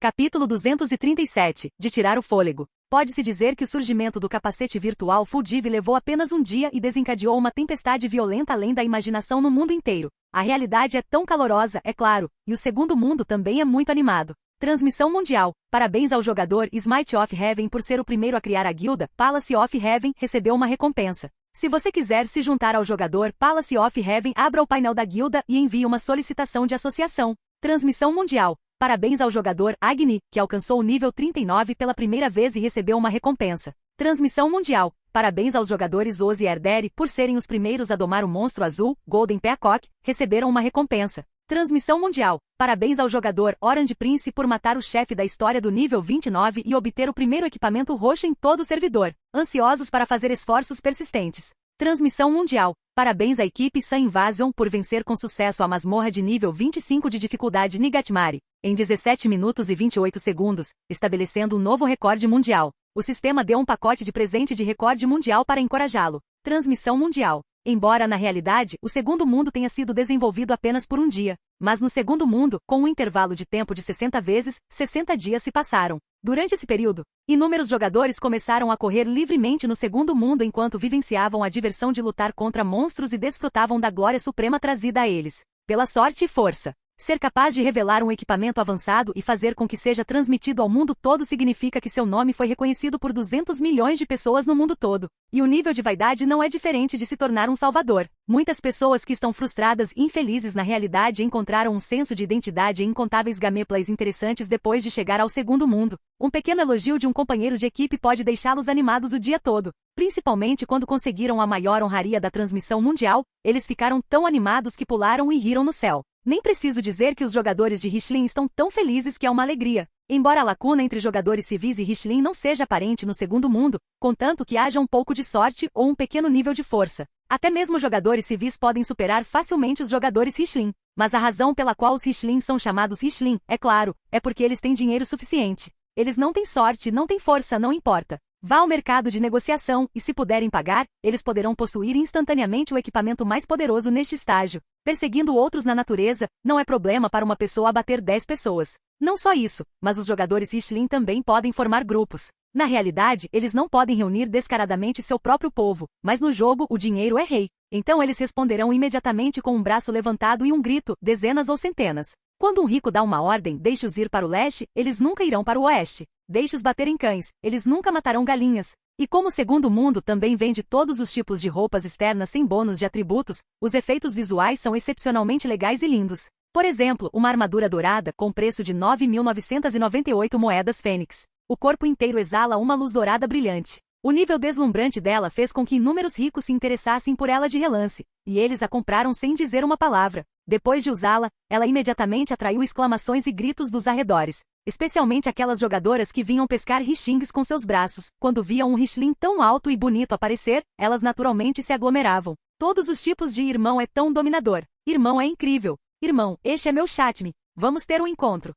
Capítulo 237, de tirar o fôlego. Pode-se dizer que o surgimento do capacete virtual Full Div levou apenas um dia e desencadeou uma tempestade violenta além da imaginação no mundo inteiro. A realidade é tão calorosa, é claro, e o segundo mundo também é muito animado. Transmissão mundial. Parabéns ao jogador Smite of Heaven por ser o primeiro a criar a guilda Palace of Heaven, recebeu uma recompensa. Se você quiser se juntar ao jogador Palace of Heaven, abra o painel da guilda e envie uma solicitação de associação. Transmissão mundial. Parabéns ao jogador Agni, que alcançou o nível 39 pela primeira vez e recebeu uma recompensa. Transmissão mundial. Parabéns aos jogadores Oz e Erdere por serem os primeiros a domar o monstro azul, Golden Peacock, receberam uma recompensa. Transmissão mundial. Parabéns ao jogador Orange Prince por matar o chefe da história do nível 29 e obter o primeiro equipamento roxo em todo o servidor. Ansiosos para fazer esforços persistentes. Transmissão mundial. Parabéns à equipe Sun Invasion por vencer com sucesso a masmorra de nível 25 de dificuldade Nigatmari, em 17 minutos e 28 segundos, estabelecendo um novo recorde mundial. O sistema deu um pacote de presente de recorde mundial para encorajá-lo. Transmissão mundial. Embora na realidade, o segundo mundo tenha sido desenvolvido apenas por um dia, mas no segundo mundo, com um intervalo de tempo de 60 vezes, 60 dias se passaram. Durante esse período, inúmeros jogadores começaram a correr livremente no segundo mundo enquanto vivenciavam a diversão de lutar contra monstros e desfrutavam da glória suprema trazida a eles, pela sorte e força. Ser capaz de revelar um equipamento avançado e fazer com que seja transmitido ao mundo todo significa que seu nome foi reconhecido por 200 milhões de pessoas no mundo todo. E o nível de vaidade não é diferente de se tornar um salvador. Muitas pessoas que estão frustradas e infelizes na realidade encontraram um senso de identidade em incontáveis gameplays interessantes depois de chegar ao segundo mundo. Um pequeno elogio de um companheiro de equipe pode deixá-los animados o dia todo. Principalmente quando conseguiram a maior honraria da transmissão mundial, eles ficaram tão animados que pularam e riram no céu. Nem preciso dizer que os jogadores de Richelin estão tão felizes que é uma alegria. Embora a lacuna entre jogadores civis e Richelin não seja aparente no segundo mundo, contanto que haja um pouco de sorte ou um pequeno nível de força. Até mesmo jogadores civis podem superar facilmente os jogadores Richelin. Mas a razão pela qual os Richelin são chamados Richelin, é claro, é porque eles têm dinheiro suficiente. Eles não têm sorte, não têm força, não importa. Vá ao mercado de negociação e, se puderem pagar, eles poderão possuir instantaneamente o equipamento mais poderoso neste estágio. Perseguindo outros na natureza, não é problema para uma pessoa abater 10 pessoas. Não só isso, mas os jogadores Richelin também podem formar grupos. Na realidade, eles não podem reunir descaradamente seu próprio povo, mas no jogo o dinheiro é rei. Então eles responderão imediatamente com um braço levantado e um grito, dezenas ou centenas. Quando um rico dá uma ordem, deixe-os ir para o leste, eles nunca irão para o oeste. Deixe-os bater em cães, eles nunca matarão galinhas. E como o segundo mundo também vende todos os tipos de roupas externas sem bônus de atributos, os efeitos visuais são excepcionalmente legais e lindos. Por exemplo, uma armadura dourada com preço de 9.998 moedas fênix. O corpo inteiro exala uma luz dourada brilhante. O nível deslumbrante dela fez com que inúmeros ricos se interessassem por ela de relance, e eles a compraram sem dizer uma palavra. Depois de usá-la, ela imediatamente atraiu exclamações e gritos dos arredores, especialmente aquelas jogadoras que vinham pescar Richings com seus braços. Quando viam um Richelin tão alto e bonito aparecer, elas naturalmente se aglomeravam. Todos os tipos de irmão é tão dominador. Irmão é incrível. Irmão, este é meu chatme. Vamos ter um encontro.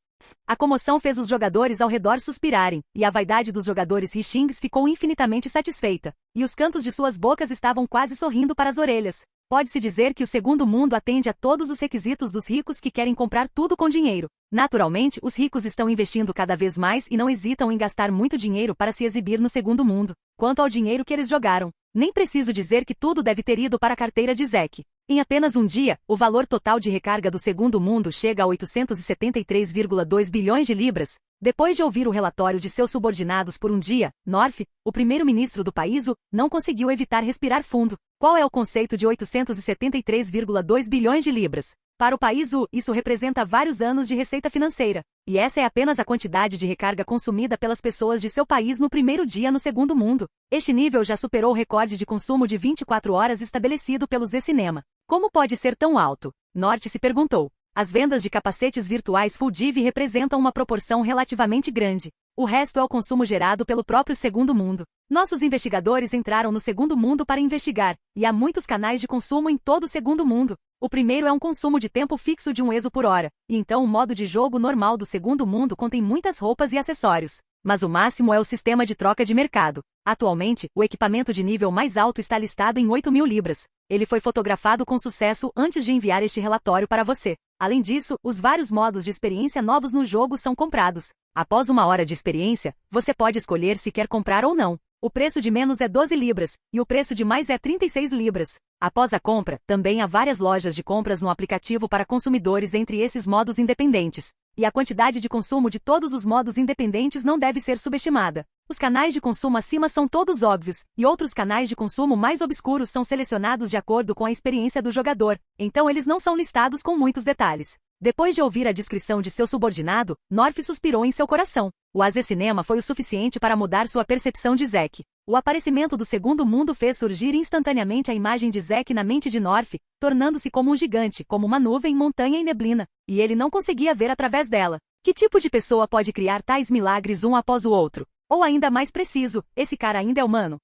A comoção fez os jogadores ao redor suspirarem, e a vaidade dos jogadores Richings ficou infinitamente satisfeita, e os cantos de suas bocas estavam quase sorrindo para as orelhas. Pode-se dizer que o segundo mundo atende a todos os requisitos dos ricos que querem comprar tudo com dinheiro. Naturalmente, os ricos estão investindo cada vez mais e não hesitam em gastar muito dinheiro para se exibir no segundo mundo. Quanto ao dinheiro que eles jogaram, nem preciso dizer que tudo deve ter ido para a carteira de Zack. Em apenas um dia, o valor total de recarga do segundo mundo chega a 873,2 bilhões de libras. Depois de ouvir o relatório de seus subordinados por um dia, North, o primeiro-ministro do país, não conseguiu evitar respirar fundo. Qual é o conceito de 873,2 bilhões de libras? Para o país, isso representa vários anos de receita financeira. E essa é apenas a quantidade de recarga consumida pelas pessoas de seu país no primeiro dia no segundo mundo. Este nível já superou o recorde de consumo de 24 horas estabelecido pelo Z-Cinema. Como pode ser tão alto? Norte se perguntou. As vendas de capacetes virtuais Full Div representam uma proporção relativamente grande. O resto é o consumo gerado pelo próprio segundo mundo. Nossos investigadores entraram no segundo mundo para investigar, e há muitos canais de consumo em todo o segundo mundo. O primeiro é um consumo de tempo fixo de 1 ESO por hora, e então o modo de jogo normal do segundo mundo contém muitas roupas e acessórios. Mas o máximo é o sistema de troca de mercado. Atualmente, o equipamento de nível mais alto está listado em 8.000 libras. Ele foi fotografado com sucesso antes de enviar este relatório para você. Além disso, os vários modos de experiência novos no jogo são comprados. Após 1 hora de experiência, você pode escolher se quer comprar ou não. O preço de menos é 12 libras, e o preço de mais é 36 libras. Após a compra, também há várias lojas de compras no aplicativo para consumidores entre esses modos independentes. E a quantidade de consumo de todos os modos independentes não deve ser subestimada. Os canais de consumo acima são todos óbvios, e outros canais de consumo mais obscuros são selecionados de acordo com a experiência do jogador, então eles não são listados com muitos detalhes. Depois de ouvir a descrição de seu subordinado, North suspirou em seu coração. O Z-Cinema foi o suficiente para mudar sua percepção de Zack. O aparecimento do segundo mundo fez surgir instantaneamente a imagem de Zack na mente de North, tornando-se como um gigante, como uma nuvem, montanha e neblina, e ele não conseguia ver através dela. Que tipo de pessoa pode criar tais milagres um após o outro? Ou ainda mais preciso, esse cara ainda é humano?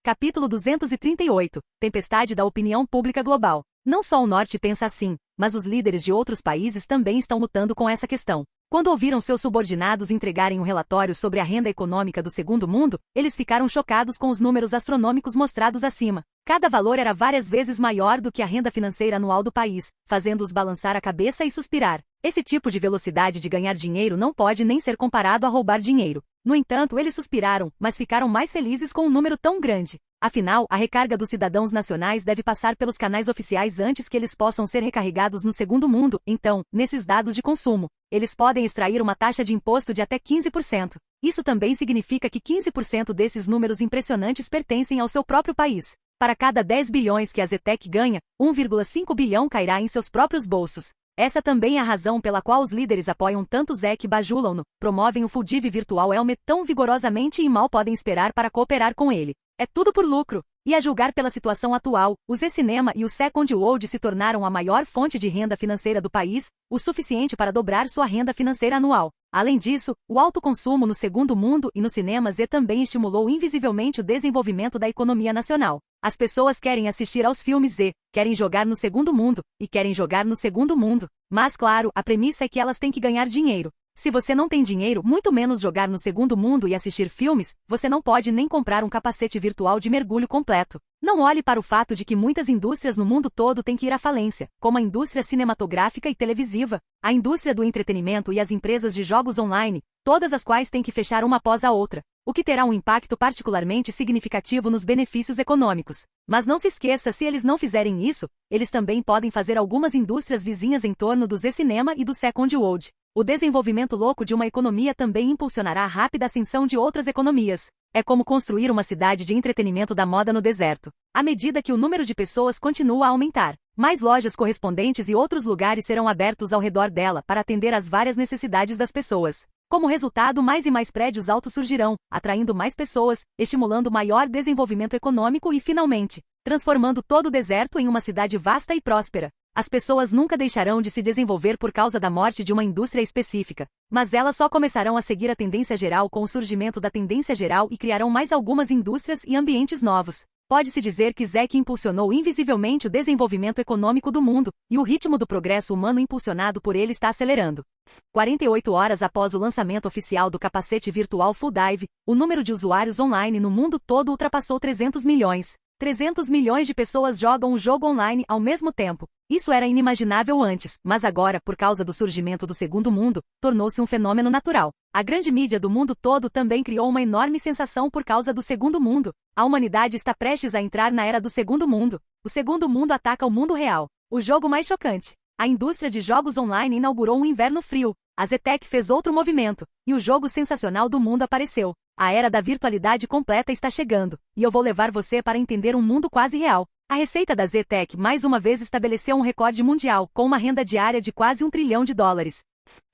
Capítulo 238. Tempestade da opinião pública global. Não só o Norte pensa assim, mas os líderes de outros países também estão lutando com essa questão. Quando ouviram seus subordinados entregarem um relatório sobre a renda econômica do segundo mundo, eles ficaram chocados com os números astronômicos mostrados acima. Cada valor era várias vezes maior do que a renda financeira anual do país, fazendo-os balançar a cabeça e suspirar. Esse tipo de velocidade de ganhar dinheiro não pode nem ser comparado a roubar dinheiro. No entanto, eles suspiraram, mas ficaram mais felizes com um número tão grande. Afinal, a recarga dos cidadãos nacionais deve passar pelos canais oficiais antes que eles possam ser recarregados no segundo mundo. Então, nesses dados de consumo, eles podem extrair uma taxa de imposto de até 15%. Isso também significa que 15% desses números impressionantes pertencem ao seu próprio país. Para cada 10 bilhões que a Zetec ganha, 1,5 bilhão cairá em seus próprios bolsos. Essa também é a razão pela qual os líderes apoiam tanto Zec e bajulam-no, promovem o Fuldiv Virtual Helmet tão vigorosamente e mal podem esperar para cooperar com ele. É tudo por lucro. E a julgar pela situação atual, o Z-Cinema e o Second World se tornaram a maior fonte de renda financeira do país, o suficiente para dobrar sua renda financeira anual. Além disso, o alto consumo no segundo mundo e no cinema Z também estimulou invisivelmente o desenvolvimento da economia nacional. As pessoas querem assistir aos filmes Z, querem jogar no segundo mundo, e querem jogar no segundo mundo. Mas claro, a premissa é que elas têm que ganhar dinheiro. Se você não tem dinheiro, muito menos jogar no segundo mundo e assistir filmes, você não pode nem comprar um capacete virtual de mergulho completo. Não olhe para o fato de que muitas indústrias no mundo todo têm que ir à falência, como a indústria cinematográfica e televisiva, a indústria do entretenimento e as empresas de jogos online, todas as quais têm que fechar uma após a outra, o que terá um impacto particularmente significativo nos benefícios econômicos. Mas não se esqueça, se eles não fizerem isso, eles também podem fazer algumas indústrias vizinhas em torno do Z-Cinema e do Second World. O desenvolvimento louco de uma economia também impulsionará a rápida ascensão de outras economias. É como construir uma cidade de entretenimento da moda no deserto. À medida que o número de pessoas continua a aumentar, mais lojas correspondentes e outros lugares serão abertos ao redor dela para atender às várias necessidades das pessoas. Como resultado, mais e mais prédios altos surgirão, atraindo mais pessoas, estimulando maior desenvolvimento econômico e, finalmente, transformando todo o deserto em uma cidade vasta e próspera. As pessoas nunca deixarão de se desenvolver por causa da morte de uma indústria específica, mas elas só começarão a seguir a tendência geral com o surgimento da tendência geral e criarão mais algumas indústrias e ambientes novos. Pode-se dizer que Zec impulsionou invisivelmente o desenvolvimento econômico do mundo, e o ritmo do progresso humano impulsionado por ele está acelerando. 48 horas após o lançamento oficial do capacete virtual Full Dive, o número de usuários online no mundo todo ultrapassou 300 milhões. 300 milhões de pessoas jogam o jogo online ao mesmo tempo. Isso era inimaginável antes, mas agora, por causa do surgimento do segundo mundo, tornou-se um fenômeno natural. A grande mídia do mundo todo também criou uma enorme sensação por causa do segundo mundo. A humanidade está prestes a entrar na era do segundo mundo. O segundo mundo ataca o mundo real. O jogo mais chocante. A indústria de jogos online inaugurou um inverno frio. A Zetec fez outro movimento, e o jogo sensacional do mundo apareceu. A era da virtualidade completa está chegando, e eu vou levar você para entender um mundo quase real. A receita da Zetec mais uma vez estabeleceu um recorde mundial, com uma renda diária de quase $1 trilhão.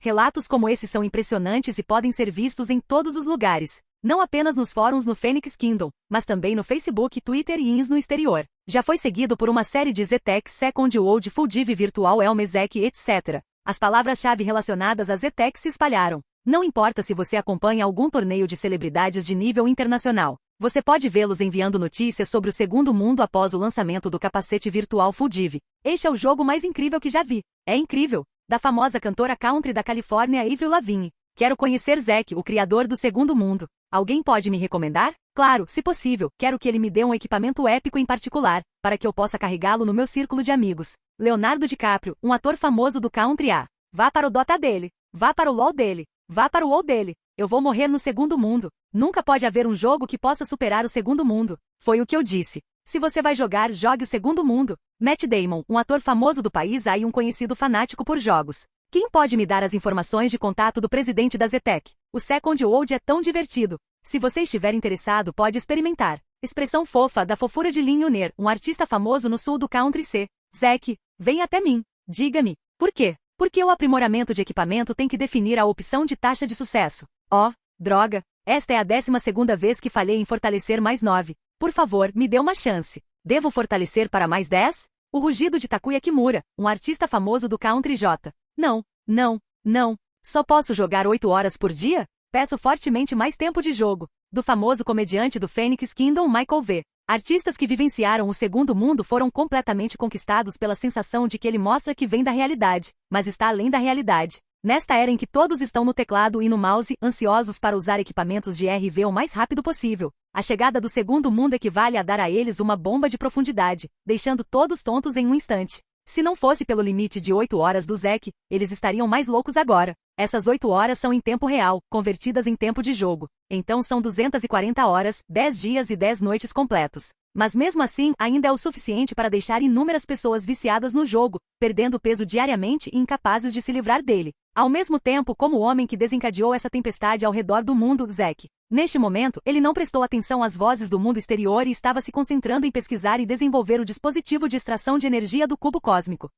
Relatos como esse são impressionantes e podem ser vistos em todos os lugares. Não apenas nos fóruns no Phoenix Kingdom, mas também no Facebook, Twitter e INS no exterior. Já foi seguido por uma série de Zetec, Second World, Fuldiv Virtual Helmet, Zec, etc. As palavras-chave relacionadas a Zetec se espalharam. Não importa se você acompanha algum torneio de celebridades de nível internacional. Você pode vê-los enviando notícias sobre o segundo mundo após o lançamento do capacete virtual Fuldiv. Este é o jogo mais incrível que já vi. É incrível. Da famosa cantora country da Califórnia Avril Lavigne. Quero conhecer Zec, o criador do segundo mundo. Alguém pode me recomendar? Claro, se possível, quero que ele me dê um equipamento épico em particular, para que eu possa carregá-lo no meu círculo de amigos. Leonardo DiCaprio, um ator famoso do country. Vá para o Dota dele. Vá para o LoL dele. Vá para o WoW dele. Eu vou morrer no segundo mundo. Nunca pode haver um jogo que possa superar o segundo mundo. Foi o que eu disse. Se você vai jogar, jogue o segundo mundo. Matt Damon, um ator famoso do país e um conhecido fanático por jogos. Quem pode me dar as informações de contato do presidente da Zetec? O Second World é tão divertido. Se você estiver interessado, pode experimentar. Expressão fofa da fofura de Lin Yuner, um artista famoso no sul do Country C. Zec, vem até mim. Diga-me, por quê? Porque o aprimoramento de equipamento tem que definir a opção de taxa de sucesso. Oh, droga! Esta é a 12ª vez que falhei em fortalecer mais 9. Por favor, me dê uma chance. Devo fortalecer para mais 10? O rugido de Takuya Kimura, um artista famoso do Country J. Não, não, não. Só posso jogar 8 horas por dia? Peço fortemente mais tempo de jogo. Do famoso comediante do Phoenix Kingdom Michael V. Artistas que vivenciaram o segundo mundo foram completamente conquistados pela sensação de que ele mostra que vem da realidade, mas está além da realidade. Nesta era em que todos estão no teclado e no mouse, ansiosos para usar equipamentos de RV o mais rápido possível, a chegada do segundo mundo equivale a dar a eles uma bomba de profundidade, deixando todos tontos em um instante. Se não fosse pelo limite de 8 horas do Zec, eles estariam mais loucos agora. Essas 8 horas são em tempo real, convertidas em tempo de jogo. Então são 240 horas, 10 dias e 10 noites completos. Mas mesmo assim, ainda é o suficiente para deixar inúmeras pessoas viciadas no jogo, perdendo peso diariamente e incapazes de se livrar dele. Ao mesmo tempo, como o homem que desencadeou essa tempestade ao redor do mundo, Zack. Neste momento, ele não prestou atenção às vozes do mundo exterior e estava se concentrando em pesquisar e desenvolver o dispositivo de extração de energia do cubo cósmico.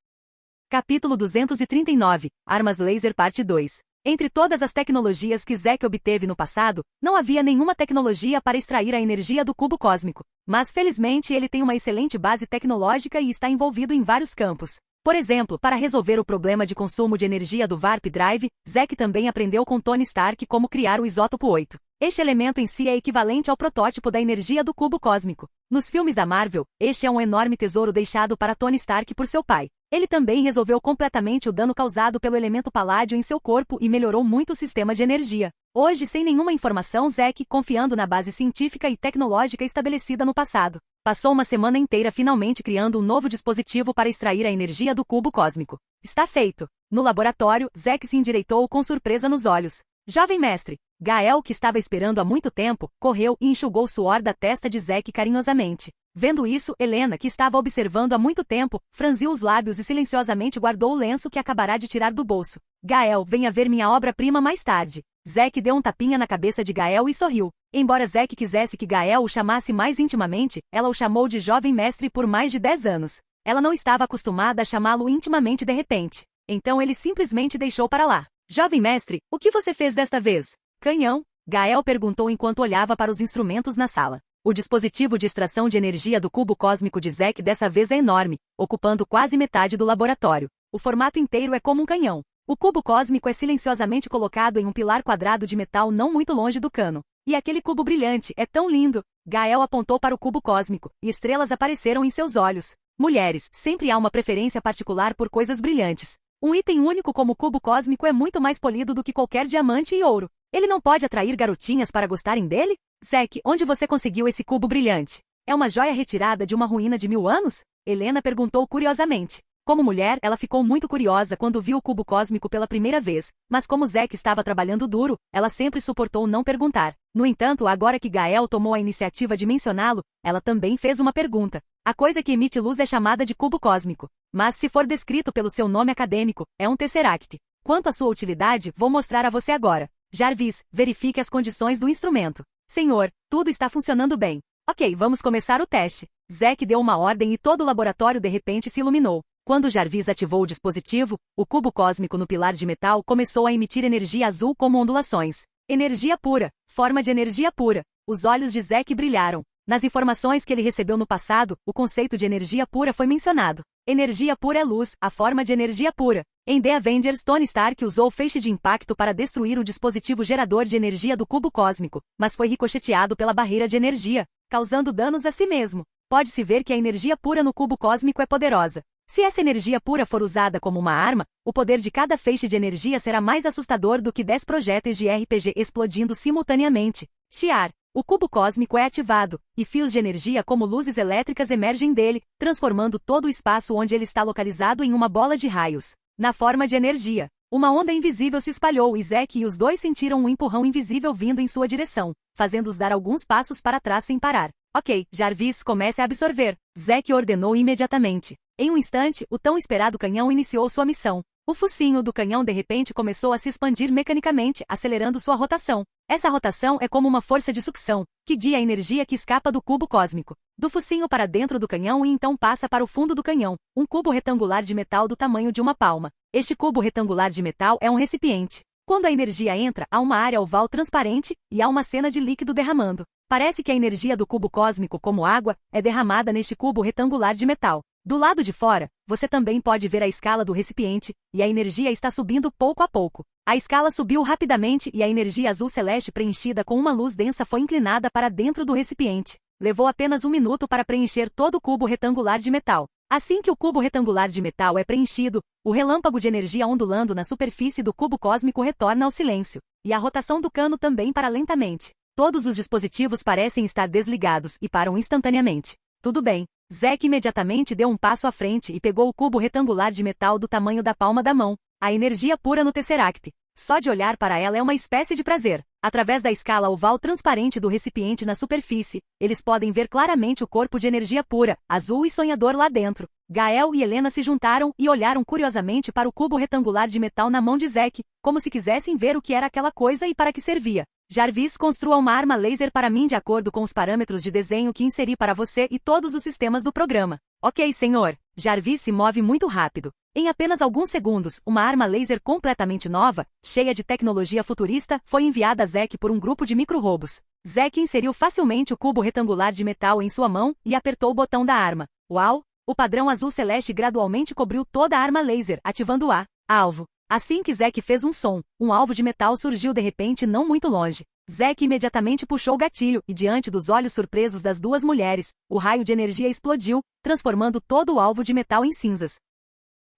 Capítulo 239, Armas Laser Parte 2. Entre todas as tecnologias que Zack obteve no passado, não havia nenhuma tecnologia para extrair a energia do cubo cósmico. Mas felizmente ele tem uma excelente base tecnológica e está envolvido em vários campos. Por exemplo, para resolver o problema de consumo de energia do Warp Drive, Zack também aprendeu com Tony Stark como criar o isótopo 8. Este elemento em si é equivalente ao protótipo da energia do cubo cósmico. Nos filmes da Marvel, este é um enorme tesouro deixado para Tony Stark por seu pai. Ele também resolveu completamente o dano causado pelo elemento paládio em seu corpo e melhorou muito o sistema de energia. Hoje, sem nenhuma informação, Zack, confiando na base científica e tecnológica estabelecida no passado, passou uma semana inteira finalmente criando um novo dispositivo para extrair a energia do cubo cósmico. Está feito. No laboratório, Zack se endireitou com surpresa nos olhos. Jovem mestre. Gael, que estava esperando há muito tempo, correu e enxugou o suor da testa de Zack carinhosamente. Vendo isso, Helena, que estava observando há muito tempo, franziu os lábios e silenciosamente guardou o lenço que acabará de tirar do bolso. Gael, venha ver minha obra-prima mais tarde. Zack deu um tapinha na cabeça de Gael e sorriu. Embora Zack quisesse que Gael o chamasse mais intimamente, ela o chamou de jovem mestre por mais de 10 anos. Ela não estava acostumada a chamá-lo intimamente de repente. Então ele simplesmente deixou para lá. Jovem mestre, o que você fez desta vez? Canhão? Gael perguntou enquanto olhava para os instrumentos na sala. O dispositivo de extração de energia do cubo cósmico de Zack dessa vez é enorme, ocupando quase metade do laboratório. O formato inteiro é como um canhão. O cubo cósmico é silenciosamente colocado em um pilar quadrado de metal não muito longe do cano. E aquele cubo brilhante é tão lindo. Gael apontou para o cubo cósmico, e estrelas apareceram em seus olhos. Mulheres, sempre há uma preferência particular por coisas brilhantes. Um item único como o cubo cósmico é muito mais polido do que qualquer diamante e ouro. Ele não pode atrair garotinhas para gostarem dele? Zack, onde você conseguiu esse cubo brilhante? É uma joia retirada de uma ruína de 1000 anos? Helena perguntou curiosamente. Como mulher, ela ficou muito curiosa quando viu o cubo cósmico pela primeira vez, mas como Zack estava trabalhando duro, ela sempre suportou não perguntar. No entanto, agora que Gael tomou a iniciativa de mencioná-lo, ela também fez uma pergunta. A coisa que emite luz é chamada de cubo cósmico, mas se for descrito pelo seu nome acadêmico, é um tesseract. Quanto à sua utilidade, vou mostrar a você agora. Jarvis, verifique as condições do instrumento. Senhor, tudo está funcionando bem. Ok, vamos começar o teste. Zack deu uma ordem e todo o laboratório de repente se iluminou. Quando Jarvis ativou o dispositivo, o cubo cósmico no pilar de metal começou a emitir energia azul como ondulações. Energia pura, forma de energia pura. Os olhos de Zack brilharam. Nas informações que ele recebeu no passado, o conceito de energia pura foi mencionado. Energia pura é luz, a forma de energia pura. Em The Avengers, Tony Stark usou o feixe de impacto para destruir o dispositivo gerador de energia do cubo cósmico, mas foi ricocheteado pela barreira de energia, causando danos a si mesmo. Pode-se ver que a energia pura no cubo cósmico é poderosa. Se essa energia pura for usada como uma arma, o poder de cada feixe de energia será mais assustador do que 10 projéteis de RPG explodindo simultaneamente. Chiar. O cubo cósmico é ativado, e fios de energia como luzes elétricas emergem dele, transformando todo o espaço onde ele está localizado em uma bola de raios. Na forma de energia, uma onda invisível se espalhou e Zack e os dois sentiram um empurrão invisível vindo em sua direção, fazendo-os dar alguns passos para trás sem parar. Ok, Jarvis, comece a absorver. Zack ordenou imediatamente. Em um instante, o tão esperado canhão iniciou sua missão. O focinho do canhão de repente começou a se expandir mecanicamente, acelerando sua rotação. Essa rotação é como uma força de sucção, que guia a energia que escapa do cubo cósmico. Do focinho para dentro do canhão e então passa para o fundo do canhão, um cubo retangular de metal do tamanho de uma palma. Este cubo retangular de metal é um recipiente. Quando a energia entra, há uma área oval transparente, e há uma cena de líquido derramando. Parece que a energia do cubo cósmico, como água, é derramada neste cubo retangular de metal. Do lado de fora, você também pode ver a escala do recipiente, e a energia está subindo pouco a pouco. A escala subiu rapidamente e a energia azul celeste preenchida com uma luz densa foi inclinada para dentro do recipiente. Levou apenas 1 minuto para preencher todo o cubo retangular de metal. Assim que o cubo retangular de metal é preenchido, o relâmpago de energia ondulando na superfície do cubo cósmico retorna ao silêncio, e a rotação do cano também para lentamente. Todos os dispositivos parecem estar desligados e param instantaneamente. Tudo bem. Zack imediatamente deu um passo à frente e pegou o cubo retangular de metal do tamanho da palma da mão, a energia pura no tesseract. Só de olhar para ela é uma espécie de prazer. Através da escala oval transparente do recipiente na superfície, eles podem ver claramente o corpo de energia pura, azul e sonhador lá dentro. Gael e Helena se juntaram e olharam curiosamente para o cubo retangular de metal na mão de Zack, como se quisessem ver o que era aquela coisa e para que servia. Jarvis, construa uma arma laser para mim de acordo com os parâmetros de desenho que inseri para você e todos os sistemas do programa. Ok, senhor. Jarvis se move muito rápido. Em apenas alguns segundos, uma arma laser completamente nova, cheia de tecnologia futurista, foi enviada a Zack por um grupo de micro-robos. Zack inseriu facilmente o cubo retangular de metal em sua mão e apertou o botão da arma. Uau! O padrão azul celeste gradualmente cobriu toda a arma laser, ativando a alvo. Assim que Zack fez um som, um alvo de metal surgiu de repente não muito longe. Zack imediatamente puxou o gatilho e, diante dos olhos surpresos das duas mulheres, o raio de energia explodiu, transformando todo o alvo de metal em cinzas.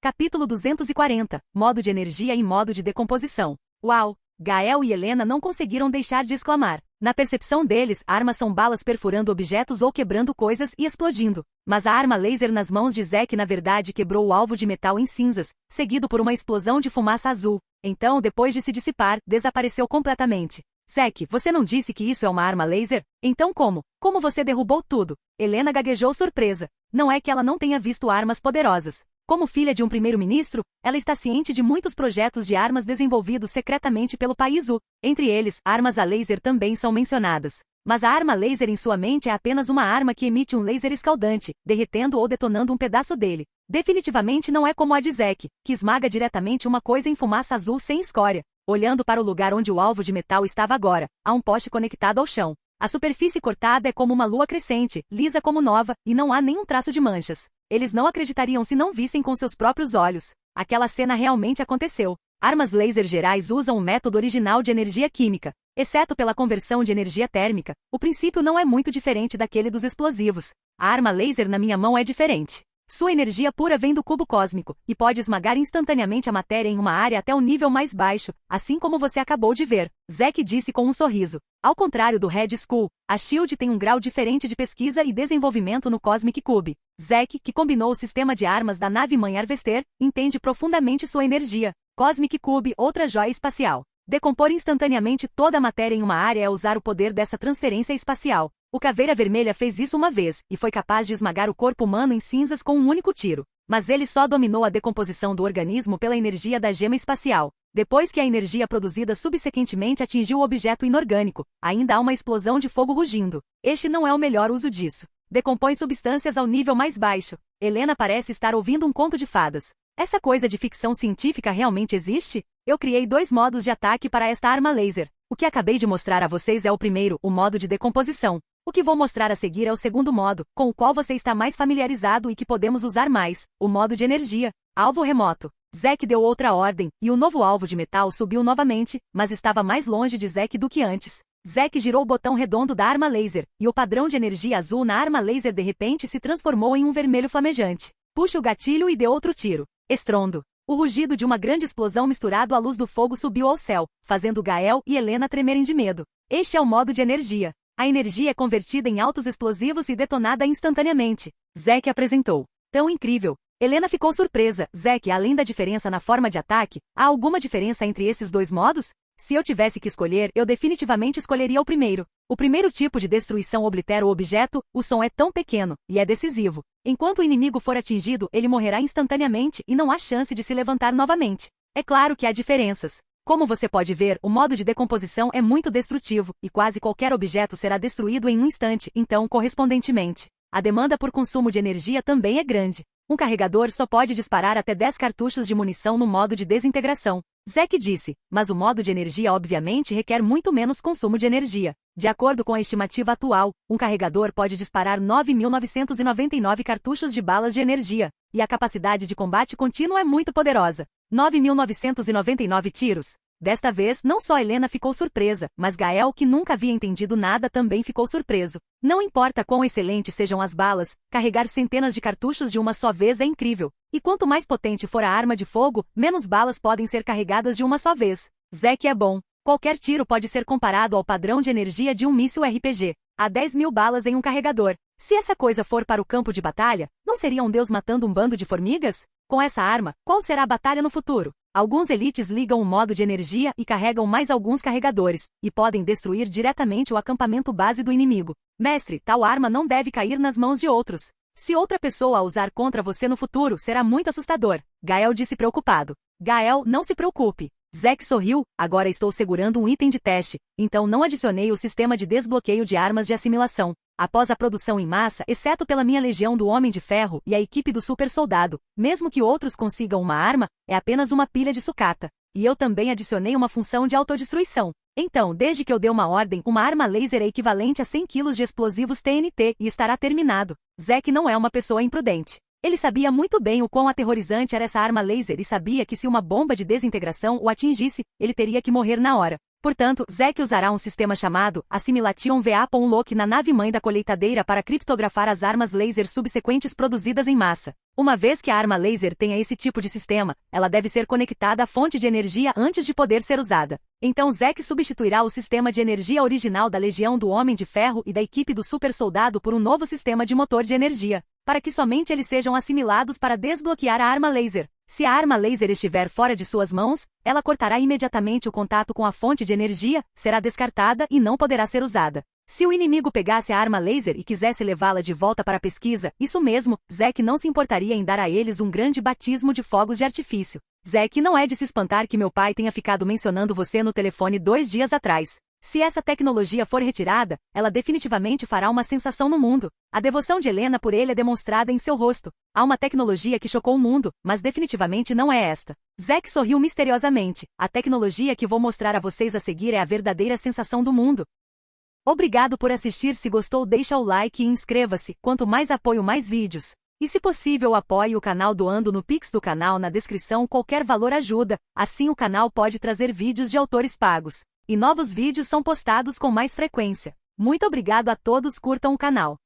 Capítulo 240. Modo de energia e modo de decomposição. Uau! Gael e Helena não conseguiram deixar de exclamar. Na percepção deles, armas são balas perfurando objetos ou quebrando coisas e explodindo. Mas a arma laser nas mãos de Zack na verdade quebrou o alvo de metal em cinzas, seguido por uma explosão de fumaça azul. Então, depois de se dissipar, desapareceu completamente. Zack, você não disse que isso é uma arma laser? Então como? Como você derrubou tudo? Helena gaguejou surpresa. Não é que ela não tenha visto armas poderosas. Como filha de um primeiro-ministro, ela está ciente de muitos projetos de armas desenvolvidos secretamente pelo país U. Entre eles, armas a laser também são mencionadas. Mas a arma laser em sua mente é apenas uma arma que emite um laser escaldante, derretendo ou detonando um pedaço dele. Definitivamente não é como a de Zack, que esmaga diretamente uma coisa em fumaça azul sem escória. Olhando para o lugar onde o alvo de metal estava agora, há um poste conectado ao chão. A superfície cortada é como uma lua crescente, lisa como nova, e não há nenhum traço de manchas. Eles não acreditariam se não vissem com seus próprios olhos. Aquela cena realmente aconteceu. Armas laser gerais usam o método original de energia química. Exceto pela conversão de energia térmica, o princípio não é muito diferente daquele dos explosivos. A arma laser na minha mão é diferente. Sua energia pura vem do cubo cósmico, e pode esmagar instantaneamente a matéria em uma área até o nível mais baixo, assim como você acabou de ver. Zack disse com um sorriso. Ao contrário do Red Skull, a SHIELD tem um grau diferente de pesquisa e desenvolvimento no Cosmic Cube. Zack, que combinou o sistema de armas da nave-mãe Harvester, entende profundamente sua energia. Cosmic Cube, outra joia espacial. Decompor instantaneamente toda a matéria em uma área é usar o poder dessa transferência espacial. O Caveira Vermelha fez isso uma vez, e foi capaz de esmagar o corpo humano em cinzas com um único tiro. Mas ele só dominou a decomposição do organismo pela energia da gema espacial. Depois que a energia produzida subsequentemente atingiu o objeto inorgânico, ainda há uma explosão de fogo rugindo. Este não é o melhor uso disso. Decompõe substâncias ao nível mais baixo. Helena parece estar ouvindo um conto de fadas. Essa coisa de ficção científica realmente existe? Eu criei 2 modos de ataque para esta arma laser. O que acabei de mostrar a vocês é o primeiro, o modo de decomposição. O que vou mostrar a seguir é o segundo modo, com o qual você está mais familiarizado e que podemos usar mais, o modo de energia. Alvo remoto. Zack deu outra ordem, e o novo alvo de metal subiu novamente, mas estava mais longe de Zack do que antes. Zack girou o botão redondo da arma laser, e o padrão de energia azul na arma laser de repente se transformou em um vermelho flamejante. Puxe o gatilho e dê outro tiro. Estrondo. O rugido de uma grande explosão misturado à luz do fogo subiu ao céu, fazendo Gael e Helena tremerem de medo. Este é o modo de energia. A energia é convertida em altos explosivos e detonada instantaneamente. Zack apresentou. Tão incrível. Helena ficou surpresa. Zack, além da diferença na forma de ataque, há alguma diferença entre esses 2 modos? Se eu tivesse que escolher, eu definitivamente escolheria o primeiro. O primeiro tipo de destruição oblitera o objeto, o som é tão pequeno, e é decisivo. Enquanto o inimigo for atingido, ele morrerá instantaneamente e não há chance de se levantar novamente. É claro que há diferenças. Como você pode ver, o modo de decomposição é muito destrutivo, e quase qualquer objeto será destruído em um instante, então, correspondentemente, a demanda por consumo de energia também é grande. Um carregador só pode disparar até 10 cartuchos de munição no modo de desintegração. Zack disse, mas o modo de energia obviamente requer muito menos consumo de energia. De acordo com a estimativa atual, um carregador pode disparar 9.999 cartuchos de balas de energia, e a capacidade de combate contínuo é muito poderosa. 9.999 tiros. Desta vez, não só Helena ficou surpresa, mas Gael, que nunca havia entendido nada, também ficou surpreso. Não importa quão excelentes sejam as balas, carregar centenas de cartuchos de uma só vez é incrível. E quanto mais potente for a arma de fogo, menos balas podem ser carregadas de uma só vez. Zack é bom. Qualquer tiro pode ser comparado ao padrão de energia de um míssil RPG. Há 10.000 balas em um carregador. Se essa coisa for para o campo de batalha, não seria um deus matando um bando de formigas? Com essa arma, qual será a batalha no futuro? Alguns elites ligam o modo de energia e carregam mais alguns carregadores, e podem destruir diretamente o acampamento base do inimigo. Mestre, tal arma não deve cair nas mãos de outros. Se outra pessoa a usar contra você no futuro, será muito assustador. Gael disse preocupado. Gael, não se preocupe. Zack sorriu, agora estou segurando um item de teste, então não adicionei o sistema de desbloqueio de armas de assimilação. Após a produção em massa, exceto pela minha legião do Homem de Ferro e a equipe do Super Soldado, mesmo que outros consigam uma arma, é apenas uma pilha de sucata. E eu também adicionei uma função de autodestruição. Então, desde que eu dei uma ordem, uma arma laser é equivalente a 100 kg de explosivos TNT e estará terminado. Zack não é uma pessoa imprudente. Ele sabia muito bem o quão aterrorizante era essa arma laser e sabia que se uma bomba de desintegração o atingisse, ele teria que morrer na hora. Portanto, Zack usará um sistema chamado Assimilation VA.lock na nave-mãe da colheitadeira para criptografar as armas laser subsequentes produzidas em massa. Uma vez que a arma laser tenha esse tipo de sistema, ela deve ser conectada à fonte de energia antes de poder ser usada. Então Zack substituirá o sistema de energia original da Legião do Homem de Ferro e da equipe do Super Soldado por um novo sistema de motor de energia, para que somente eles sejam assimilados para desbloquear a arma laser. Se a arma laser estiver fora de suas mãos, ela cortará imediatamente o contato com a fonte de energia, será descartada e não poderá ser usada. Se o inimigo pegasse a arma laser e quisesse levá-la de volta para a pesquisa, isso mesmo, Zack não se importaria em dar a eles um grande batismo de fogos de artifício. Zack, não é de se espantar que meu pai tenha ficado mencionando você no telefone 2 dias atrás. Se essa tecnologia for retirada, ela definitivamente fará uma sensação no mundo. A devoção de Helena por ele é demonstrada em seu rosto. Há uma tecnologia que chocou o mundo, mas definitivamente não é esta. Zack sorriu misteriosamente. A tecnologia que vou mostrar a vocês a seguir é a verdadeira sensação do mundo. Obrigado por assistir. Se gostou, deixa o like e inscreva-se. Quanto mais apoio, mais vídeos. E se possível, apoie o canal doando no Pix do canal na descrição. Qualquer valor ajuda, assim o canal pode trazer vídeos de autores pagos. E novos vídeos são postados com mais frequência. Muito obrigado a todos, curtam o canal.